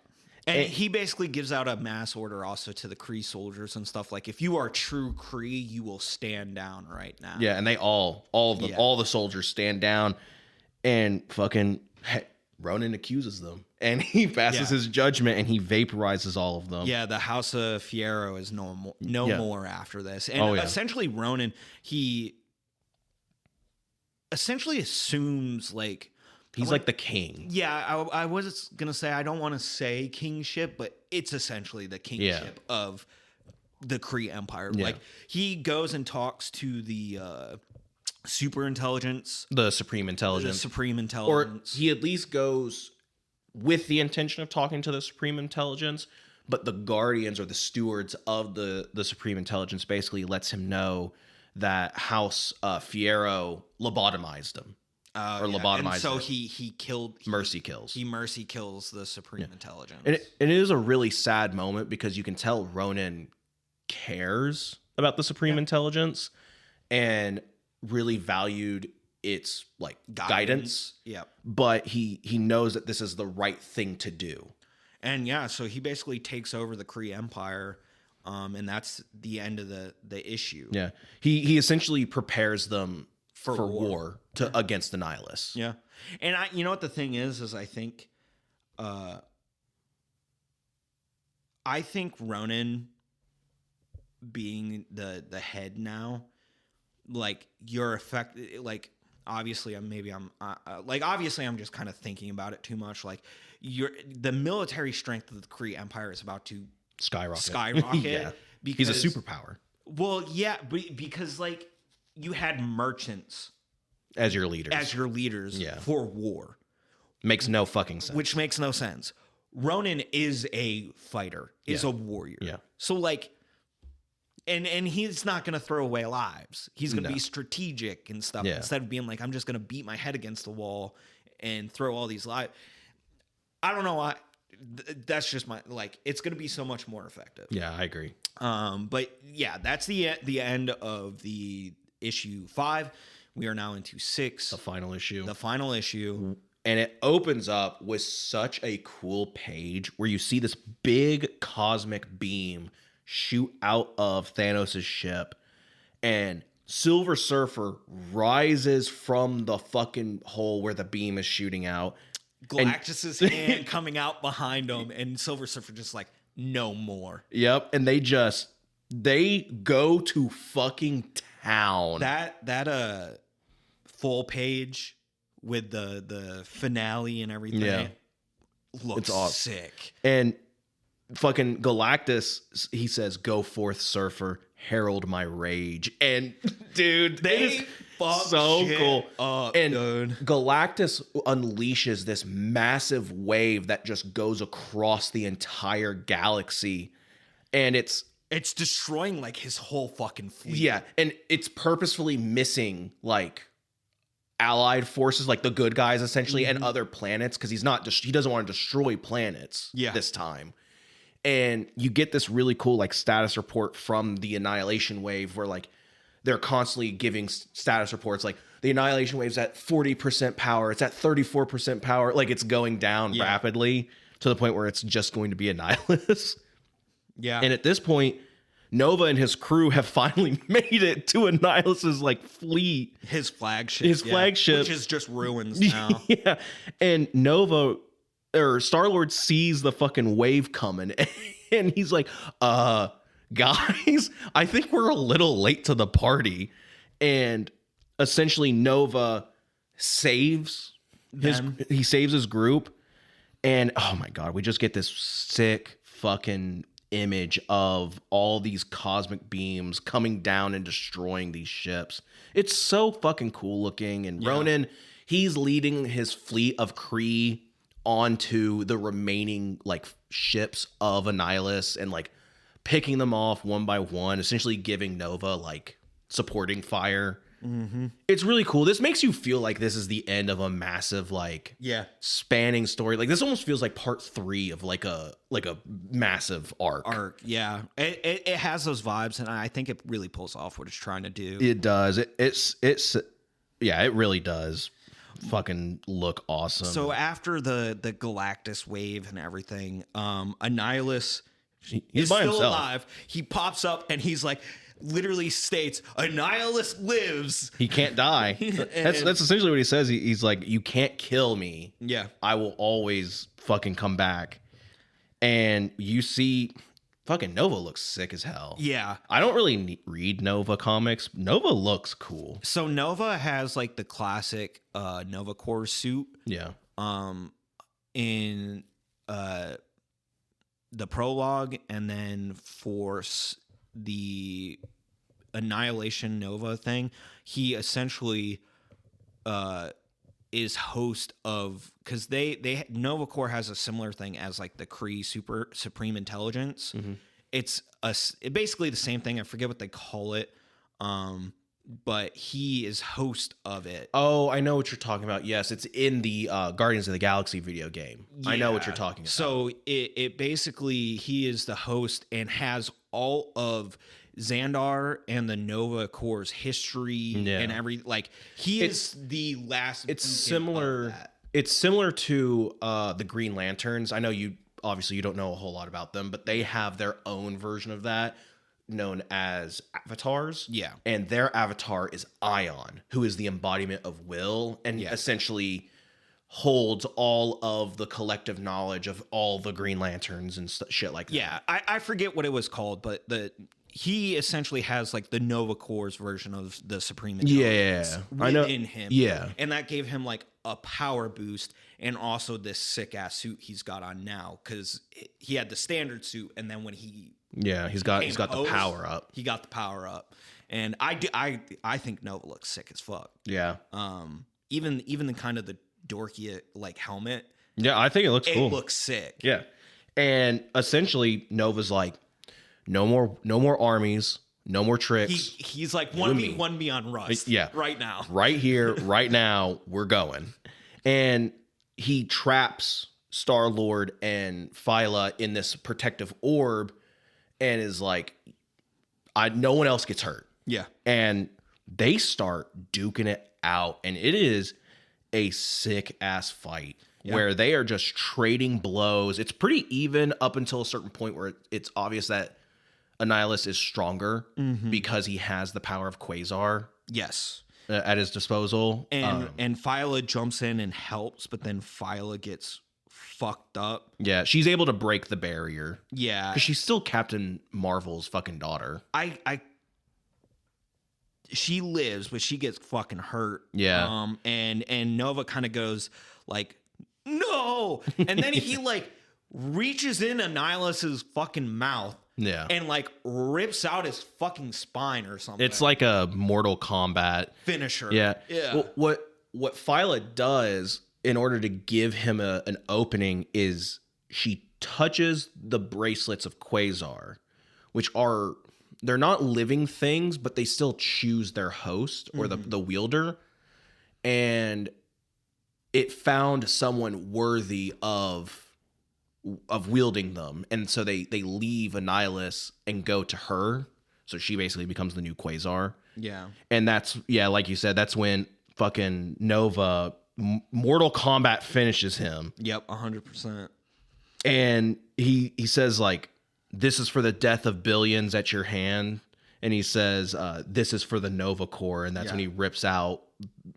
Speaker 1: And he basically gives out a mass order also to the Kree soldiers and stuff. Like, if you are true Kree, you will stand down right now.
Speaker 2: Yeah, and they all of them, all the soldiers stand down, and fucking Ronan accuses them, and he passes his judgment, and he vaporizes all of them.
Speaker 1: Yeah, the House of Fiero is no more after this. And essentially, Ronan, he essentially assumes, like...
Speaker 2: He's like the king.
Speaker 1: Yeah, I was going to say, I don't want to say kingship, but it's essentially the kingship of the Kree Empire. Yeah. Like, he goes and talks to the super intelligence.
Speaker 2: The Supreme Intelligence.
Speaker 1: The Supreme Intelligence.
Speaker 2: Or he at least goes with the intention of talking to the Supreme Intelligence, but the guardians or the stewards of the Supreme Intelligence basically lets him know that House Fiero lobotomized him. Or lobotomized.
Speaker 1: And so he killed...
Speaker 2: Mercy kills.
Speaker 1: He mercy kills the Supreme Intelligence.
Speaker 2: And it is a really sad moment because you can tell Ronan cares about the Supreme Intelligence and really valued its like guidance.
Speaker 1: Yeah.
Speaker 2: But he knows that this is the right thing to do.
Speaker 1: And so he basically takes over the Kree Empire, and that's the end of the issue.
Speaker 2: Yeah. He essentially prepares them for war against the Annihilus.
Speaker 1: Yeah. And you know what the thing is I think Ronan being the head now, like, you're like, obviously I'm just kind of thinking about it too much. Like, the military strength of the Kree Empire is about to skyrocket.
Speaker 2: Yeah.
Speaker 1: Because
Speaker 2: he's a superpower.
Speaker 1: Well, yeah, because like, you had merchants
Speaker 2: as your leaders
Speaker 1: for war.
Speaker 2: Makes no fucking sense.
Speaker 1: Which makes no sense. Ronan is a fighter, is a warrior.
Speaker 2: Yeah.
Speaker 1: So like, and he's not going to throw away lives. He's going to be strategic and stuff instead of being like, I'm just going to beat my head against the wall and throw all these lives. I don't know why. That's just my, like, it's going to be so much more effective.
Speaker 2: Yeah, I agree.
Speaker 1: But yeah, that's the end of the issue 5. We are now into 6.
Speaker 2: The final issue.
Speaker 1: And
Speaker 2: it opens up with such a cool page where you see this big cosmic beam shoot out of Thanos' ship, and Silver Surfer rises from the fucking hole where the beam is shooting out
Speaker 1: Galactus's hand coming out behind him, and Silver Surfer just like, no more.
Speaker 2: Yep, and they go to fucking town.
Speaker 1: That full page with the finale and everything looks awesome. Sick.
Speaker 2: And fucking Galactus, he says, "Go forth, Surfer, herald my rage." And dude,
Speaker 1: they
Speaker 2: so cool. And
Speaker 1: dude.
Speaker 2: Galactus unleashes this massive wave that just goes across the entire galaxy, and it's
Speaker 1: destroying like his whole fucking fleet.
Speaker 2: Yeah, and it's purposefully missing like allied forces, like the good guys essentially, and other planets, because he doesn't want to destroy planets this time. And you get this really cool like status report from the Annihilation wave where like they're constantly giving status reports like the Annihilation wave's at 40% power, it's at 34% power, like it's going down rapidly to the point where it's just going to be Annihilus.
Speaker 1: Yeah.
Speaker 2: And at this point, Nova and his crew have finally made it to Annihilus's like fleet.
Speaker 1: His flagship. Which is just ruins now.
Speaker 2: Yeah. And Star-Lord sees the fucking wave coming and he's like, guys, I think we're a little late to the party. And essentially Nova saves his group. And oh my God, we just get this sick fucking image of all these cosmic beams coming down and destroying these ships. It's so fucking cool looking. And Ronan, he's leading his fleet of Kree onto the remaining like ships of Annihilus and like picking them off one by one, essentially giving Nova like supporting fire. It's really cool. This makes you feel like this is the end of a massive like spanning story. Like this almost feels like part 3 of like a massive arc.
Speaker 1: Yeah, it has those vibes, and I think it really pulls off what it's trying to do.
Speaker 2: It does. It really does fucking look awesome.
Speaker 1: So after the Galactus wave and everything, Annihilus
Speaker 2: he's by
Speaker 1: still
Speaker 2: himself.
Speaker 1: alive. He pops up and he's like, literally states, Annihilus lives.
Speaker 2: He can't die. That's essentially what he says. He's like, you can't kill me.
Speaker 1: Yeah.
Speaker 2: I will always fucking come back. And you see fucking Nova looks sick as hell.
Speaker 1: Yeah.
Speaker 2: I don't really read Nova comics. Nova looks cool.
Speaker 1: So Nova has like the classic Nova Corps suit.
Speaker 2: Yeah.
Speaker 1: In the prologue, and then for the Annihilation Nova thing, he essentially is host of, because they Nova Corps has a similar thing as like the Kree Supreme Intelligence. It's basically the same thing. I forget what they call it, but he is host of it.
Speaker 2: Oh, I know what you're talking about. Yes, it's in the Guardians of the Galaxy video game. I know what you're talking about.
Speaker 1: So it basically, he is the host and has all of Xandar and the Nova Corps' history and he is the last.
Speaker 2: It's similar. It's similar to the Green Lanterns. I know you don't know a whole lot about them, but they have their own version of that, known as avatars.
Speaker 1: Yeah.
Speaker 2: And their avatar is Ion, who is the embodiment of will and essentially holds all of the collective knowledge of all the Green Lanterns and shit like that.
Speaker 1: Yeah. I forget what it was called, but he essentially has like the Nova Corps version of the Supreme Intelligence within him.
Speaker 2: Yeah.
Speaker 1: And that gave him like a power boost, and also this sick ass suit he's got on now, because he had the standard suit, and then when he's got
Speaker 2: the power up.
Speaker 1: He got the power up, and I think Nova looks sick as fuck.
Speaker 2: Yeah.
Speaker 1: Even the kind of the dorky like helmet.
Speaker 2: Yeah, I think it looks cool.
Speaker 1: It looks sick.
Speaker 2: Yeah. And essentially Nova's like, no more armies, no more tricks.
Speaker 1: He's like 1v1 me on Rust. Right now.
Speaker 2: Right here, right now, we're going. And he traps Star-Lord and Phyla in this protective orb and is like, no one else gets hurt.
Speaker 1: Yeah.
Speaker 2: And they start duking it out, and it is a sick ass fight where they are just trading blows. It's pretty even up until a certain point where it's obvious that Annihilus is stronger because he has the power of Quasar.
Speaker 1: Yes.
Speaker 2: at his disposal.
Speaker 1: And Phyla jumps in and helps, but then Phyla gets fucked up.
Speaker 2: Yeah, she's able to break the barrier.
Speaker 1: Yeah.
Speaker 2: Because she's still Captain Marvel's fucking daughter.
Speaker 1: She lives, but she gets fucking hurt.
Speaker 2: Yeah.
Speaker 1: And Nova kind of goes like, no. And then he like reaches in Annihilus's fucking mouth.
Speaker 2: Yeah.
Speaker 1: And like rips out his fucking spine or something.
Speaker 2: It's like a Mortal Kombat
Speaker 1: finisher.
Speaker 2: Yeah.
Speaker 1: Yeah.
Speaker 2: Well, what Phyla does in order to give him an opening is she touches the bracelets of Quasar, which are, they're not living things, but they still choose their host or the wielder. And it found someone worthy of wielding them. And so they leave Annihilus and go to her. So she basically becomes the new Quasar.
Speaker 1: Yeah.
Speaker 2: And that's, yeah, like you said, that's when fucking Nova Mortal Kombat finishes him.
Speaker 1: Yep, 100%.
Speaker 2: And he says like, this is for the death of billions at your hand. And he says, this is for the Nova Corps. And that's when he rips out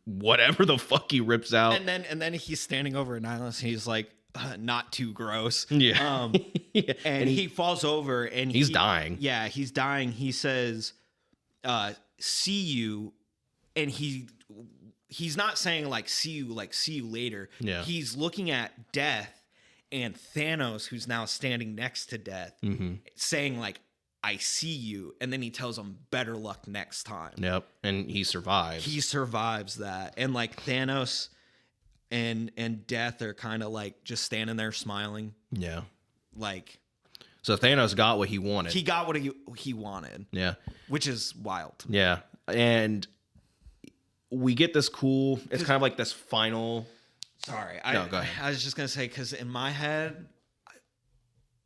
Speaker 2: whatever the fuck he rips out.
Speaker 1: And then he's standing over Annihilus and he's like, not too gross.
Speaker 2: Yeah.
Speaker 1: And he falls over and
Speaker 2: he's dying.
Speaker 1: Yeah, he's dying. He says, see you. And he's not saying like see you later.
Speaker 2: Yeah.
Speaker 1: He's looking at Death and Thanos, who's now standing next to Death, saying like, I see you. And then he tells him better luck next time.
Speaker 2: Yep. And he survives.
Speaker 1: He survives that. And like Thanos and Death are kind of like just standing there smiling.
Speaker 2: Yeah.
Speaker 1: Like,
Speaker 2: so Thanos got what he wanted.
Speaker 1: He got what he wanted.
Speaker 2: Yeah.
Speaker 1: Which is wild.
Speaker 2: Yeah. And we get this cool, it's kind of like this final.
Speaker 1: Sorry.
Speaker 2: No, go ahead.
Speaker 1: I was just going to say, because in my head,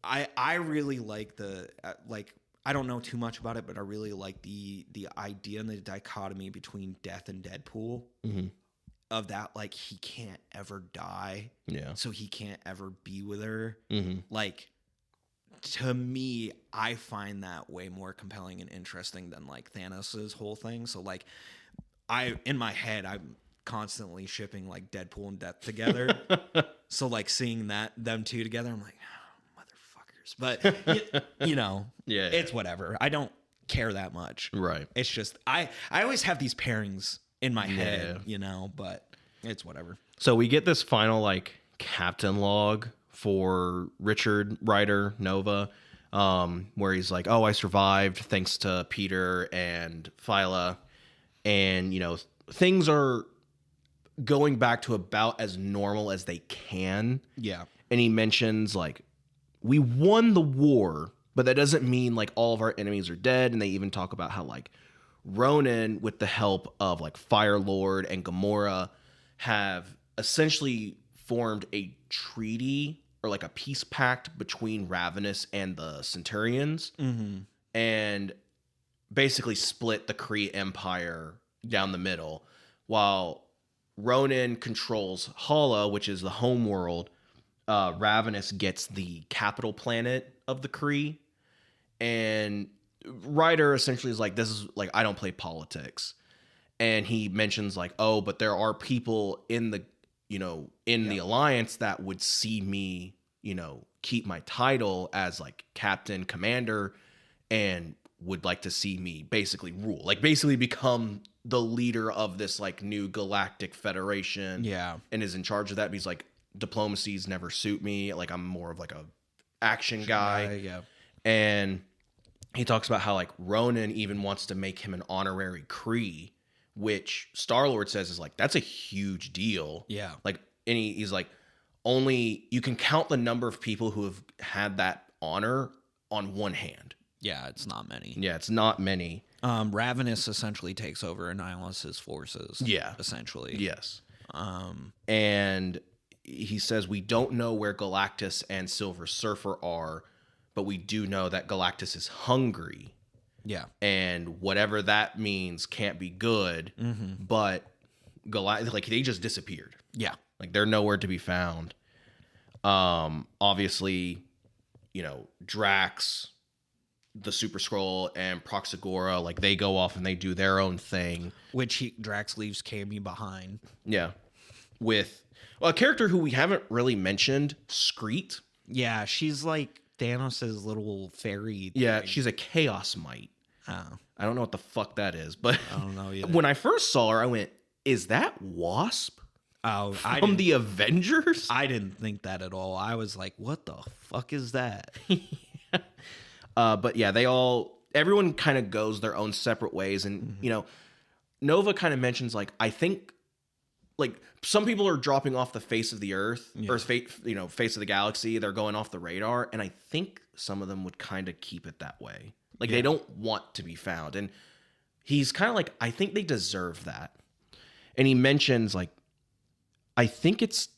Speaker 1: I really like the, like, I don't know too much about it, but I really like the idea and the dichotomy between Death and Deadpool. Of that, like, he can't ever die.
Speaker 2: Yeah.
Speaker 1: So he can't ever be with her. Like, to me, I find that way more compelling and interesting than, like, Thanos' whole thing. So, like, in my head, I'm constantly shipping, like, Deadpool and Death together. So, like, seeing them two together, I'm like, oh, motherfuckers. But, you know, it's whatever. I don't care that much.
Speaker 2: Right.
Speaker 1: It's just, I always have these pairings in my head, you know, but it's whatever.
Speaker 2: So we get this final like captain log for Richard Rider Nova, where he's like, oh, I survived thanks to Peter and Phyla. And, you know, things are going back to about as normal as they can.
Speaker 1: Yeah.
Speaker 2: And he mentions like, we won the war, but that doesn't mean like all of our enemies are dead. And they even talk about how like Ronan, with the help of like Firelord and Gamora, have essentially formed a treaty or like a peace pact between Ravenous and the Centurions, and basically split the Kree Empire down the middle. While Ronan controls Hala, which is the home world, Ravenous gets the capital planet of the Kree, and Ryder essentially is like, this is like, I don't play politics. And he mentions like, oh, but there are people in the, you know, in the alliance that would see me, you know, keep my title as like captain commander and would like to see me basically rule, like basically become the leader of this like new galactic federation.
Speaker 1: Yeah.
Speaker 2: And is in charge of that. But he's like, diplomacies never suit me. Like I'm more of like a action guy.
Speaker 1: Yeah.
Speaker 2: And he talks about how like Ronan even wants to make him an honorary Kree, which Star-Lord says is like, that's a huge deal.
Speaker 1: Yeah.
Speaker 2: Like, and he's like, only you can count the number of people who have had that honor on one hand.
Speaker 1: Yeah, it's not many.
Speaker 2: Yeah, it's not many.
Speaker 1: Ravenous essentially takes over Annihilus's forces.
Speaker 2: Yeah.
Speaker 1: Essentially.
Speaker 2: Yes. And he says, we don't know where Galactus and Silver Surfer are, but we do know that Galactus is hungry.
Speaker 1: Yeah.
Speaker 2: And whatever that means can't be good. But Galactus, like, they just disappeared.
Speaker 1: Yeah.
Speaker 2: Like, they're nowhere to be found. Obviously, you know, Drax the Super Skrull and Proxagora, like they go off and they do their own thing.
Speaker 1: Which Drax leaves Cammy behind.
Speaker 2: Yeah. With a character who we haven't really mentioned, Screet.
Speaker 1: Yeah, she's like Thanos' little fairy.
Speaker 2: Yeah,
Speaker 1: thing.
Speaker 2: she's a Chaos Mite.
Speaker 1: Oh.
Speaker 2: I don't know what the fuck that is, but
Speaker 1: I don't know either.
Speaker 2: When I first saw her, I went, is that Wasp?
Speaker 1: Oh,
Speaker 2: from the Avengers?
Speaker 1: I didn't think that at all. I was like, what the fuck is that?
Speaker 2: But yeah, everyone kind of goes their own separate ways. And, you know, Nova kind of mentions, like, I think, like, some people are dropping off the face of the earth, or, face of the galaxy. They're going off the radar. And I think some of them would kind of keep it that way. Like, they don't want to be found. And he's kind of like, I think they deserve that. And he mentions, like, I think it's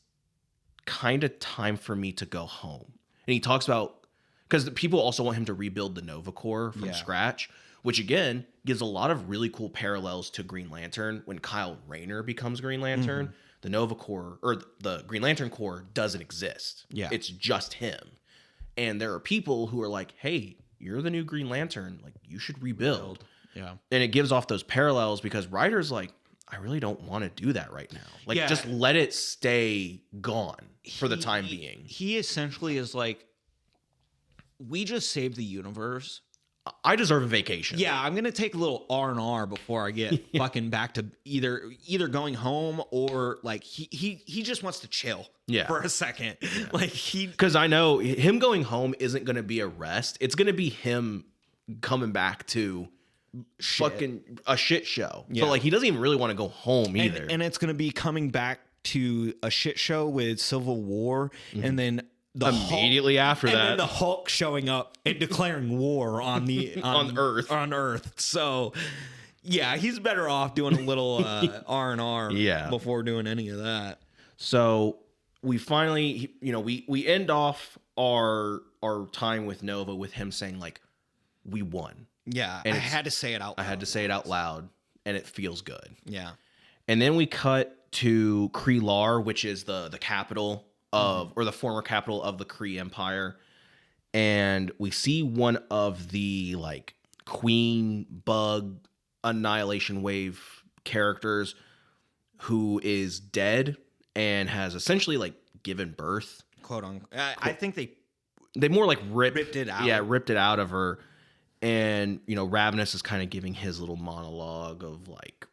Speaker 2: kind of time for me to go home. And he talks about, because people also want him to rebuild the Nova Corps from scratch, which again gives a lot of really cool parallels to Green Lantern. When Kyle Rayner becomes Green Lantern, the Nova Corps, or the Green Lantern Corps, doesn't exist. Yeah. It's just him. And there are people who are like, hey, you're the new Green Lantern. Like, you should rebuild. Yeah. And it gives off those parallels because Ryder's like, I really don't want to do that right now. Like, just let it stay gone for the time being.
Speaker 1: He essentially is like, we just saved the universe.
Speaker 2: I deserve a vacation.
Speaker 1: Yeah, I'm gonna take a little R&R before I get fucking back to either going home or like he just wants to chill for a second. Yeah. Like
Speaker 2: because I know him going home isn't gonna be a rest. It's gonna be him coming back to fucking a shit show. Yeah. So like he doesn't even really want to go home either.
Speaker 1: And it's gonna be coming back to a shit show with Civil War, and then
Speaker 2: immediately after that,
Speaker 1: and then the Hulk showing up and declaring war on the
Speaker 2: on
Speaker 1: Earth. So yeah, he's better off doing a little R&R before doing any of that.
Speaker 2: So we finally, we end off our time with Nova with him saying like, we won.
Speaker 1: Yeah, and I had to say it out loud.
Speaker 2: I had to say it out loud, and it feels good.
Speaker 1: Yeah.
Speaker 2: And then we cut to Kree-Lar, which is the capital of, or the former capital of the Kree Empire. And we see one of the like Queen Bug Annihilation Wave characters who is dead and has essentially like given birth.
Speaker 1: Quote unquote. I think
Speaker 2: they more like ripped
Speaker 1: it out.
Speaker 2: Yeah, ripped it out of her. And, Ravenous is kind of giving his little monologue of like,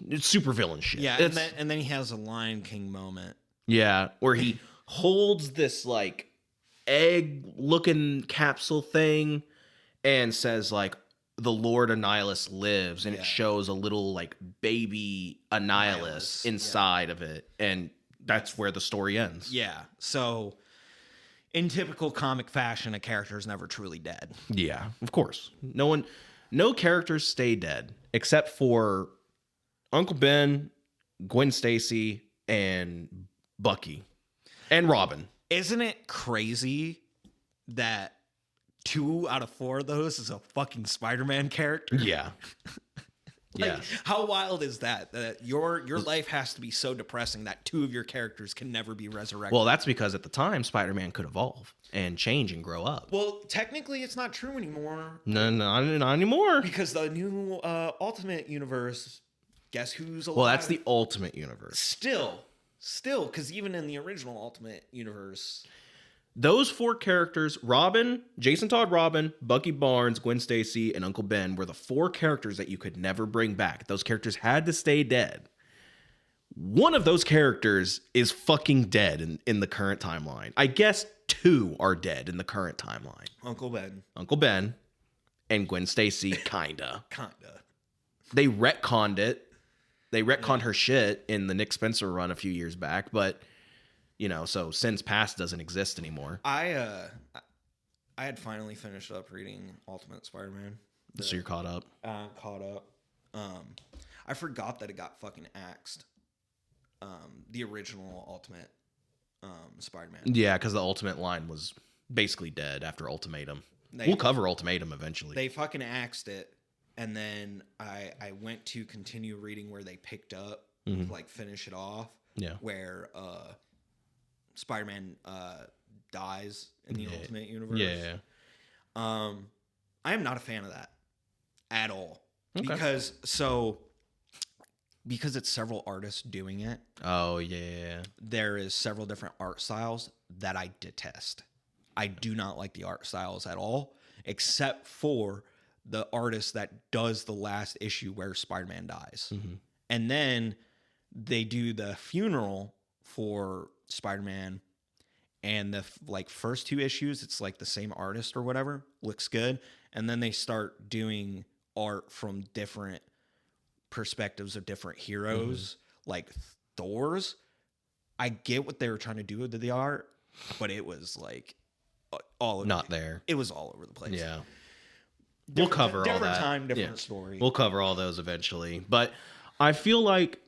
Speaker 2: it's super villain shit.
Speaker 1: Yeah, and then he has a Lion King moment.
Speaker 2: Yeah, where he holds this like egg-looking capsule thing and says like, the Lord Annihilus lives, and it shows a little like baby Annihilus inside of it, and that's where the story ends.
Speaker 1: Yeah, so in typical comic fashion, a character is never truly dead.
Speaker 2: Yeah, of course. No characters stay dead except for Uncle Ben, Gwen Stacy, and Bucky, and Robin.
Speaker 1: Isn't it crazy that 2 out of 4 of those is a fucking Spider-Man character?
Speaker 2: Yeah.
Speaker 1: Like, how wild is that? That your life has to be so depressing that 2 of your characters can never be resurrected.
Speaker 2: Well, that's because at the time, Spider-Man could evolve and change and grow up.
Speaker 1: Well, technically, it's not true anymore.
Speaker 2: No, not anymore.
Speaker 1: Because the new Ultimate Universe, guess who's alive?
Speaker 2: Well, that's the Ultimate Universe.
Speaker 1: Still, because even in the original Ultimate Universe,
Speaker 2: those 4 characters, Robin, Jason Todd Robin, Bucky Barnes, Gwen Stacy, and Uncle Ben, were the 4 characters that you could never bring back. Those characters had to stay dead. One of those characters is fucking dead in the current timeline. I guess 2 are dead in the current timeline.
Speaker 1: Uncle
Speaker 2: Ben and Gwen Stacy, kinda.
Speaker 1: Kinda.
Speaker 2: They retconned it. They retconned her shit in the Nick Spencer run a few years back, but so Sins Past doesn't exist anymore.
Speaker 1: I had finally finished up reading Ultimate Spider-Man.
Speaker 2: So you're caught up?
Speaker 1: Caught up. I forgot that it got fucking axed. The original Ultimate Spider-Man.
Speaker 2: Yeah, because the Ultimate line was basically dead after Ultimatum. We'll cover Ultimatum eventually.
Speaker 1: They fucking axed it, and then I went to continue reading where they picked up, like finish it off. Yeah. Where Spider-Man dies in the Ultimate Universe.
Speaker 2: Yeah.
Speaker 1: I am not a fan of that at all.
Speaker 2: Okay.
Speaker 1: Because it's several artists doing it.
Speaker 2: Oh, yeah.
Speaker 1: There is several different art styles that I detest. I do not like the art styles at all, except for the artist that does the last issue where Spider-Man dies. Mm-hmm. And then they do the funeral for Spider-Man, and the first 2 issues, it's like the same artist or whatever, looks good. And then they start doing art from different perspectives of different heroes, like Thor's. I get what they were trying to do with the art, but it was like all over
Speaker 2: not there.
Speaker 1: It was all over the place.
Speaker 2: Yeah. We'll cover all that.
Speaker 1: Different time, different story.
Speaker 2: We'll cover all those eventually. But I feel like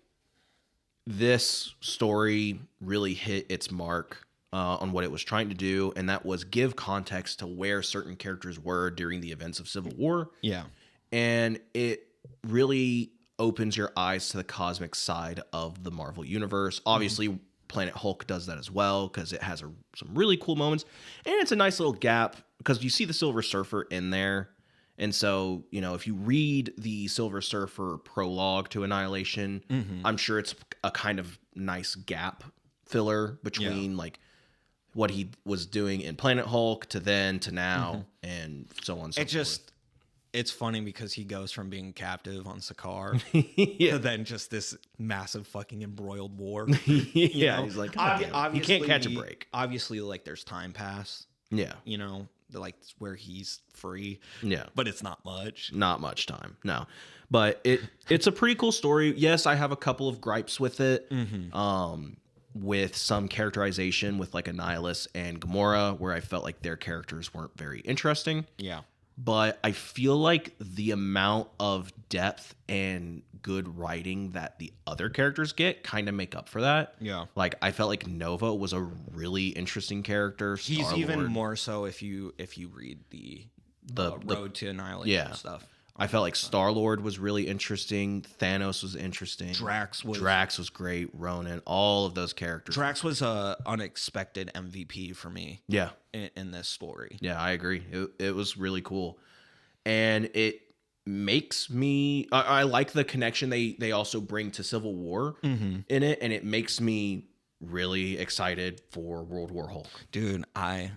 Speaker 2: this story really hit its mark on what it was trying to do, and that was give context to where certain characters were during the events of Civil War.
Speaker 1: Yeah.
Speaker 2: And it really opens your eyes to the cosmic side of the Marvel Universe. Obviously, Planet Hulk does that as well because it has some really cool moments. And it's a nice little gap because you see the Silver Surfer in there. And so, if you read the Silver Surfer prologue to Annihilation, I'm sure it's a kind of nice gap filler between like what he was doing in Planet Hulk to then to now and so on and so forth.
Speaker 1: It's funny because he goes from being captive on Sakaar to then just this massive fucking embroiled war.
Speaker 2: He's like, you can't catch a break.
Speaker 1: Obviously, like there's time pass.
Speaker 2: Yeah.
Speaker 1: Like where he's free.
Speaker 2: Yeah.
Speaker 1: But it's not much.
Speaker 2: Not much time. No. But it's a pretty cool story. Yes, I have a couple of gripes with it. With some characterization with like Annihilus and Gamora, where I felt like their characters weren't very interesting.
Speaker 1: Yeah.
Speaker 2: But I feel like the amount of depth and good writing that the other characters get kind of make up for that.
Speaker 1: Yeah.
Speaker 2: Like I felt like Nova was a really interesting character.
Speaker 1: He's
Speaker 2: Star-Lord.
Speaker 1: even more so if you read the Road to Annihilation stuff.
Speaker 2: I felt like Star-Lord was really interesting. Thanos was interesting.
Speaker 1: Drax
Speaker 2: was great. Ronan, all of those characters.
Speaker 1: Drax was a unexpected MVP for me.
Speaker 2: Yeah.
Speaker 1: In this story.
Speaker 2: Yeah, I agree. It was really cool. And it makes me... I like the connection they also bring to Civil War in it. And it makes me really excited for World War Hulk.
Speaker 1: Dude, I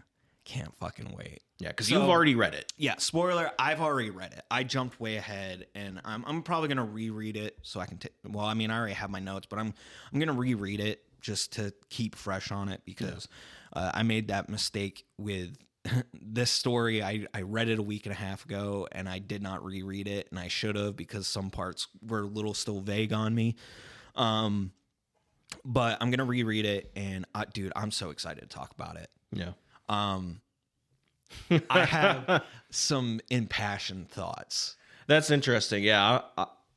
Speaker 1: can't fucking wait.
Speaker 2: Yeah, because you've already read it.
Speaker 1: Yeah, spoiler, I've already read it. I jumped way ahead, and I'm probably going to reread it so I can I already have my notes, but I'm going to reread it just to keep fresh on it because I made that mistake with this story. I read it a week and a half ago, and I did not reread it, and I should have because some parts were a little still vague on me. But I'm going to reread it, and dude, I'm so excited to talk about it.
Speaker 2: Yeah.
Speaker 1: I have some impassioned thoughts.
Speaker 2: That's interesting. Yeah,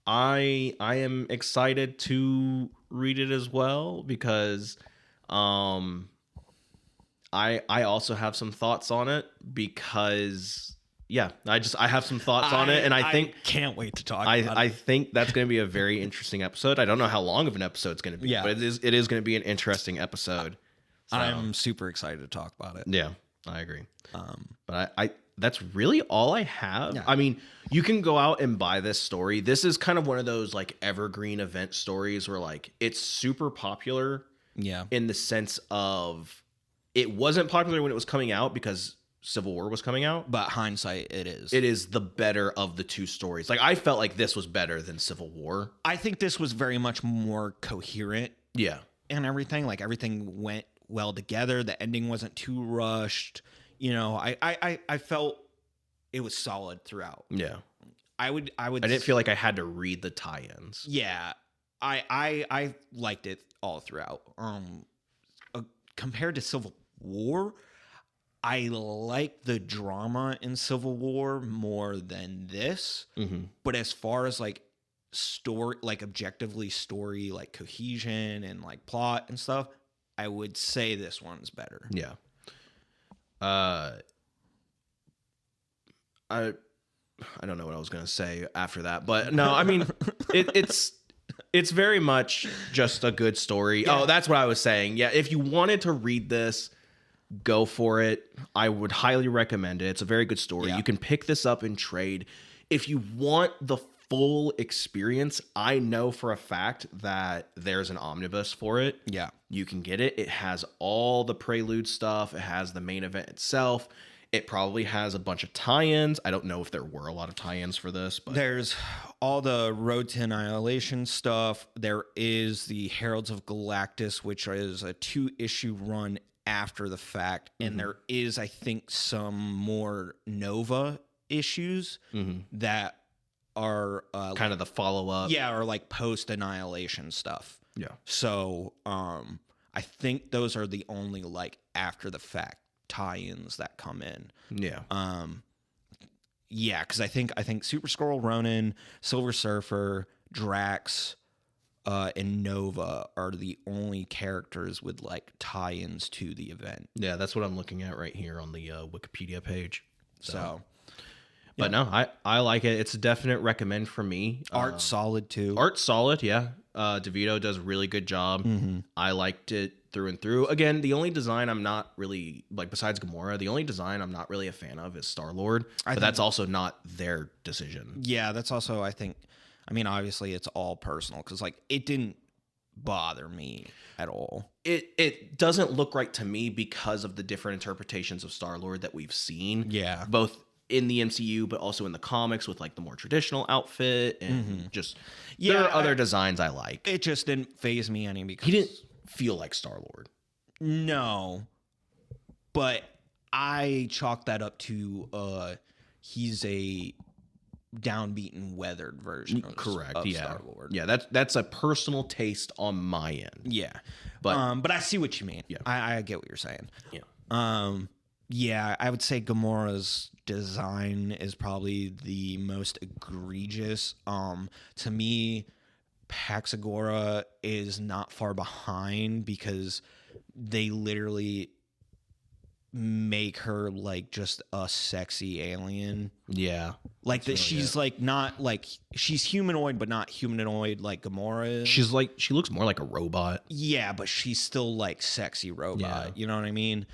Speaker 2: I am excited to read it as well because I also have some thoughts on it because I have some thoughts on it, and I
Speaker 1: can't wait to talk about it.
Speaker 2: I think that's going to be a very interesting episode. I don't know how long of an episode it's going to be, but it is going to be an interesting episode. So,
Speaker 1: I'm super excited to talk about it.
Speaker 2: Yeah, I agree. But I that's really all I have.
Speaker 1: Yeah.
Speaker 2: I mean, you can go out and buy this story. This is kind of one of those like evergreen event stories where like it's super popular.
Speaker 1: Yeah.
Speaker 2: In the sense of it wasn't popular when it was coming out because Civil War was coming out.
Speaker 1: But hindsight, it is.
Speaker 2: It is the better of the two stories. Like I felt like this was better than Civil War.
Speaker 1: I think this was very much more coherent.
Speaker 2: Yeah.
Speaker 1: And everything. Like everything went well together. The ending wasn't too rushed. I felt it was solid throughout.
Speaker 2: Yeah.
Speaker 1: I
Speaker 2: didn't feel like I had to read the tie-ins.
Speaker 1: Yeah. I liked it all throughout. Compared to Civil War, I like the drama in Civil War more than this. Mm-hmm. But as far as like story, like objectively story, like cohesion and like plot and stuff, I would say this one's better.
Speaker 2: Yeah. I don't know what I was gonna say after that, but no, I mean it's very much just a good story. Yeah. Oh, that's what I was saying. Yeah, if you wanted to read this go for it. I would highly recommend it. It's a very good story. You can pick this up in trade. If you want the full experience, I know for a fact that there's an omnibus for it.
Speaker 1: Yeah.
Speaker 2: You can get it. It has all the prelude stuff. It has the main event itself. It probably has a bunch of tie-ins. I don't know if there were a lot of tie-ins for this, but
Speaker 1: there's all the Road to Annihilation stuff. There is the Heralds of Galactus, which is a 2-issue run after the fact. And there is, I think, some more Nova issues that are
Speaker 2: kind of the follow-up.
Speaker 1: Yeah, or like post-Annihilation stuff.
Speaker 2: Yeah.
Speaker 1: So I think those are the only like after the fact tie-ins that come in.
Speaker 2: Yeah.
Speaker 1: Yeah, because I think Super Skrull Ronin, Silver Surfer, Drax, and Nova are the only characters with like tie-ins to the event.
Speaker 2: Yeah, that's what I'm looking at right here on the Wikipedia page.
Speaker 1: So
Speaker 2: but no, I like it. It's a definite recommend for me.
Speaker 1: Art's solid too.
Speaker 2: Art's solid, yeah. DeVito does a really good job. I liked it through and through. Again, the only design I'm not really, like besides Gamora, the only design I'm not really a fan of is Star-Lord. But that's also not their decision.
Speaker 1: Yeah, that's also, I think, I mean, obviously it's all personal because like it didn't bother me at all.
Speaker 2: It doesn't look right to me because of the different interpretations of Star-Lord that we've seen.
Speaker 1: Yeah.
Speaker 2: Both in the MCU, but also in the comics with like the more traditional outfit and just there are other designs I like.
Speaker 1: It just didn't faze me any because
Speaker 2: he didn't feel like Star-Lord.
Speaker 1: No, but I chalk that up to he's a downbeaten, weathered version of Star-Lord.
Speaker 2: Yeah, that's a personal taste on my end.
Speaker 1: Yeah, but I see what you mean.
Speaker 2: Yeah,
Speaker 1: I get what you're saying.
Speaker 2: Yeah.
Speaker 1: Yeah, I would say Gamora's design is probably the most egregious. To me, Pax Agora is not far behind because they literally make her like just a sexy alien.
Speaker 2: Yeah.
Speaker 1: Like that she's like not like she's humanoid but not humanoid like Gamora is.
Speaker 2: She's like she looks more like a robot.
Speaker 1: Yeah, but she's still like sexy robot. Yeah. You know what I mean?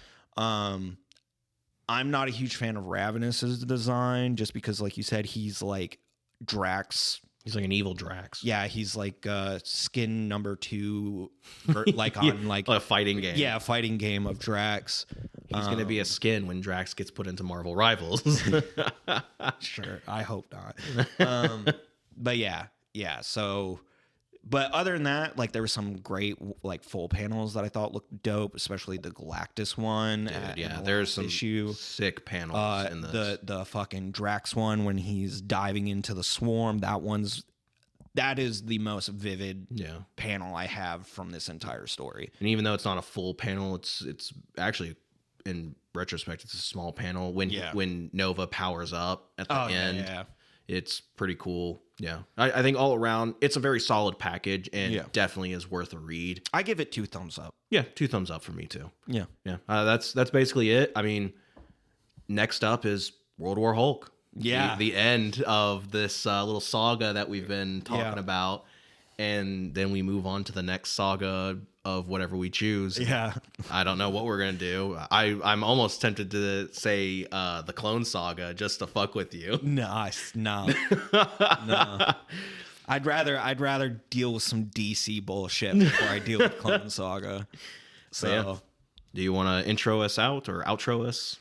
Speaker 1: I'm not a huge fan of Ravenous's design just because like you said he's like Drax.
Speaker 2: He's like an evil Drax.
Speaker 1: Yeah, he's like skin number 2 like on like
Speaker 2: a fighting game.
Speaker 1: Yeah, a fighting game of Drax.
Speaker 2: He's going to be a skin when Drax gets put into Marvel Rivals.
Speaker 1: Sure, I hope not. But yeah. So, but other than that, like there were some great like full panels that I thought looked dope, especially the Galactus one.
Speaker 2: Dude, there's some sick panels in this.
Speaker 1: The fucking Drax one when he's diving into the swarm. That is the most vivid panel I have from this entire story.
Speaker 2: And even though it's not a full panel, it's actually in retrospect it's a small panel when Nova powers up at the end. Yeah. It's pretty cool. Yeah. I think all around, it's a very solid package and definitely is worth a read.
Speaker 1: I give it 2 thumbs up.
Speaker 2: Yeah, 2 thumbs up for me too.
Speaker 1: Yeah.
Speaker 2: Yeah. That's basically it. I mean, next up is World War Hulk.
Speaker 1: Yeah.
Speaker 2: The end of this little saga that we've been talking about. And then we move on to the next saga of whatever we choose.
Speaker 1: Yeah.
Speaker 2: I don't know what we're going to do. I'm almost tempted to say the Clone Saga just to fuck with you.
Speaker 1: No. I'd rather deal with some DC bullshit before I deal with Clone Saga. So,
Speaker 2: do you want to intro us out or outro us?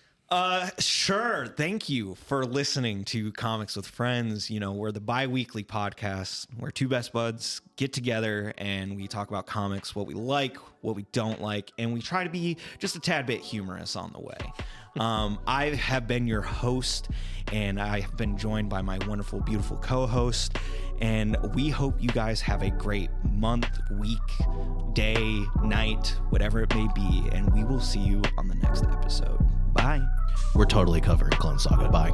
Speaker 1: Sure. Thank you for listening to Comics with Friends. You know, we're the bi-weekly podcast where 2 best buds get together and we talk about comics, what we like, what we don't like, and we try to be just a tad bit humorous on the way. I have been your host, and I have been joined by my wonderful, beautiful co-host, and we hope you guys have a great month, week, day, night, whatever it may be, and we will see you on the next episode. Bye.
Speaker 2: We're totally covering Clone Saga. Bye.